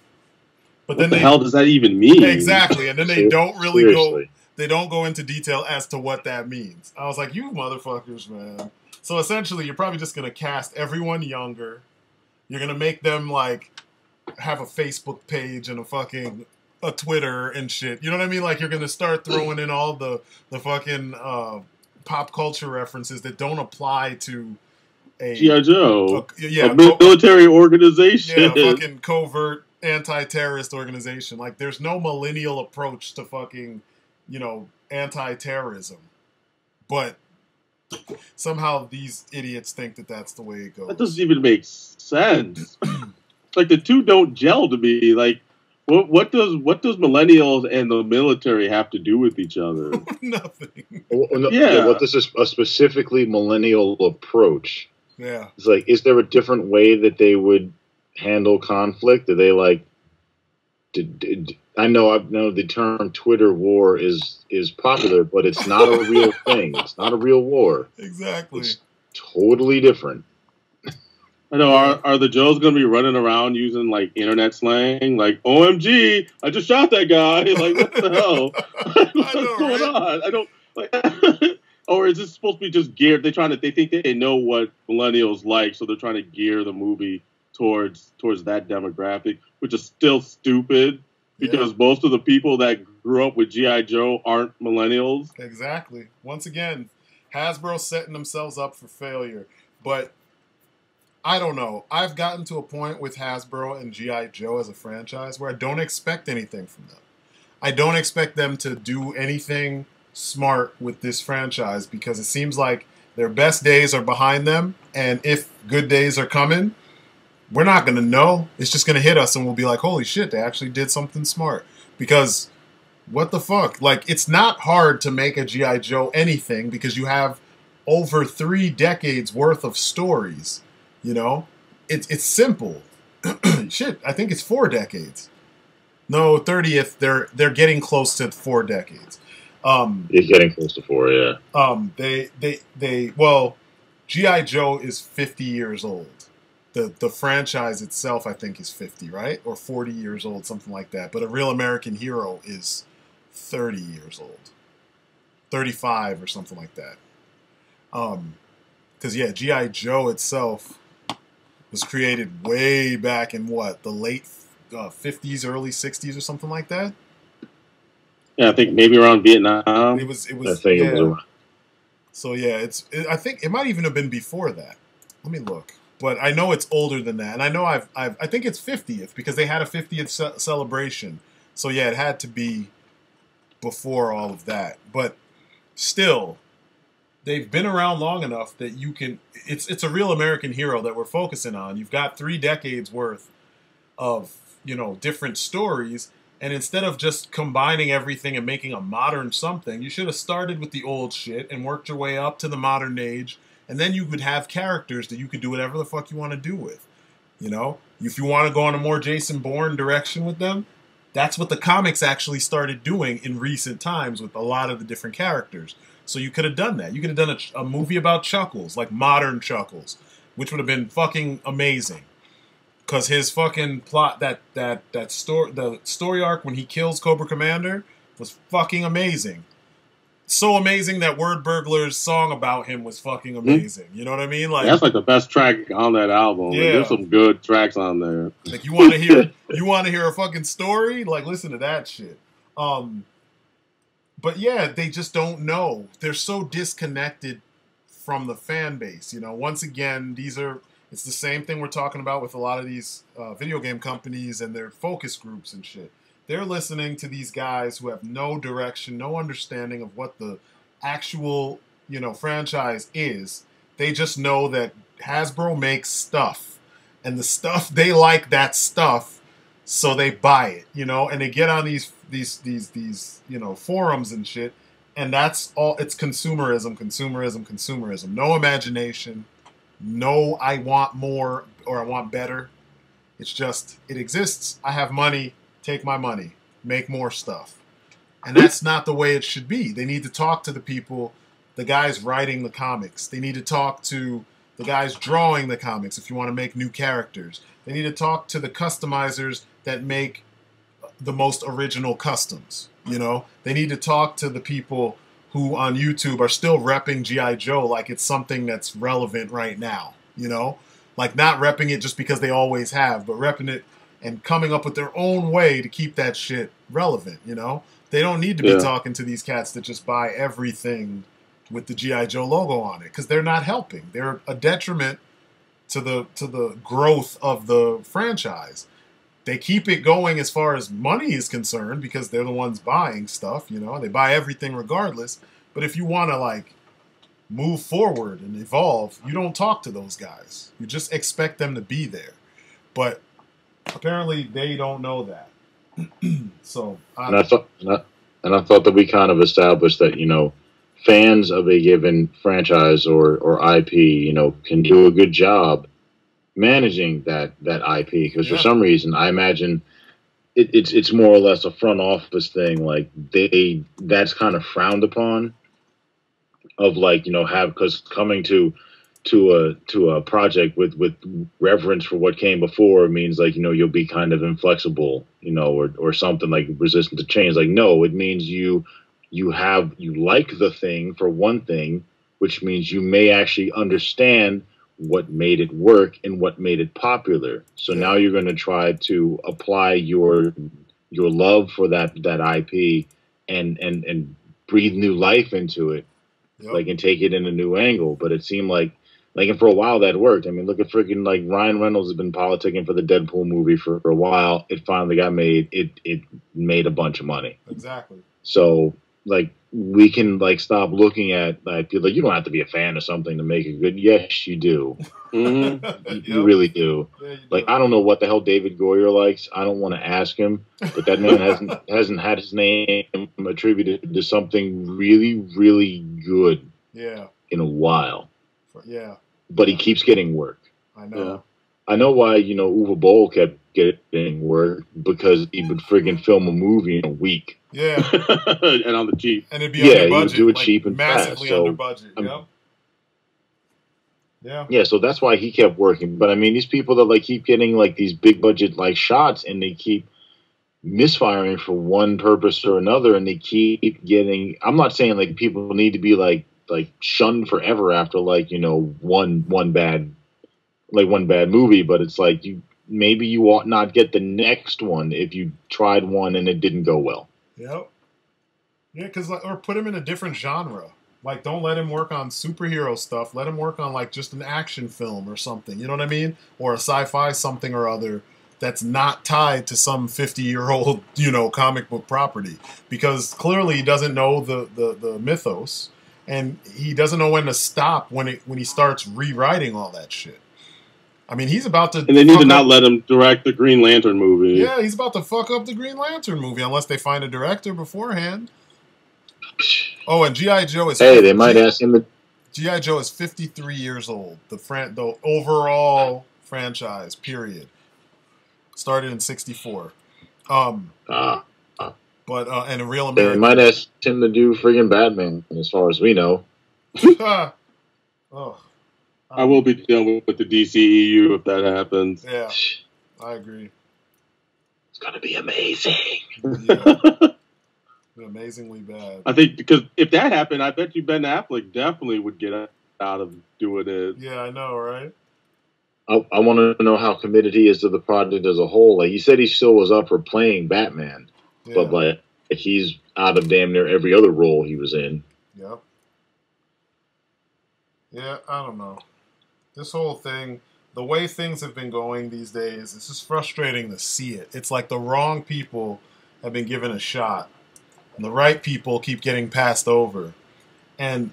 A: But
B: what the hell does that even mean?
A: Exactly, and then they don't really go. They don't go into detail as to what that means. I was like, you motherfuckers, man. So essentially, you're probably just gonna cast everyone younger. You're gonna make them have a Facebook page and a Twitter and shit. You know what I mean? Like, you're gonna start throwing in all the fucking pop culture references that don't apply to a
B: G.I. Joe, a military organization,
A: a fucking covert anti-terrorist organization. Like, there's no millennial approach to fucking, anti-terrorism. But somehow these idiots think that that's the way it goes.
B: That doesn't even make sense. The two don't gel to me. Like, what does millennials and the military have to do with each other?
A: Nothing.
C: What this is a specifically millennial approach.
A: Yeah.
C: It's is there a different way that they would handle conflict? Do they I know the term Twitter war is popular, but it's not a real thing. It's not a real war.
A: Exactly.
C: It's totally different.
B: I know. Are the Joes going to be running around using internet slang, like "OMG, I just shot that guy"? Like, what the hell? What's going on? I don't Or is this supposed to be just geared? They think they know what millennials like, so they're trying to gear the movie towards that demographic, which is still stupid. Because most of the people that grew up with G.I. Joe aren't millennials.
A: Exactly. Once again, Hasbro setting themselves up for failure. But I don't know. I've gotten to a point with Hasbro and G.I. Joe as a franchise where I don't expect anything from them. I don't expect them to do anything smart with this franchise because it seems like their best days are behind them, and if good days are coming, we're not going to know. It's just going to hit us, and we'll be like, holy shit, they actually did something smart. Because, what the fuck? Like, it's not hard to make a G.I. Joe anything because you have over 3 decades worth of stories, you know? It's simple. Shit, I think it's 4 decades. No, 30th, they're getting close to 4 decades.
C: He's getting close to 4, yeah.
A: Well, G.I. Joe is 50 years old. The franchise itself, I think, is 50, right? Or 40 years old, something like that. But A Real American Hero is 30 years old. 35 or something like that. Because, yeah, G.I. Joe itself was created way back in, what, the late 50s, early 60s or something like that?
B: Yeah, I think maybe around Vietnam.
A: It was.
C: I think it was around.
A: So yeah, I think it might even have been before that. Let me look, but I know it's older than that, and I know I think it's 50th because they had a 50th celebration. So yeah, it had to be before all of that. But still, they've been around long enough that you can. It's a Real American Hero that we're focusing on. You've got 3 decades worth of different stories. And instead of just combining everything and making a modern something, you should have started with the old shit and worked your way up to the modern age. And then you could have characters that you could do whatever the fuck you want to do with. You know? If you want to go in a more Jason Bourne direction with them, that's what the comics actually started doing in recent times with a lot of the different characters. So you could have done that. You could have done a movie about Chuckles, like modern Chuckles, which would have been fucking amazing. Because his fucking plot, the story arc when he kills Cobra Commander was fucking amazing. So amazing that Word Burglar's song about him was fucking amazing. You know what I mean? Like
B: that's like the best track on that album. Yeah, there's some good tracks on there.
A: Like you want to hear a fucking story? Like listen to that shit. But yeah, they just don't know. They're so disconnected from the fan base. Once again, it's the same thing we're talking about with a lot of these video game companies and their focus groups and shit. They're listening to these guys who have no direction, no understanding of what the actual, franchise is. They just know that Hasbro makes stuff. And the stuff, they like that stuff, so they buy it, and they get on these forums and shit. And that's all, it's consumerism. No imagination. No, I want more or I want better. It's just, it exists. I have money. Take my money. Make more stuff. And that's not the way it should be. They need to talk to the people, the guys writing the comics. They need to talk to the guys drawing the comics if you want to make new characters. They need to talk to the customizers that make the most original customs. They need to talk to the people who on YouTube are still repping G.I. Joe like it's something that's relevant right now, Like not repping it just because they always have, but repping it and coming up with their own way to keep that shit relevant, They don't need to be talking to these cats that just buy everything with the G.I. Joe logo on it because they're not helping. They're a detriment to the growth of the franchise. They keep it going as far as money is concerned because they're the ones buying stuff, They buy everything regardless. But if you want to, move forward and evolve, you don't talk to those guys. You just expect them to be there. But apparently they don't know that. So I
C: thought that we kind of established that, fans of a given franchise or IP, can do a good job managing that IP because for some reason I imagine it's more or less a front office thing. Like that's kind of frowned upon. Of because coming to a project with reverence for what came before means you'll be kind of inflexible, or something like resistant to change. Like no, it means you like the thing for one thing, which means you may actually understand what made it work and what made it popular. So now you're going to try to apply your your love for that IP and breathe new life into it, like, and take it in a new angle. But it seemed like, and for a while that worked. I mean, look at freaking, like, Ryan Reynolds has been politicking for the Deadpool movie for a while. It finally got made. It made a bunch of money.
A: Exactly.
C: So, like, we can, like, stop looking at, like, you don't have to be a fan of something to make it good. Yes, you do. You really do. Yeah, like, I don't know what the hell David Goyer likes. I don't want to ask him, but that man hasn't had his name attributed to something really, really good.
A: Yeah.
C: In a while.
A: Yeah.
C: But he keeps getting work.
A: I know. Yeah.
C: I know why, Uwe Boll kept getting work, because he would friggin' film a movie in a week.
A: Yeah.
B: And on the cheap.
A: And it'd be under budget.
C: He would do it, like, cheap and
A: massively
C: fast.
A: under budget. Yeah.
C: Yeah, so that's why he kept working. But I mean, these people that, like, keep getting, like, these big budget, like, shots, and they keep misfiring for one purpose or another, and they keep getting, I'm not saying, like, people need to be like shunned forever after, like, one bad movie, but it's like, maybe you ought not get the next one if you tried one and it didn't go well.
A: Yep. Yeah, or put him in a different genre. Like, don't let him work on superhero stuff. Let him work on, like, just an action film or something. You know what I mean? Or a sci-fi something or other that's not tied to some 50-year-old, comic book property. Because clearly he doesn't know the mythos, and he doesn't know when to stop when he starts rewriting all that shit. I mean, he's about to...
B: And they need to not let him direct the Green Lantern movie.
A: Yeah, he's about to fuck up the Green Lantern movie unless they find a director beforehand. Oh, and G.I. Joe is...
C: Hey, they might ask him...
A: G.I. Joe is 53 years old. The overall franchise, period. Started in 64. But, and a real American...
C: They might ask him to do friggin' Batman, as far as we know.
B: I will be dealing with the DCEU if that happens.
A: Yeah, I agree.
C: It's going to be amazing.
A: Yeah. Amazingly bad.
B: I think, because if that happened, I bet you Ben Affleck definitely would get out of doing it.
A: Yeah, I know, right?
C: I want to know how committed he is to the project as a whole. Like, he said he still was up for playing Batman, but, like, he's out of damn near every other role he was in.
A: Yep. Yeah, I don't know. This whole thing, the way things have been going these days, it's just frustrating to see it. It's like the wrong people have been given a shot, and the right people keep getting passed over. And,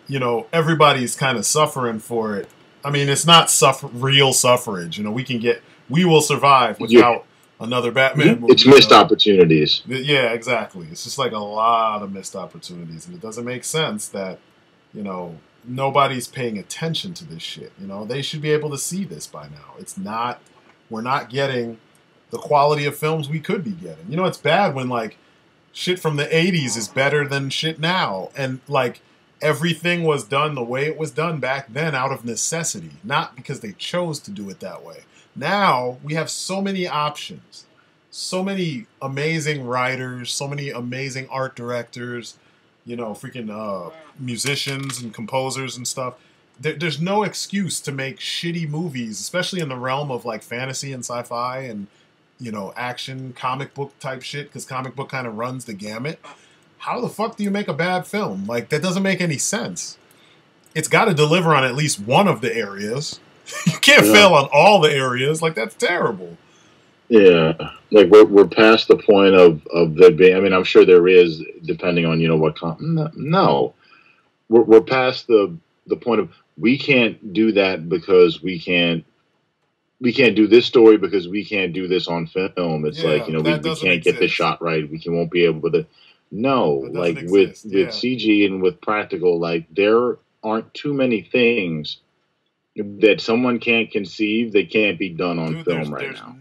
A: everybody's kind of suffering for it. I mean, it's not real suffrage. We will survive without another Batman movie.
C: It's missed opportunities.
A: Yeah, exactly. It's just like a lot of missed opportunities. And it doesn't make sense that, nobody's paying attention to this shit. They should be able to see this by now. We're not getting the quality of films we could be getting. It's bad when, like, shit from the 80s is better than shit now. And, like, everything was done the way it was done back then out of necessity, not because they chose to do it that way. Now we have so many options, so many amazing writers, so many amazing art directors, freaking musicians and composers and stuff. There's no excuse to make shitty movies, especially in the realm of, like, fantasy and sci-fi and, action, comic book type shit, because comic book kind of runs the gamut. How the fuck do you make a bad film? Like, that doesn't make any sense. It's got to deliver on at least one of the areas. You can't fail on all the areas. Like, that's terrible.
C: Yeah, like, we're past the point of there being. I mean, I'm sure there is, depending on what. No, we're past the point of, we can't do that because we can't do this story because we can't do this on film. It's like, we can't get this shot right. Won't be able to. No, like, with CG and with practical, like, there aren't too many things that someone can't conceive that can't be done on film right now.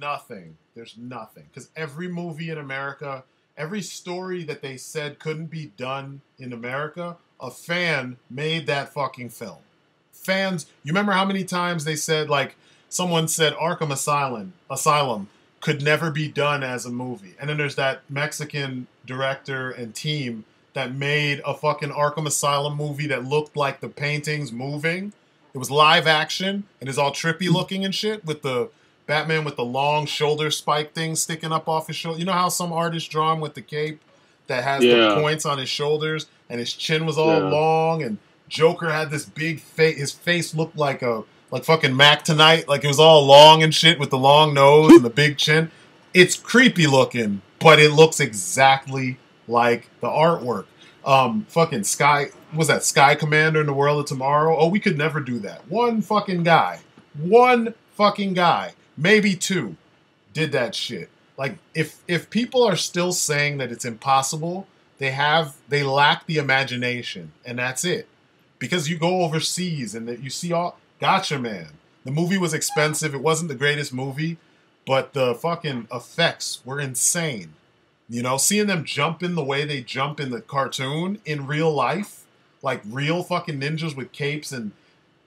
A: There's nothing. Because every movie in America, every story that they said couldn't be done in America, a fan made that fucking film. Fans, you remember how many times they said, like, someone said Arkham Asylum could never be done as a movie. And then there's that Mexican director and team that made a fucking Arkham Asylum movie that looked like the paintings moving. It was live action and is all trippy looking and shit with the Batman with the long shoulder spike thing sticking up off his shoulder. You know how some artists draw him with the cape that has the points on his shoulders and his chin was all long, and Joker had this big face. His face looked like fucking Mac Tonight. Like it was all long and shit with the long nose and the big chin. It's creepy looking, but it looks exactly like the artwork. Fucking Sky Commander in the World of Tomorrow. Oh, we could never do that. One fucking guy, maybe two, did that shit. Like if people are still saying that it's impossible, they lack the imagination, and that's it. Because you go overseas and you see all Gotcha Man. The movie was expensive. It wasn't the greatest movie, but the fucking effects were insane. You know, seeing them jump in the way they jump in the cartoon in real life, like real fucking ninjas with capes, and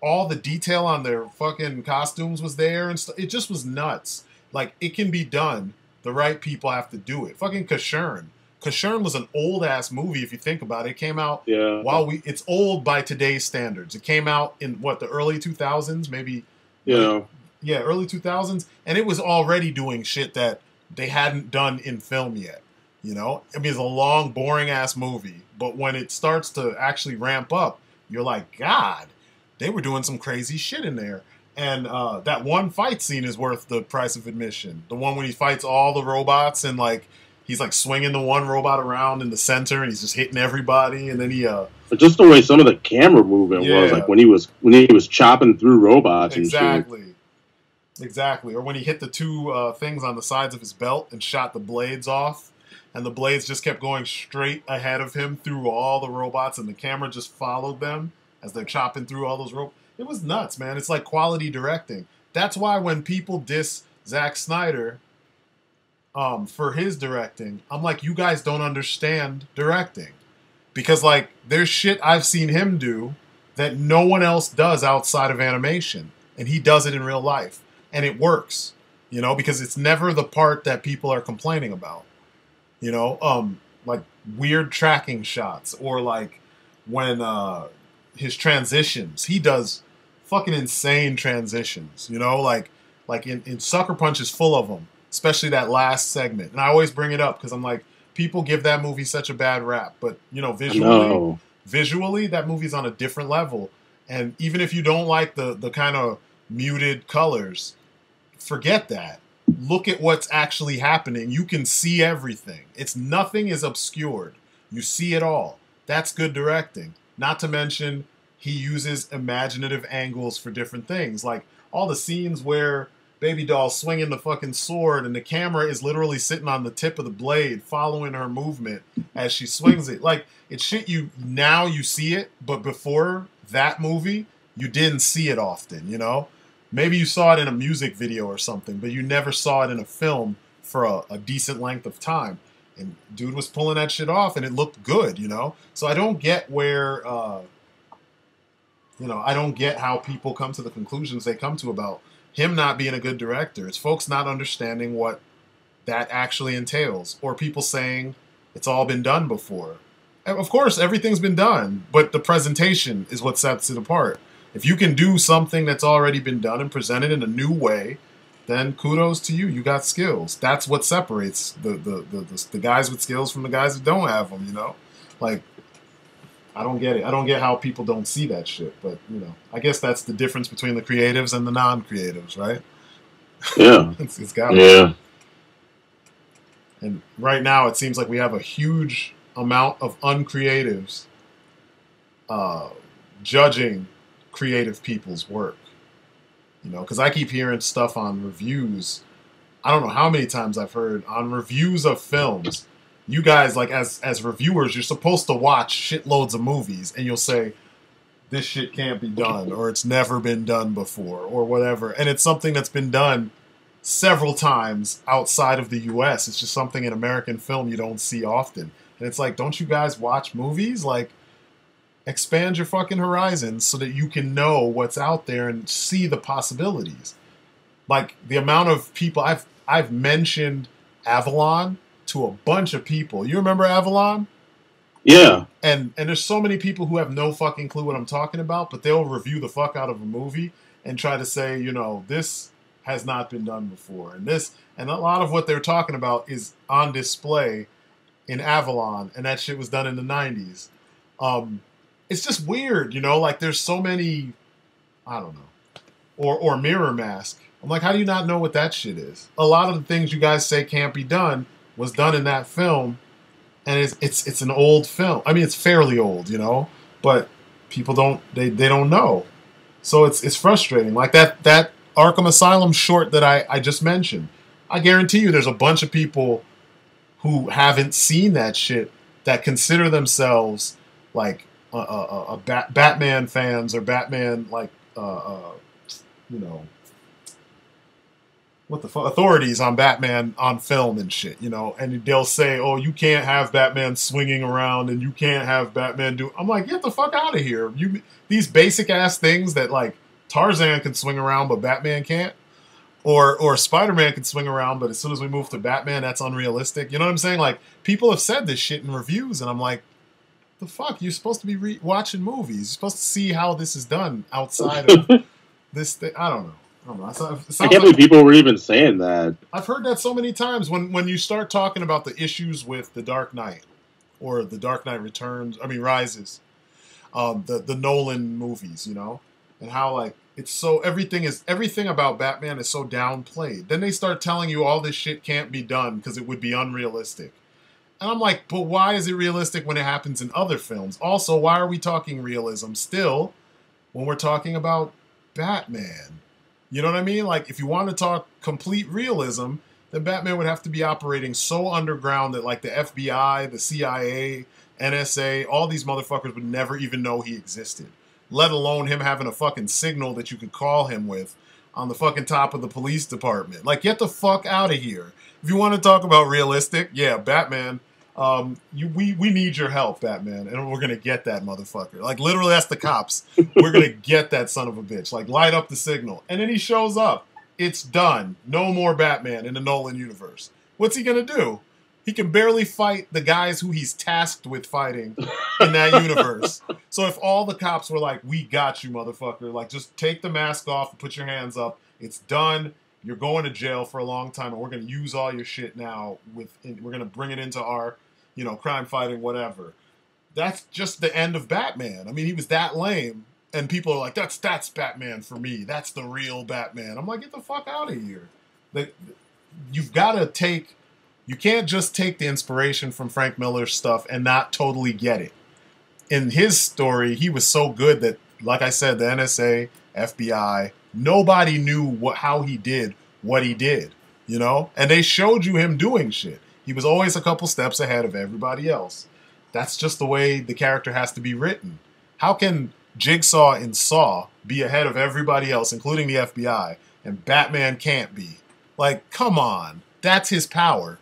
A: all the detail on their fucking costumes was there and stuff. It just was nuts. Like, it can be done. The right people have to do it. Fucking Kashern. Kashern was an old-ass movie, if you think about it. It came out it's old by today's standards. It came out in, the early 2000s, maybe?
B: Yeah.
A: Yeah, early 2000s. And it was already doing shit that they hadn't done in film yet. You know? I mean, it's a long, boring-ass movie. But when it starts to actually ramp up, you're like, God, they were doing some crazy shit in there. And that one fight scene is worth the price of admission. The one when he fights all the robots and, like, he's like swinging the one robot around in the center, and he's just hitting everybody. And then he,
B: just the way some of the camera movement was, like when he was chopping through robots.
A: Exactly.
B: And shit.
A: Exactly. Or when he hit the two things on the sides of his belt and shot the blades off, and the blades just kept going straight ahead of him through all the robots, and the camera just followed them as they're chopping through all those robots. It was nuts, man. It's like quality directing. That's why when people diss Zack Snyder for his directing, I'm like, you guys don't understand directing. Because, like, there's shit I've seen him do that no one else does outside of animation. And he does it in real life. And it works, you know, because it's never the part that people are complaining about. You know, like weird tracking shots, or like when his transitions, he does fucking insane transitions, you know, like in Sucker Punch is full of them. Especially that last segment. And I always bring it up because I'm like, people give that movie such a bad rap. But, you know, visually, that movie's on a different level. And even if you don't like the kind of muted colors, forget that. Look at what's actually happening. You can see everything. Nothing is obscured. You see it all. That's good directing. Not to mention, he uses imaginative angles for different things. Like all the scenes where Baby Doll swinging the fucking sword, and the camera is literally sitting on the tip of the blade, following her movement as she swings it. Like, it's shit you see it, but before that movie, you didn't see it often, you know? Maybe you saw it in a music video or something, but you never saw it in a film for a decent length of time. And dude was pulling that shit off, and it looked good, you know? So I don't get where, I don't get how people come to the conclusions they come to about him not being a good director. It's folks not understanding what that actually entails, or people saying it's all been done before. Of course, everything's been done, but the presentation is what sets it apart. If you can do something that's already been done and presented in a new way, then kudos to you. You got skills. That's what separates the guys with skills from the guys that don't have them, you know? Like, I don't get it. I don't get how people don't see that shit. But, you know, I guess that's the difference between the creatives and the non-creatives, right?
B: Yeah.
A: it's got to be.
B: Yeah.
A: And right now it seems like we have a huge amount of uncreatives judging creative people's work. You know, because I keep hearing stuff on reviews. I don't know how many times I've heard on reviews of films. You guys, like, as reviewers, you're supposed to watch shitloads of movies, and you'll say, this shit can't be done, or it's never been done before, or whatever. And it's something that's been done several times outside of the U.S. It's just something in American film you don't see often. And it's like, don't you guys watch movies? Like, expand your fucking horizons so that you can know what's out there and see the possibilities. Like, the amount of people I've mentioned Avalon to a bunch of people. You remember Avalon?
B: Yeah.
A: And there's so many people who have no fucking clue what I'm talking about, but they'll review the fuck out of a movie and try to say, you know, this has not been done before. And a lot of what they're talking about is on display in Avalon, and that shit was done in the 90s. It's just weird, you know, like there's so many, I don't know, or Mirror Mask. I'm like, how do you not know what that shit is? A lot of the things you guys say can't be done was done in that film, and it's an old film. I mean, it's fairly old, you know, but people don't know. So it's frustrating. Like that Arkham Asylum short that I just mentioned. I guarantee you there's a bunch of people who haven't seen that shit that consider themselves like Batman fans or Batman like you know, what the fuck, authorities on Batman on film and shit, you know, and they'll say, oh, you can't have Batman swinging around and you can't have Batman do. I'm like, get the fuck out of here. These basic ass things that like Tarzan can swing around but Batman can't. Or Spider-Man can swing around, but as soon as we move to Batman, that's unrealistic. You know what I'm saying? Like, people have said this shit in reviews, and I'm like, the fuck? You're supposed to be watching movies. You're supposed to see how this is done outside of this thing. I don't know.
B: I can't believe people were even saying that.
A: I've heard that so many times when you start talking about the issues with The Dark Knight or The Dark Knight Rises, the Nolan movies, you know, and how like it's so everything about Batman is so downplayed. Then they start telling you all this shit can't be done because it would be unrealistic. And I'm like, but why is it realistic when it happens in other films? Also, why are we talking realism still when we're talking about Batman? You know what I mean? Like, if you want to talk complete realism, then Batman would have to be operating so underground that, like, the FBI, the CIA, NSA, all these motherfuckers would never even know he existed. Let alone him having a fucking signal that you could call him with on the fucking top of the police department. Like, get the fuck out of here. If you want to talk about realistic, yeah, Batman, we need your help, Batman, and we're gonna get that motherfucker. Like, literally, that's the cops. We're gonna get that son of a bitch. Like, light up the signal. And then he shows up. It's done. No more Batman in the Nolan universe. What's he gonna do? He can barely fight the guys who he's tasked with fighting in that universe. So if all the cops were like, we got you, motherfucker, like, just take the mask off and put your hands up. It's done. You're going to jail for a long time, and we're going to use all your shit now. We're going to bring it into our, you know, crime fighting, whatever. That's just the end of Batman. I mean, he was that lame, and people are like, that's Batman for me. That's the real Batman. I'm like, get the fuck out of here. You've got to take... You can't just take the inspiration from Frank Miller's stuff and not totally get it. In his story, he was so good that, like I said, the NSA, FBI, nobody knew how he did what he did, you know? And they showed you him doing shit. He was always a couple steps ahead of everybody else. That's just the way the character has to be written. How can Jigsaw in Saw be ahead of everybody else, including the FBI, and Batman can't be? Like, come on. That's his power.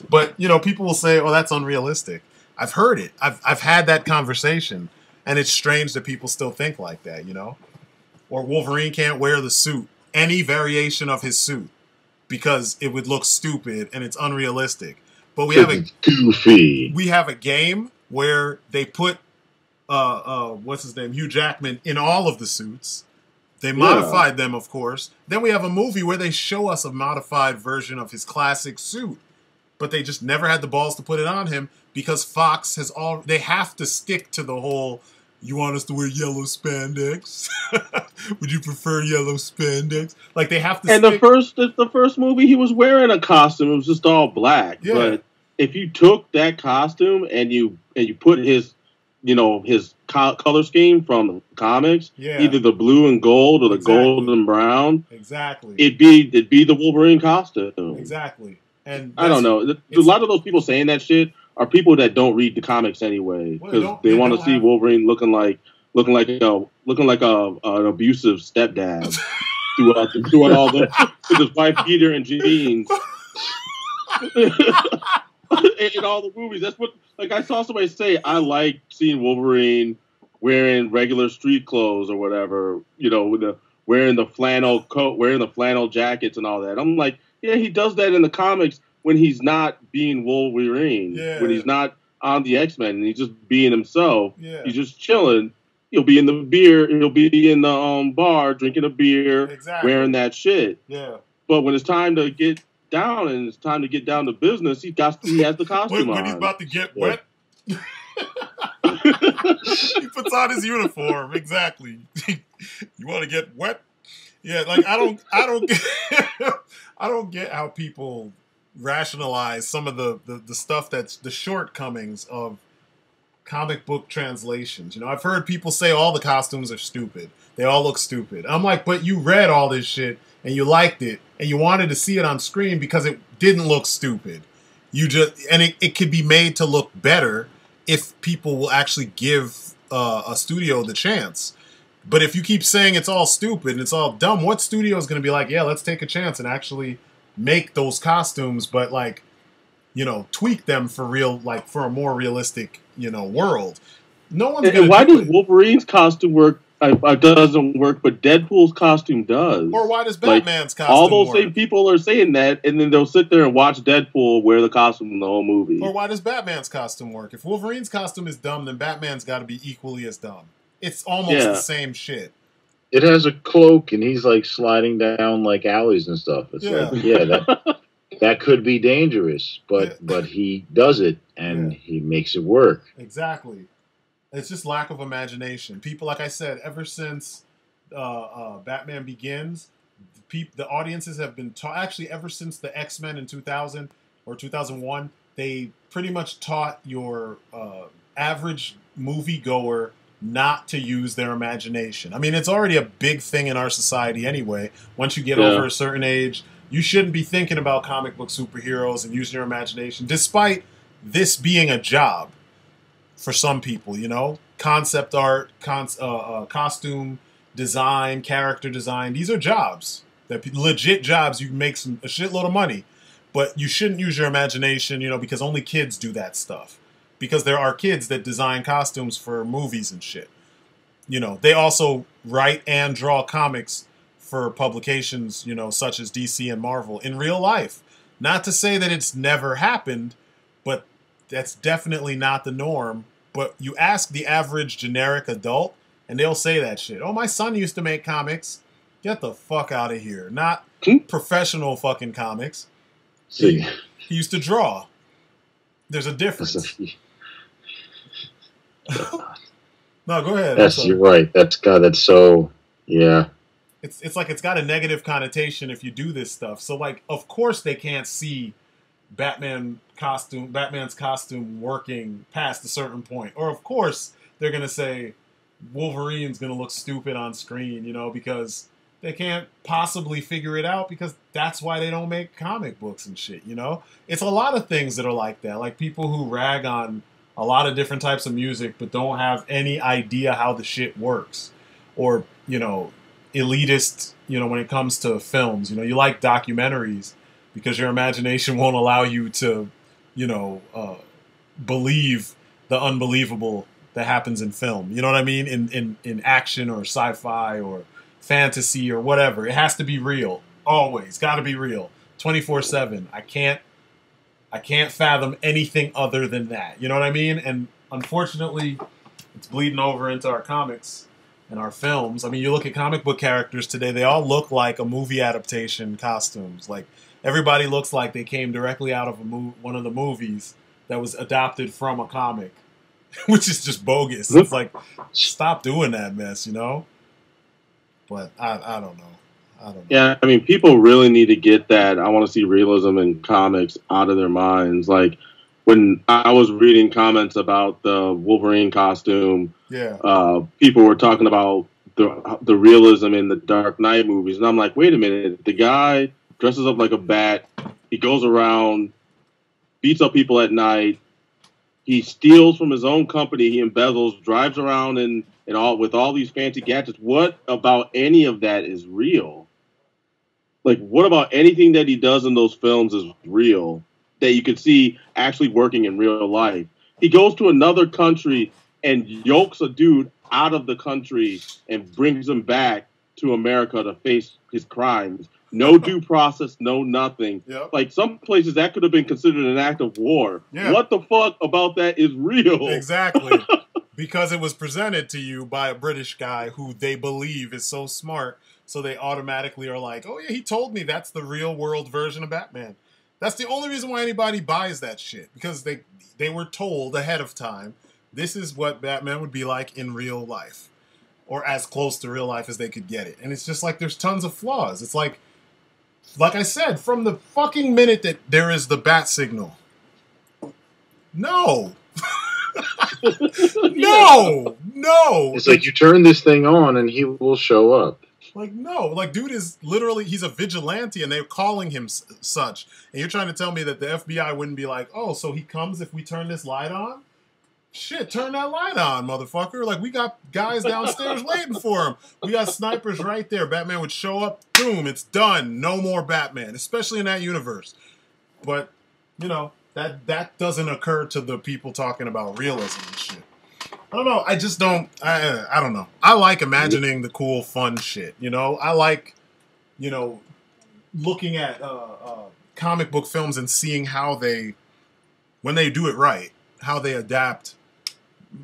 A: But, you know, people will say, oh, that's unrealistic. I've heard it. I've had that conversation. And it's strange that people still think like that, you know? Or Wolverine can't wear the suit, any variation of his suit, because it would look stupid and it's unrealistic. But we have
C: goofy.
A: We have a game where they put what's his name? Hugh Jackman in all of the suits. They modified them, of course. Then we have a movie where they show us a modified version of his classic suit. But they just never had the balls to put it on him because Fox has all... They have to stick to the whole, you want us to wear yellow spandex? Would you prefer yellow spandex? Like, they have to
B: And stick... the first movie, he was wearing a costume. It was just all black. Yeah. But if you took that costume and you put his... You know, his color scheme from the comics, either the blue and gold or the gold and brown.
A: Exactly.
B: It'd be the Wolverine costume.
A: Exactly. And
B: I don't know. A lot of those people saying that shit are people that don't read the comics anyway, because they want to see Wolverine looking like an abusive stepdad throughout all the with his wife beater and jeans. In all the movies, that's what. Like, I saw somebody say, I like seeing Wolverine wearing regular street clothes or whatever, you know, wearing the flannel coat, wearing the flannel jackets and all that. I'm like, yeah, he does that in the comics when he's not being Wolverine, when he's not on the X-Men and he's just being himself. Yeah. He's just chilling. He'll be in the beer. He'll be in the bar drinking a beer, wearing that shit.
A: Yeah.
B: But when it's time to get down and it's time to get down to business, he has the costume on.
A: When he's about to get wet. He puts on his uniform. Exactly. You want to get wet? Yeah, like I don't get I don't get how people rationalize some of the stuff that's the shortcomings of comic book translations. You know, I've heard people say all the costumes are stupid. They all look stupid. I'm like, but you read all this shit and you liked it and you wanted to see it on screen because it didn't look stupid. It could be made to look better if people will actually give a studio the chance. But if you keep saying it's all stupid and it's all dumb, what studio is going to be like, yeah, let's take a chance and actually make those costumes, but like, you know, tweak them for real, like for a more realistic, you know, world. No one's going to.
B: Why does Wolverine's costume work? Doesn't work, but Deadpool's costume does.
A: Or why does Batman's costume
B: all those
A: work?
B: same people are saying that, and then they'll sit there and watch Deadpool wear the costume in the whole movie.
A: Or why does Batman's costume work? If Wolverine's costume is dumb, then Batman's got to be equally as dumb. It's almost the same shit.
C: It has a cloak, and he's like sliding down like alleys and stuff. It's that could be dangerous, but he does it, and he makes it work.
A: Exactly. It's just lack of imagination. People, like I said, ever since Batman Begins, the audiences have been taught. Actually, ever since the X-Men in 2000 or 2001, they pretty much taught your average moviegoer not to use their imagination. I mean, it's already a big thing in our society anyway. Once you get over a certain age, you shouldn't be thinking about comic book superheroes and using your imagination, despite this being a job for some people, you know? Concept art, costume design, character design. These are jobs. They're legit jobs. You can make a shitload of money. But you shouldn't use your imagination, you know, because only kids do that stuff. Because there are kids that design costumes for movies and shit. You know, they also write and draw comics for publications, you know, such as DC and Marvel in real life. Not to say that it's never happened, but that's definitely not the norm. But you ask the average generic adult, and they'll say that shit. Oh, my son used to make comics. Get the fuck out of here. Not professional fucking comics. He used to draw. There's a difference. No, go ahead.
C: You're right. That's so, yeah.
A: It's like it's got a negative connotation if you do this stuff. So, like, of course they can't see Batman's costume working past a certain point. Or, of course, they're going to say Wolverine's going to look stupid on screen, you know, because they can't possibly figure it out because that's why they don't make comic books and shit, you know? It's a lot of things that are like that. Like people who rag on a lot of different types of music but don't have any idea how the shit works. Or, you know, elitist, you know, when it comes to films. You know, you like documentaries because your imagination won't allow you to, you know, believe the unbelievable that happens in film. You know what I mean? In action or sci-fi or fantasy or whatever. It has to be real. Always. Got to be real. 24/7. I can't fathom anything other than that. You know what I mean? And unfortunately, it's bleeding over into our comics and our films. I mean, you look at comic book characters today, they all look like a movie adaptation costumes. Like, everybody looks like they came directly out of one of the movies that was adopted from a comic, which is just bogus. It's like, stop doing that mess, you know? But I don't know.
B: Yeah, I mean, people really need to get that. I want to see realism in comics out of their minds. Like, when I was reading comments about the Wolverine costume, people were talking about the realism in the Dark Knight movies. And I'm like, wait a minute. The guy dresses up like a bat. He goes around, beats up people at night. He steals from his own company. He embezzles, drives around with all these fancy gadgets. What about any of that is real? Like, what about anything that he does in those films is real that you could see actually working in real life? He goes to another country and yokes a dude out of the country and brings him back to America to face his crimes. No due process, no nothing. Yep. Like, some places that could have been considered an act of war. Yeah. What the fuck about that is real?
A: Exactly. because it was presented to you by a British guy who they believe is so smart, so they automatically are like, oh yeah, he told me that's the real world version of Batman. That's the only reason why anybody buys that shit, because they were told ahead of time, this is what Batman would be like in real life, or as close to real life as they could get it. And it's just like, there's tons of flaws. It's like I said, from the fucking minute that there is the bat signal, no. No.
C: It's like, you turn this thing on and he will show up.
A: Like, no. Like, dude is literally, he's a vigilante and they're calling him such. And you're trying to tell me that the FBI wouldn't be like, oh, so he comes if we turn this light on? Shit, turn that light on, motherfucker. Like, we got guys downstairs waiting for him. We got snipers right there. Batman would show up, boom, it's done. No more Batman, especially in that universe. But, you know, that doesn't occur to the people talking about realism and shit. I don't know. I just don't. I don't know. I like imagining the cool, fun shit. You know, I like, you know, looking at comic book films and seeing how when they do it right, how they adapt,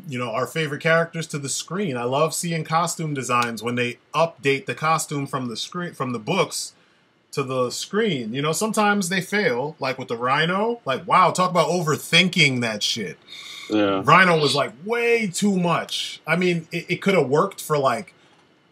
A: you know, our favorite characters to the screen. I love seeing costume designs when they update the costume from the screen, from the books to the screen. You know, sometimes they fail, like with the Rhino. Like, wow, talk about overthinking that shit.
B: Yeah.
A: Rhino was like way too much. I mean, it could have worked for like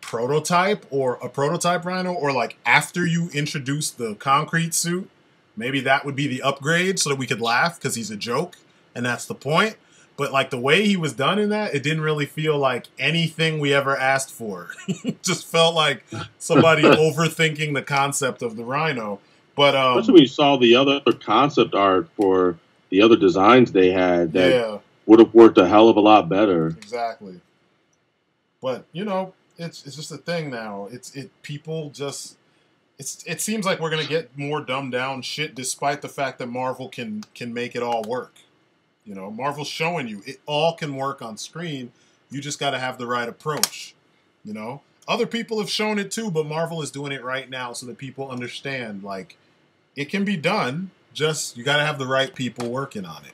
A: prototype or a prototype Rhino, or like after you introduce the concrete suit, maybe that would be the upgrade so that we could laugh because he's a joke and that's the point. But like the way he was done in that, it didn't really feel like anything we ever asked for. It just felt like somebody overthinking the concept of the Rhino. But
B: especially when you saw the other concept art for the other designs they had that would have worked a hell of a lot better.
A: Exactly. But you know, it's just a thing now. People just it seems like we're gonna get more dumbed down shit, despite the fact that Marvel can make it all work. You know, Marvel's showing you it all can work on screen. You just got to have the right approach. You know, other people have shown it too, but Marvel is doing it right now so that people understand, like, it can be done. Just you got to have the right people working on it.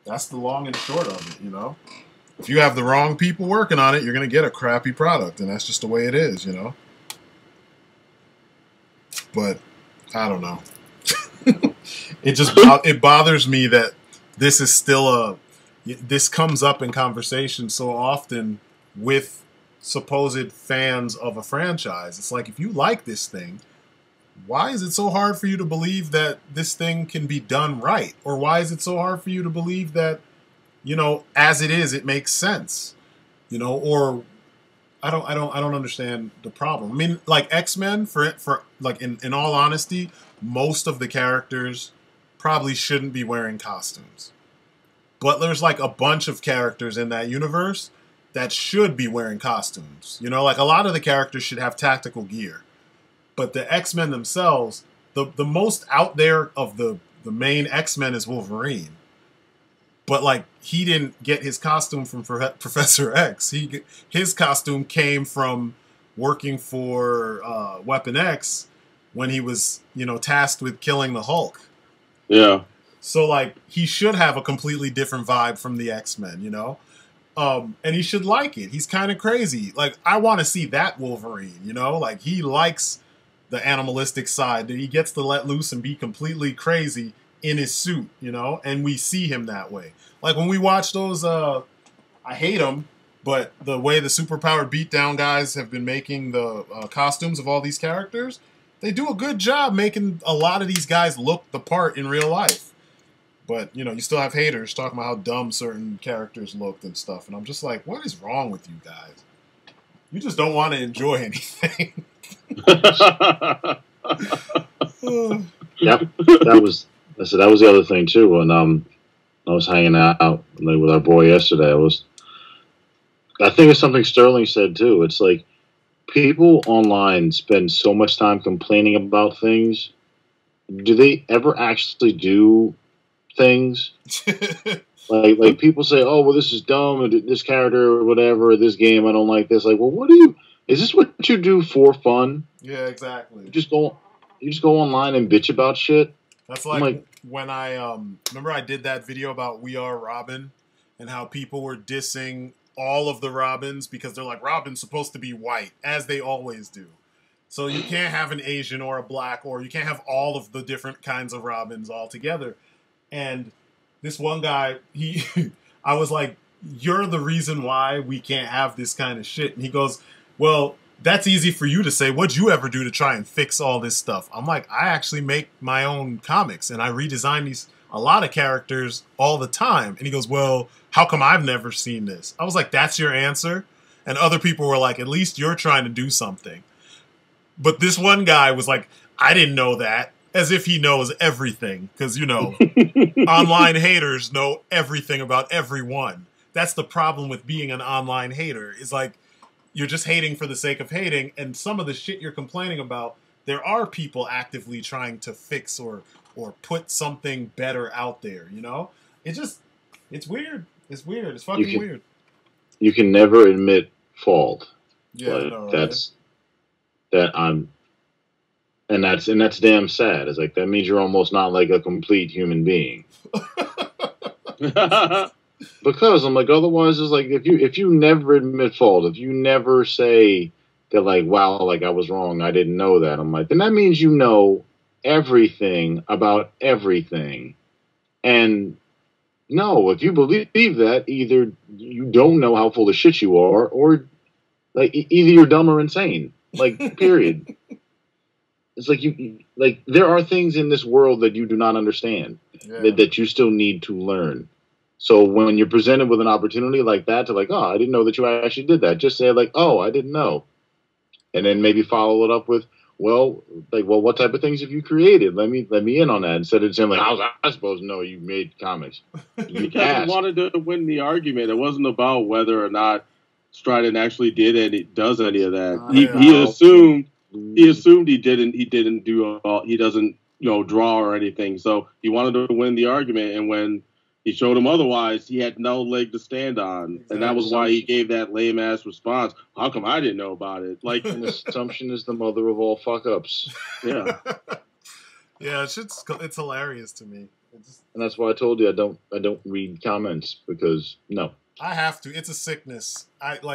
A: That's the long and short of it. You know, if you have the wrong people working on it, you're gonna get a crappy product, and that's just the way it is. You know. But I don't know. It bothers me that this is still this comes up in conversation so often with supposed fans of a franchise. It's like, if you like this thing, why is it so hard for you to believe that this thing can be done right? Or why is it so hard for you to believe that, you know, as it is, it makes sense? You know, or I don't understand the problem. I mean, like X-Men, for like in all honesty, most of the characters probably shouldn't be wearing costumes. But there's like a bunch of characters in that universe that should be wearing costumes. You know, like a lot of the characters should have tactical gear. But the X-Men themselves, the most out there of the main X-Men is Wolverine. But like, he didn't get his costume from Professor X. His costume came from working for Weapon X when he was, you know, tasked with killing the Hulk.
B: Yeah.
A: So, like, he should have a completely different vibe from the X-Men, you know? And he should like it. He's kind of crazy. Like, I want to see that Wolverine, you know? Like, he likes the animalistic side, that he gets to let loose and be completely crazy in his suit, you know? And we see him that way. Like, when we watch those, I hate them, but the way the superpowered beatdown guys have been making the costumes of all these characters, they do a good job making a lot of these guys look the part in real life. But, you know, you still have haters talking about how dumb certain characters looked and stuff. And I'm just like, what is wrong with you guys? You just don't want to enjoy anything.
C: Yep. That was the other thing, too. When I was hanging out with our boy yesterday, I think it's something Sterling said, too. It's like, people online spend so much time complaining about things. Do they ever actually do things? like people say, oh, well, this is dumb, or this character or whatever, or this game, I don't like this. Like, well, is this what you do for fun?
A: Yeah, exactly.
C: You just go online and bitch about shit.
A: That's like when I remember I did that video about We Are Robin and how people were dissing all of the Robins because they're like, Robin's supposed to be white, as they always do. So you can't have an Asian or a black, or you can't have all of the different kinds of Robins all together. And this one guy, I was like, you're the reason why we can't have this kind of shit. And he goes, well, that's easy for you to say. What'd you ever do to try and fix all this stuff? I'm like, I actually make my own comics, and I redesign a lot of characters all the time. And he goes, well, how come I've never seen this? I was like, that's your answer? And other people were like, at least you're trying to do something. But this one guy was like, I didn't know that, as if he knows everything. Because, you know, online haters know everything about everyone. That's the problem with being an online hater. Is like, you're just hating for the sake of hating. And some of the shit you're complaining about, there are people actively trying to fix or put something better out there, you know? It's weird. It's weird. It's fucking weird.
C: You can never admit fault.
A: Yeah,
C: like,
A: I know,
C: right? That's damn sad. It's like, that means you're almost not like a complete human being. Because I'm like, otherwise it's like, if you never admit fault, if you never say that, like, wow, like, I was wrong, I didn't know that, I'm like, then that means you know everything about everything. And no, if you believe that, either you don't know how full of shit you are, or like either you're dumb or insane. Like, period. It's like there are things in this world that you do not understand, that you still need to learn. So when you're presented with an opportunity like that to, like, oh, I didn't know that you actually did that, just say, like, oh, I didn't know. And then maybe follow it up with, well, what type of things have you created? Let me in on that, instead of saying, like, how was I supposed to know you made comics?
B: Because he wanted to win the argument. It wasn't about whether or not Strydent actually does any of that. He assumed he didn't do all, he doesn't, you know, draw or anything. So he wanted to win the argument, and when he showed him otherwise, he had no leg to stand on. Exactly. And that was why he gave that lame-ass response. How come I didn't know about it? Like,
C: an assumption is the mother of all fuck-ups.
B: Yeah.
A: Yeah, it's hilarious to me.
C: And that's why I told you I don't read comments, because, no.
A: I have to. It's a sickness.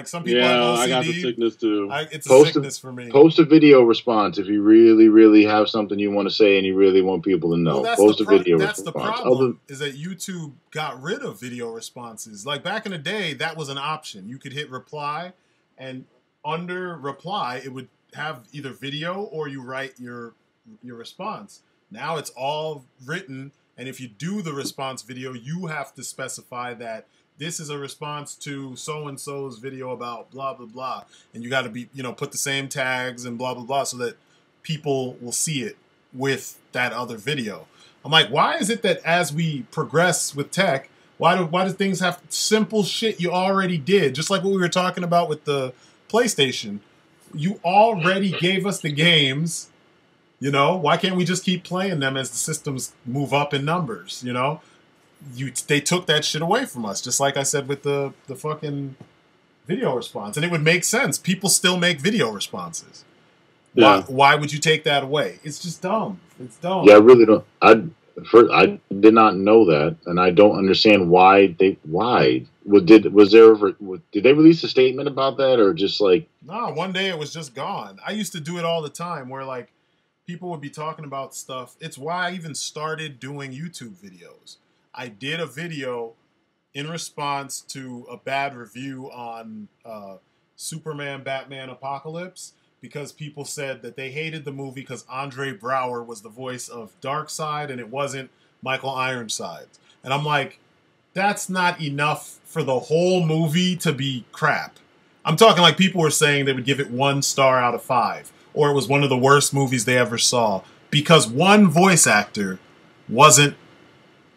A: Some people have OCD.
B: I got the sickness too.
A: It's a sickness for me.
C: Post a video response if you really, really have something you want to say and you really want people to know.
A: Well,
C: post a video
A: response. That's the
C: problem.
A: Is that YouTube got rid of video responses. Like, back in the day, that was an option. You could hit reply, and under reply, it would have either video or you write your response. Now it's all written, and if you do the response video, you have to specify that this is a response to so-and-so's video about blah, blah, blah. And you got to be, put the same tags and blah, blah, blah, so that people will see it with that other video. I'm like, why is it that as we progress with tech, why do things have simple shit you already did? Just like what we were talking about with the PlayStation. You already gave us the games, Why can't we just keep playing them as the systems move up in numbers, They took that shit away from us, just like I said with the fucking video response. And it would make sense. People still make video responses. Yeah. Why would you take that away? It's just dumb. It's dumb.
C: Yeah, I really don't. I did not know that, and I don't understand why. Did they release a statement about that, or just like?
A: No, one day it was just gone. I used to do it all the time, where like people would be talking about stuff. It's why I even started doing YouTube videos. I did a video in response to a bad review on Superman, Batman, Apocalypse, because people said that they hated the movie because Andre Braugher was the voice of Darkseid and it wasn't Michael Ironside. And I'm like, that's not enough for the whole movie to be crap. I'm talking like people were saying they would give it 1 star out of 5, or it was one of the worst movies they ever saw because one voice actor wasn't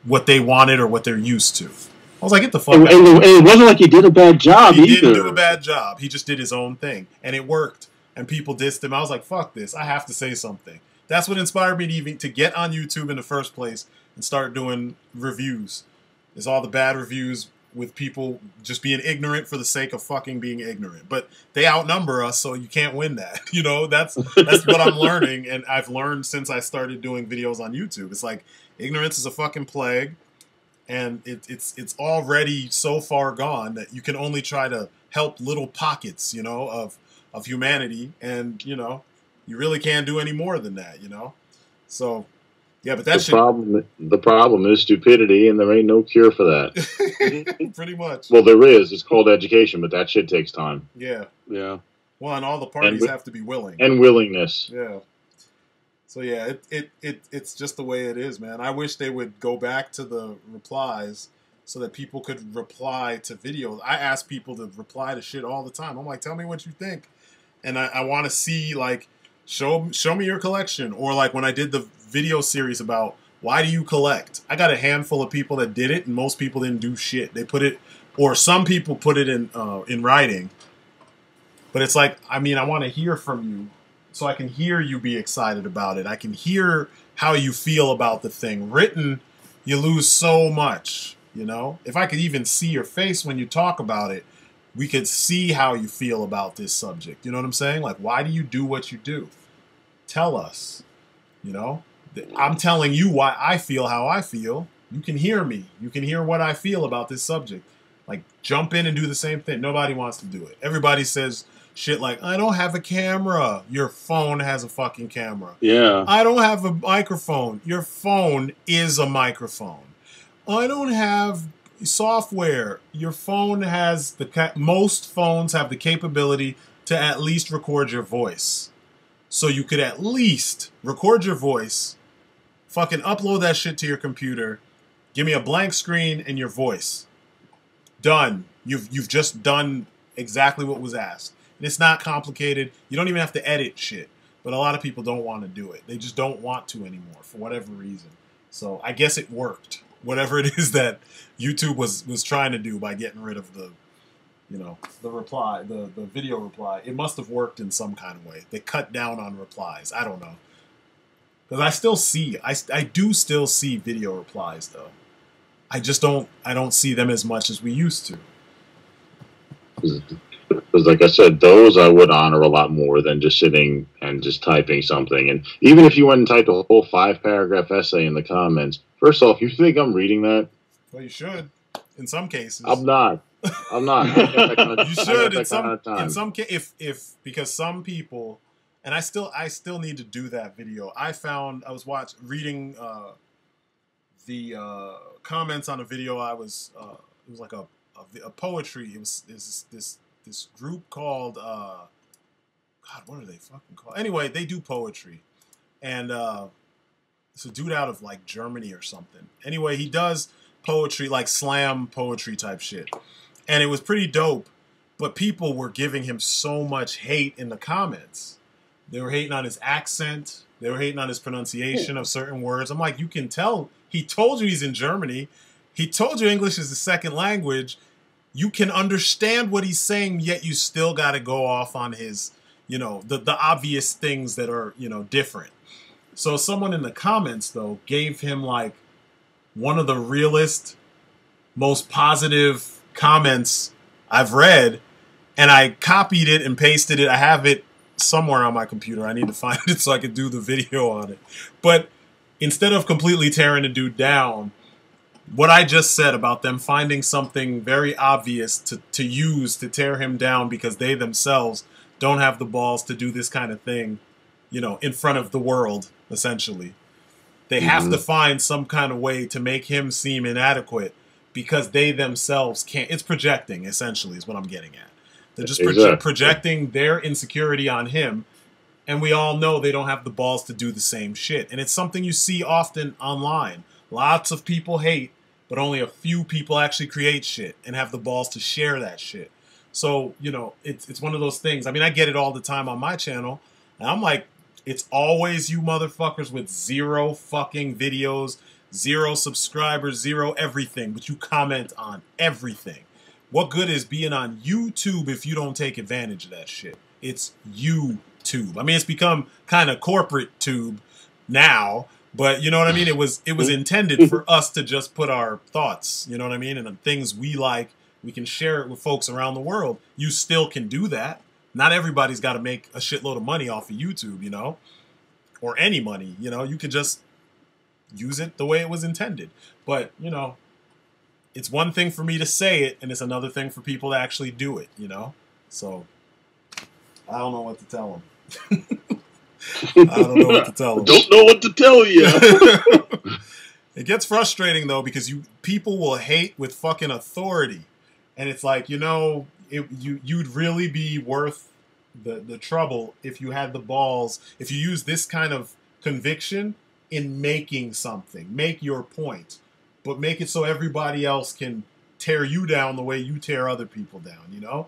A: what they wanted or what they're used to. I was like, get the fuck out.
B: And it wasn't like he did a bad job either.
A: He didn't do a bad job. He just did his own thing. And it worked. And people dissed him. I was like, fuck this. I have to say something. That's what inspired me to get on YouTube in the first place and start doing reviews. Is all the bad reviews with people just being ignorant for the sake of fucking being ignorant. But they outnumber us, so you can't win that. That's what I'm learning. And I've learned since I started doing videos on YouTube. It's like, ignorance is a fucking plague, and it's already so far gone that you can only try to help little pockets, you know, of humanity, and you know, you really can't do any more than that, you know. So yeah, but that's
C: the problem is stupidity, and there ain't no cure for that.
A: Pretty much.
C: Well, there is. It's called education, but that shit takes time.
A: Yeah.
B: Yeah.
A: Well, and all the parties have to be willing.
C: And willingness.
A: Yeah. So yeah, it's just the way it is, man. I wish they would go back to the replies so that people could reply to videos. I ask people to reply to shit all the time. I'm like, tell me what you think. And I want to see, like, show me your collection. Or like when I did the video series about why do you collect? I got a handful of people that did it, and most people didn't do shit. They put it, or some people put it in writing. But it's like, I mean, I want to hear from you so I can hear you be excited about it. I can hear how you feel about the thing. Written, you lose so much, you know? If I could even see your face when you talk about it, we could see how you feel about this subject. You know what I'm saying? Like, why do you do what you do? Tell us, you know? I'm telling you why I feel how I feel. You can hear me. You can hear what I feel about this subject. Like, jump in and do the same thing. Nobody wants to do it. Everybody says shit like, I don't have a camera. Your phone has a fucking camera.
B: Yeah.
A: I don't have a microphone. Your phone is a microphone. I don't have software. Your phone has most phones have the capability to at least record your voice. So you could at least record your voice, fucking upload that shit to your computer, give me a blank screen and your voice. Done. You've just done exactly what was asked. And it's not complicated. You don't even have to edit shit. But a lot of people don't want to do it. They just don't want to anymore for whatever reason. So I guess it worked. Whatever it is that YouTube was trying to do by getting rid of the, you know, the reply, the video reply. It must have worked in some kind of way. They cut down on replies. I don't know. Because I still see, I do still see video replies though. I don't see them as much as we used to.
C: Because like I said, those I would honor a lot more than just sitting and just typing something. And even if you went and typed a whole 5-paragraph essay in the comments, first off, you think I'm reading that?
A: Well, you should. In some cases.
C: I'm not.
A: You should in some case, if because some people, and I still need to do that video. I was reading the comments on a video. It was like a poetry. It was this group called God, what are they fucking called? Anyway, they do poetry, and it's a dude out of like Germany or something. Anyway, he does poetry, like slam poetry type shit, and it was pretty dope. But people were giving him so much hate in the comments. They were hating on his accent. They were hating on his pronunciation of certain words. I'm like, you can tell. He told you he's in Germany. He told you English is the second language. You can understand what he's saying, yet you still got to go off on his, you know, the obvious things that are, you know, different. So someone in the comments, though, gave him, like, one of the realest, most positive comments I've read, and I copied it and pasted it. I have it somewhere on my computer. I need to find it so I can do the video on it. But instead of completely tearing the dude down, what I just said about them finding something very obvious to use to tear him down because they themselves don't have the balls to do this kind of thing, you know, in front of the world, essentially. They have to find some kind of way to make him seem inadequate because they themselves can't. It's projecting, essentially, is what I'm getting at. They're just projecting their insecurity on him, and we all know they don't have the balls to do the same shit. And it's something you see often online. Lots of people hate, but only a few people actually create shit and have the balls to share that shit. So, you know, it's one of those things. I mean, I get it all the time on my channel, and I'm like, it's always you motherfuckers with 0 fucking videos, 0 subscribers, 0 everything, but you comment on everything. What good is being on YouTube if you don't take advantage of that shit? It's YouTube. I mean, it's become kind of corporate tube now, but you know what I mean? It was intended for us to just put our thoughts, you know what I mean? And the things we like, we can share it with folks around the world. You still can do that. Not everybody's got to make a shitload of money off of YouTube, you know, or any money, you know. You could just use it the way it was intended. But, you know, it's one thing for me to say it, and it's another thing for people to actually do it, you know? So, I don't know what to tell them. I don't know what to tell them.
B: Don't know what to tell you.
A: It gets frustrating, though, because people will hate with fucking authority. And it's like, you know, you'd really be worth the trouble if you had the balls, if you use this kind of conviction in making something. Make your point. But make it so everybody else can tear you down the way you tear other people down, you know?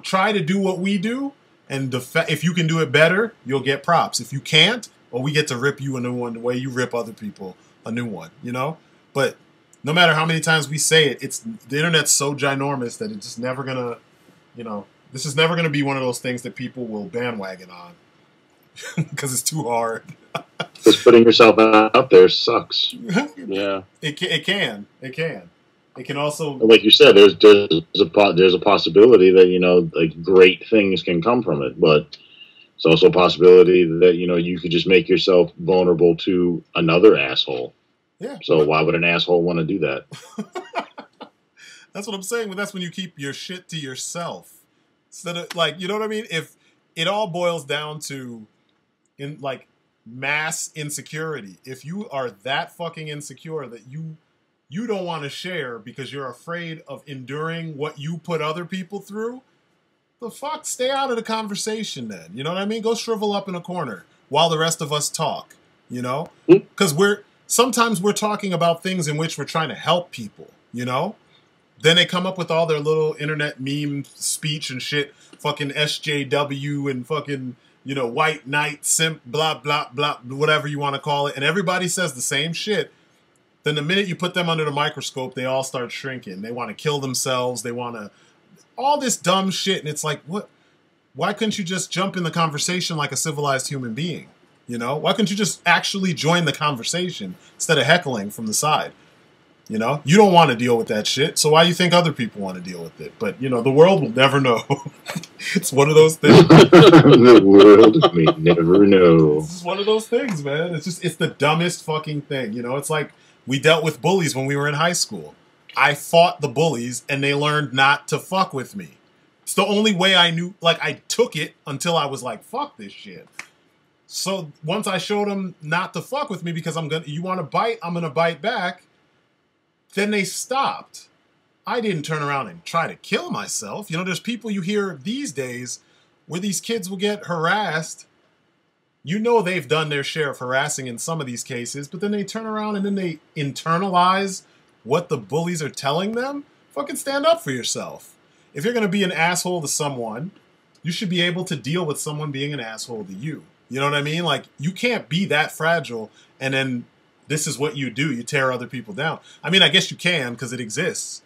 A: Try to do what we do, and if you can do it better, you'll get props. If you can't, well, we get to rip you a new one the way you rip other people a new one, you know? But no matter how many times we say it, the internet's so ginormous that it's just never gonna, you know, this is never gonna be one of those things that people will bandwagon on because it's too hard.
C: Just putting yourself out there sucks.
B: Yeah,
A: it can. It can also,
C: like you said, there's a possibility that, you know, like great things can come from it, but it's also a possibility that, you know, you could just make yourself vulnerable to another asshole.
A: Yeah.
C: So why would an asshole want to do that?
A: That's what I'm saying. But that's when you keep your shit to yourself. Instead of, like, you know what I mean? If it all boils down to mass insecurity, if you are that fucking insecure that you don't want to share because you're afraid of enduring what you put other people through, the fuck, stay out of the conversation then. You know what I mean? Go shrivel up in a corner while the rest of us talk, you know? Because sometimes we're talking about things in which we're trying to help people, you know? Then they come up with all their little internet meme speech and shit, fucking SJW and fucking, you know, white knight, simp, blah, blah, blah, whatever you want to call it. And everybody says the same shit. Then the minute you put them under the microscope, they all start shrinking. They want to kill themselves. They want to... all this dumb shit. And it's like, what? Why couldn't you just jump in the conversation like a civilized human being? You know? Why couldn't you just actually join the conversation instead of heckling from the side? You know? You don't want to deal with that shit, so why do you think other people want to deal with it? But, you know, the world will never know. It's one of those things.
C: The world may never know.
A: It's just one of those things, man. It's the dumbest fucking thing. You know, it's like we dealt with bullies when we were in high school. I fought the bullies, and they learned not to fuck with me. It's the only way I knew. Like, I took it until I was like, fuck this shit. So once I showed them not to fuck with me because you want to bite, I'm going to bite back, then they stopped. I didn't turn around and try to kill myself. You know, there's people you hear these days where these kids will get harassed. You know they've done their share of harassing in some of these cases, but then they turn around and then they internalize what the bullies are telling them. Fucking stand up for yourself. If you're going to be an asshole to someone, you should be able to deal with someone being an asshole to you. You know what I mean? Like, you can't be that fragile and then this is what you do. You tear other people down. I mean, I guess you can because it exists,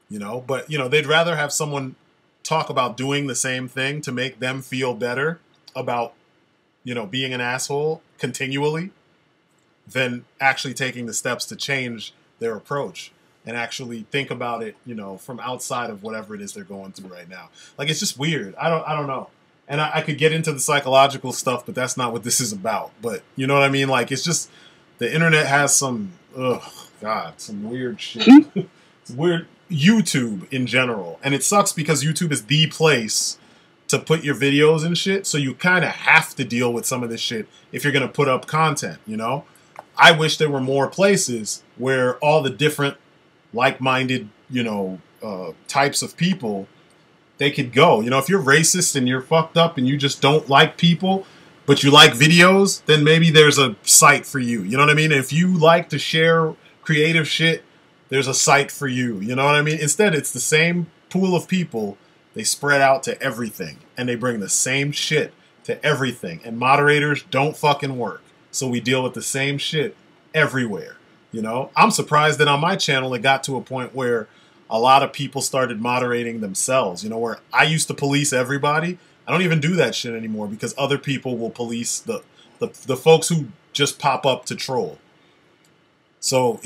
A: you know, but, you know, they'd rather have someone talk about doing the same thing to make them feel better about, you know, being an asshole continually than actually taking the steps to change their approach and actually think about it, you know, from outside of whatever it is they're going through right now. Like, it's just weird. I don't know. And I could get into the psychological stuff, but that's not what this is about. But you know what I mean? Like, it's just, the internet has some, some weird shit. It's weird. YouTube in general. And it sucks because YouTube is the place to put your videos and shit. So you kind of have to deal with some of this shit if you're going to put up content, you know? I wish there were more places where all the different like-minded, you know, types of people, they could go. You know, if you're racist and you're fucked up and you just don't like people, but you like videos, then maybe there's a site for you. You know what I mean? If you like to share creative shit, there's a site for you. You know what I mean? Instead, it's the same pool of people. They spread out to everything. And they bring the same shit to everything. And moderators don't fucking work. So we deal with the same shit everywhere. You know? I'm surprised that on my channel it got to a point where a lot of people started moderating themselves. You know, where I used to police everybody. I don't even do that shit anymore because other people will police the folks who just pop up to troll. So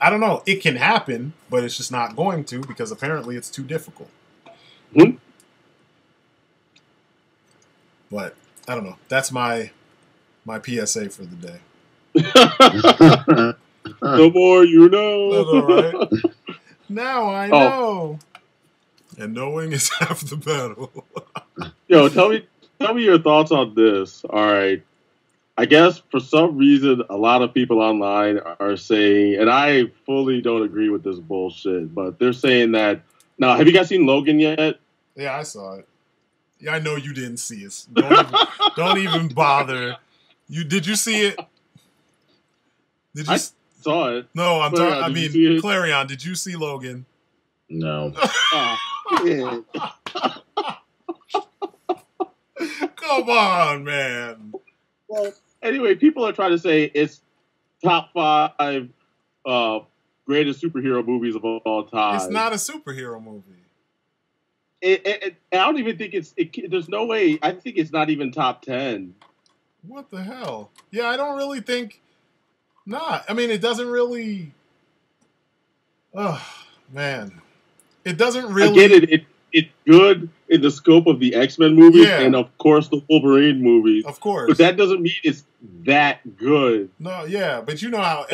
A: I don't know. It can happen, but it's just not going to because apparently it's too difficult. But I don't know. That's my PSA for the day.
B: The more you know.
A: That's all right. Now I know. And knowing is half the battle.
B: Yo, tell me your thoughts on this. All right. I guess for some reason, a lot of people online are saying, and I fully don't agree with this bullshit, but they're saying that. Now, have you guys seen Logan yet?
A: Yeah, I saw it. Yeah, I know you didn't see it. Don't even bother. Did you see it?
B: I saw it.
A: No, I'm talking. I mean, Clarion, did you see Logan?
C: No.
B: Yeah.
A: Come on, man.
B: Well, anyway, people are trying to say it's top 5 greatest superhero movies of all time.
A: It's not a superhero movie.
B: I don't even think there's no way. I think it's not even top 10.
A: What the hell? Yeah, I don't really think. Not. I mean, it doesn't really. Oh man, it doesn't really.
B: I get it. It's good in the scope of the X-Men movies and of course the Wolverine movies.
A: Of course,
B: but that doesn't mean it's that good.
A: No, yeah, but you know how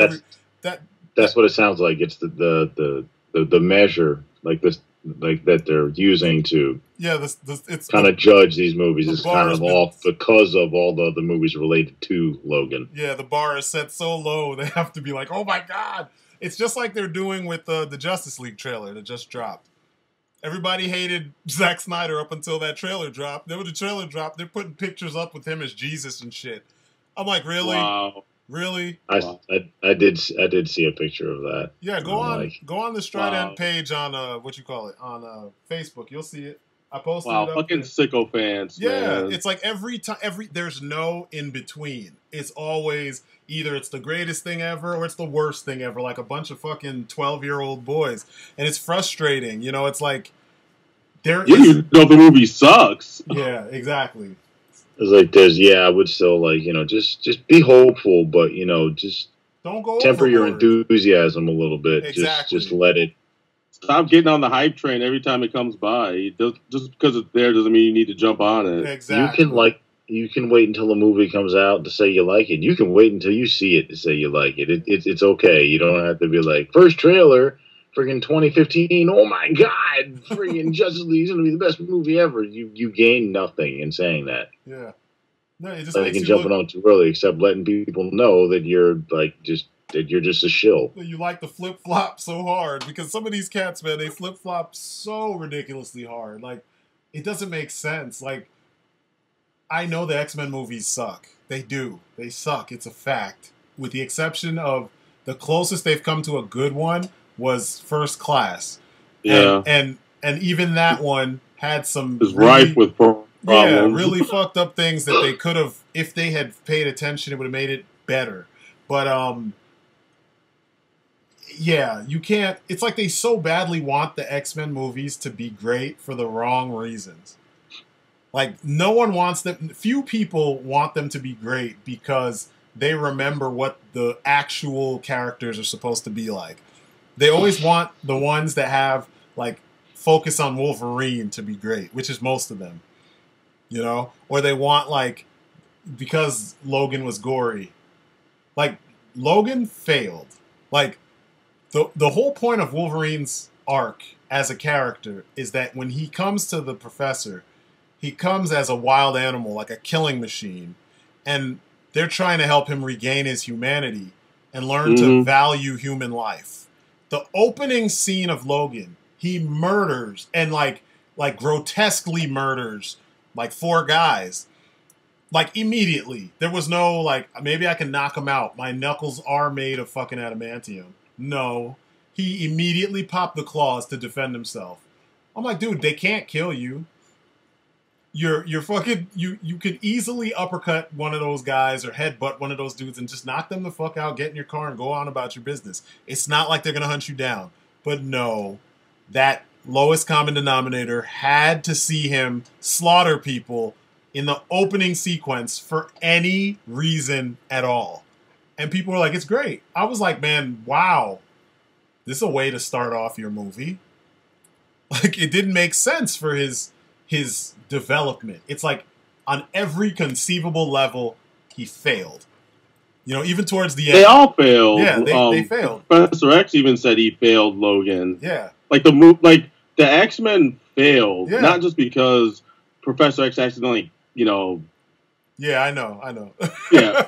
C: that's what it sounds like. It's the measure like this. Like that they're using to
A: it's
C: kind of judge these movies. It's kind of off because of all the other movies related to Logan.
A: Yeah, the bar is set so low they have to be like, oh my god. It's just like they're doing with the Justice League trailer that just dropped. Everybody hated Zack Snyder up until that trailer dropped. Then when the trailer dropped, they're putting pictures up with him as Jesus and shit. I'm like, really?
B: Wow.
A: Really?
C: I did see a picture of that.
A: Yeah, go on the Strydent page on on Facebook. You'll see it. I posted it up
B: fucking
A: there.
B: Sicko fans.
A: Yeah,
B: man.
A: it's like every there's no in between. It's always either it's the greatest thing ever or it's the worst thing ever, like a bunch of fucking 12-year-old boys. And it's frustrating, you know, it's like
B: you know the movie sucks.
A: Yeah, exactly.
C: It's like I would still just be hopeful, but just
A: don't go
C: temper your
A: overboard.
C: enthusiasm a little bit.
A: Exactly.
C: Just let it.
B: Stop getting on the hype train every time it comes by. Just because it's there doesn't mean you need to jump on it.
A: Exactly.
C: You can wait until the movie comes out to say you like it. You can wait until you see it to say you like it. It's okay. You don't have to be like first trailer. Friggin' 2015, oh my god, friggin' Justice League is going to be the best movie ever. You gain nothing in saying that.
A: Yeah. No, it just
C: makes you jumping on too early, except letting people know that you're just a shill.
A: You like to flip-flop so hard, because some of these cats, man, they flip-flop so ridiculously hard. Like, it doesn't make sense. Like, I know the X-Men movies suck. They do. They suck. It's a fact. With the exception of the closest they've come to a good one was First Class.
B: Yeah.
A: And even that one had some
B: it's rife with problems.
A: Yeah, really fucked up things that they could have, if they had paid attention, it would have made it better. But yeah, you can't. It's like they so badly want the X-Men movies to be great for the wrong reasons. Like, no one wants them. Few people want them to be great because they remember what the actual characters are supposed to be like. They always want the ones that have, like, focus on Wolverine to be great, which is most of them, you know? Or they want, like, because Logan was gory. Like, Logan failed. Like, the whole point of Wolverine's arc as a character is that when he comes to the professor, he comes as a wild animal, like a killing machine, and they're trying to help him regain his humanity and learn to value human life. The opening scene of Logan, he murders and like grotesquely murders like 4 guys. Like immediately. There was no like maybe I can knock him out. My knuckles are made of fucking adamantium. No. He immediately popped the claws to defend himself. I'm like, dude, they can't kill you. You're fucking you could easily uppercut one of those guys or headbutt one of those dudes and just knock them the fuck out, get in your car and go on about your business. It's not like they're gonna hunt you down. But no, that lowest common denominator had to see him slaughter people in the opening sequence for any reason at all. And people were like, it's great. I was like, man, wow. This is a way to start off your movie. Like, it didn't make sense for his development. It's like on every conceivable level, he failed. You know, even towards the end,
B: they all failed.
A: Yeah, they failed.
B: Professor X even said he failed Logan.
A: Yeah,
B: like the X-Men failed, not just because Professor X accidentally, you know.
A: Yeah, I know.
B: Yeah,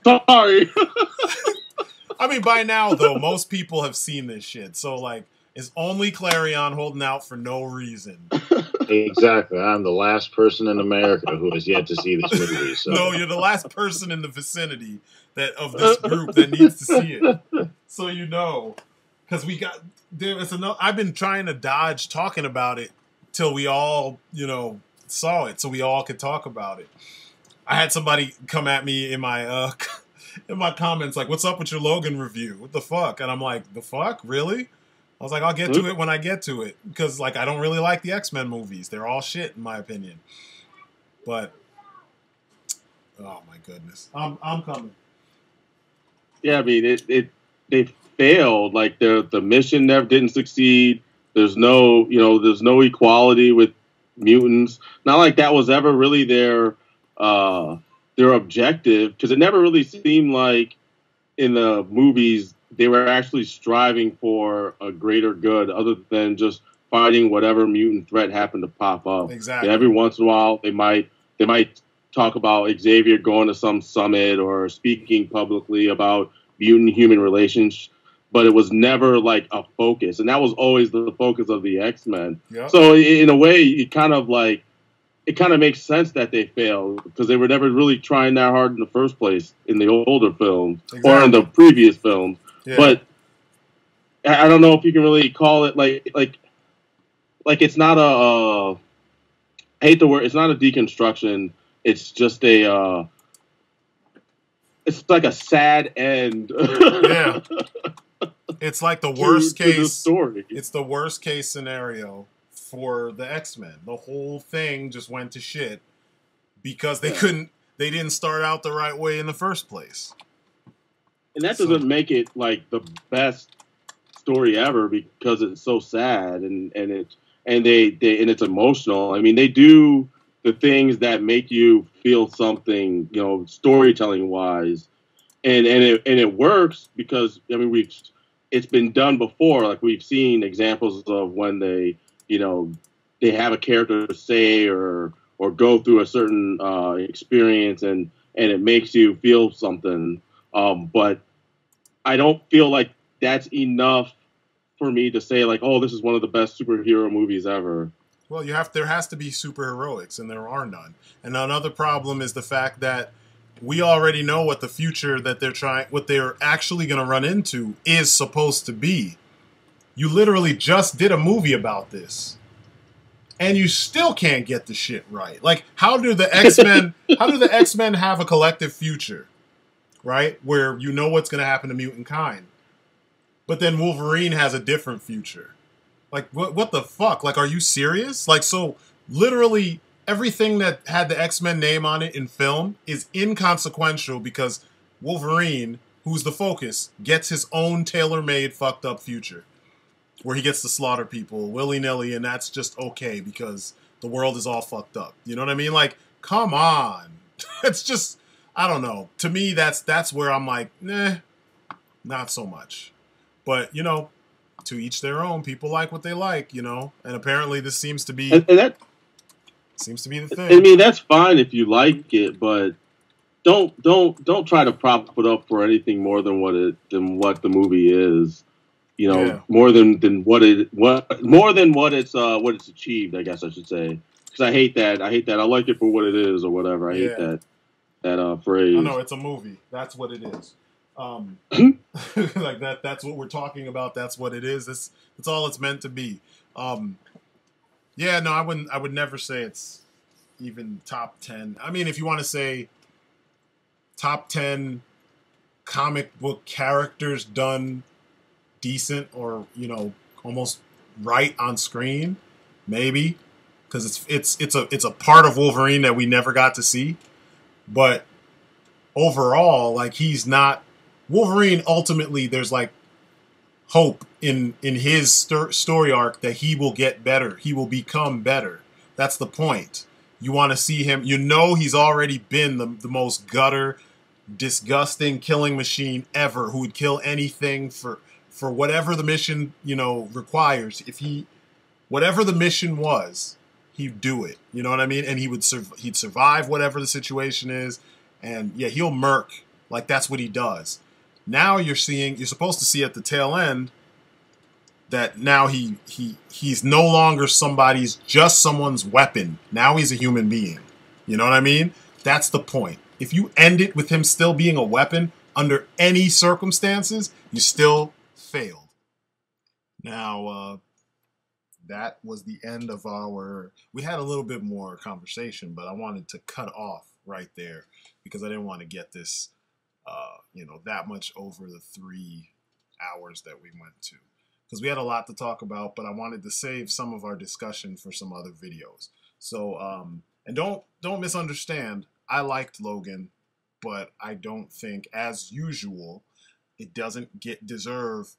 B: sorry.
A: I mean, by now though, most people have seen this shit. So like, is only Clarion holding out for no reason?
C: Exactly. I'm the last person in America who has yet to see this movie. So.
A: No, you're the last person in the vicinity of this group that needs to see it. So you know, because I've been trying to dodge talking about it till we all, you know, saw it, so we all could talk about it. I had somebody come at me in my in my comments like, "What's up with your Logan review? What the fuck?" And I'm like, "The fuck, really?" I was like, I'll get to it when I get to it. Because, like, I don't really like the X-Men movies. They're all shit, in my opinion. But, oh, my goodness. I'm coming.
B: Yeah, I mean, they failed. Like, the mission never didn't succeed. There's no equality with mutants. Not like that was ever really their objective. Because it never really seemed like in the movies they were actually striving for a greater good other than just fighting whatever mutant threat happened to pop up.
A: Exactly.
B: And every once in a while, they might talk about Xavier going to some summit or speaking publicly about mutant-human relations, but it was never like a focus. And that was always the focus of the X-Men. Yep. So in a way, it kind of makes sense that they failed because they were never really trying that hard in the first place in the older films or in the previous films. Yeah. But I don't know if you can really call it like it's not I hate the word. It's not a deconstruction. It's just it's like a sad end.
A: Yeah, it's like the worst case
B: story.
A: It's the worst case scenario for the X-Men. The whole thing just went to shit because they didn't start out the right way in the first place.
B: And that doesn't make it like the best story ever because it's so sad and it's emotional. I mean, they do the things that make you feel something, you know, storytelling wise, and it works because I mean it's been done before. Like we've seen examples of when they have a character say or go through a certain experience and it makes you feel something. But I don't feel like that's enough for me to say like, oh, this is one of the best superhero movies ever.
A: Well, there has to be superheroics, and there are none. And another problem is the fact that we already know what the future that what they're actually going to run into is supposed to be. You literally just did a movie about this, and you still can't get the shit right. Like, how do the X-Men have a collective future? Right? Where you know what's going to happen to mutant kind. But then Wolverine has a different future. Like, what the fuck? Like, are you serious? Like, so literally everything that had the X-Men name on it in film is inconsequential because Wolverine, who's the focus, gets his own tailor-made fucked up future. Where he gets to slaughter people willy-nilly, and that's just okay because the world is all fucked up. You know what I mean? Like, come on. It's just... I don't know. To me, that's where I'm like, nah, not so much. But, you know, to each their own. People like what they like, you know. And apparently this seems to be seems to be the thing.
B: I mean, that's fine if you like it, but don't try to prop it up for anything more than what the movie is. You know, more than what it's achieved. I guess I should say, because I hate that. I like it for what it is or whatever. I hate that phrase.
A: I know it's a movie. That's what it is. Like that. That's what we're talking about. That's what it is. That's all it's meant to be. Yeah. No, I wouldn't. I would never say it's even top 10. I mean, if you want to say top 10 comic book characters done decent or almost right on screen, maybe, because it's a part of Wolverine that we never got to see. But overall, like, he's not Wolverine. Ultimately, there's like hope in his story arc that he will get better. He will become better. That's the point. You want to see him. He's already been the most gutter, disgusting killing machine ever who would kill anything for whatever the mission, requires. If whatever the mission was, he'd do it. You know what I mean? And he'd survive whatever the situation is. And yeah, he'll murk. Like, that's what he does. Now you're supposed to see at the tail end that now he's no longer just someone's weapon. Now he's a human being. You know what I mean? That's the point. If you end it with him still being a weapon under any circumstances, you still failed. Now, that was the end of we had a little bit more conversation, but I wanted to cut off right there because I didn't want to get this, that much over the 3 hours that we went to. Because we had a lot to talk about, but I wanted to save some of our discussion for some other videos. So, and don't misunderstand, I liked Logan, but I don't think, as usual, it doesn't deserve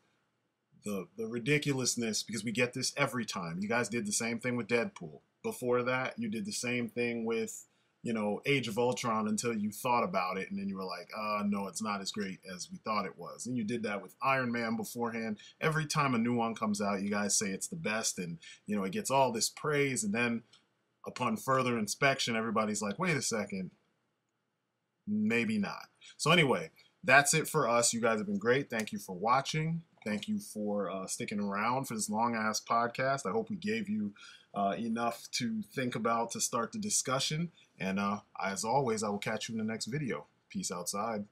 A: the ridiculousness, because we get this every time. You guys did the same thing with Deadpool. Before that, you did the same thing with, Age of Ultron until you thought about it, and then you were like, no, it's not as great as we thought it was. And you did that with Iron Man beforehand. Every time a new one comes out, you guys say it's the best, and, it gets all this praise, and then upon further inspection, everybody's like, wait a second, maybe not. So anyway, that's it for us. You guys have been great. Thank you for watching. Thank you for sticking around for this long-ass podcast. I hope we gave you enough to think about to start the discussion. And as always, I will catch you in the next video. Peace outside.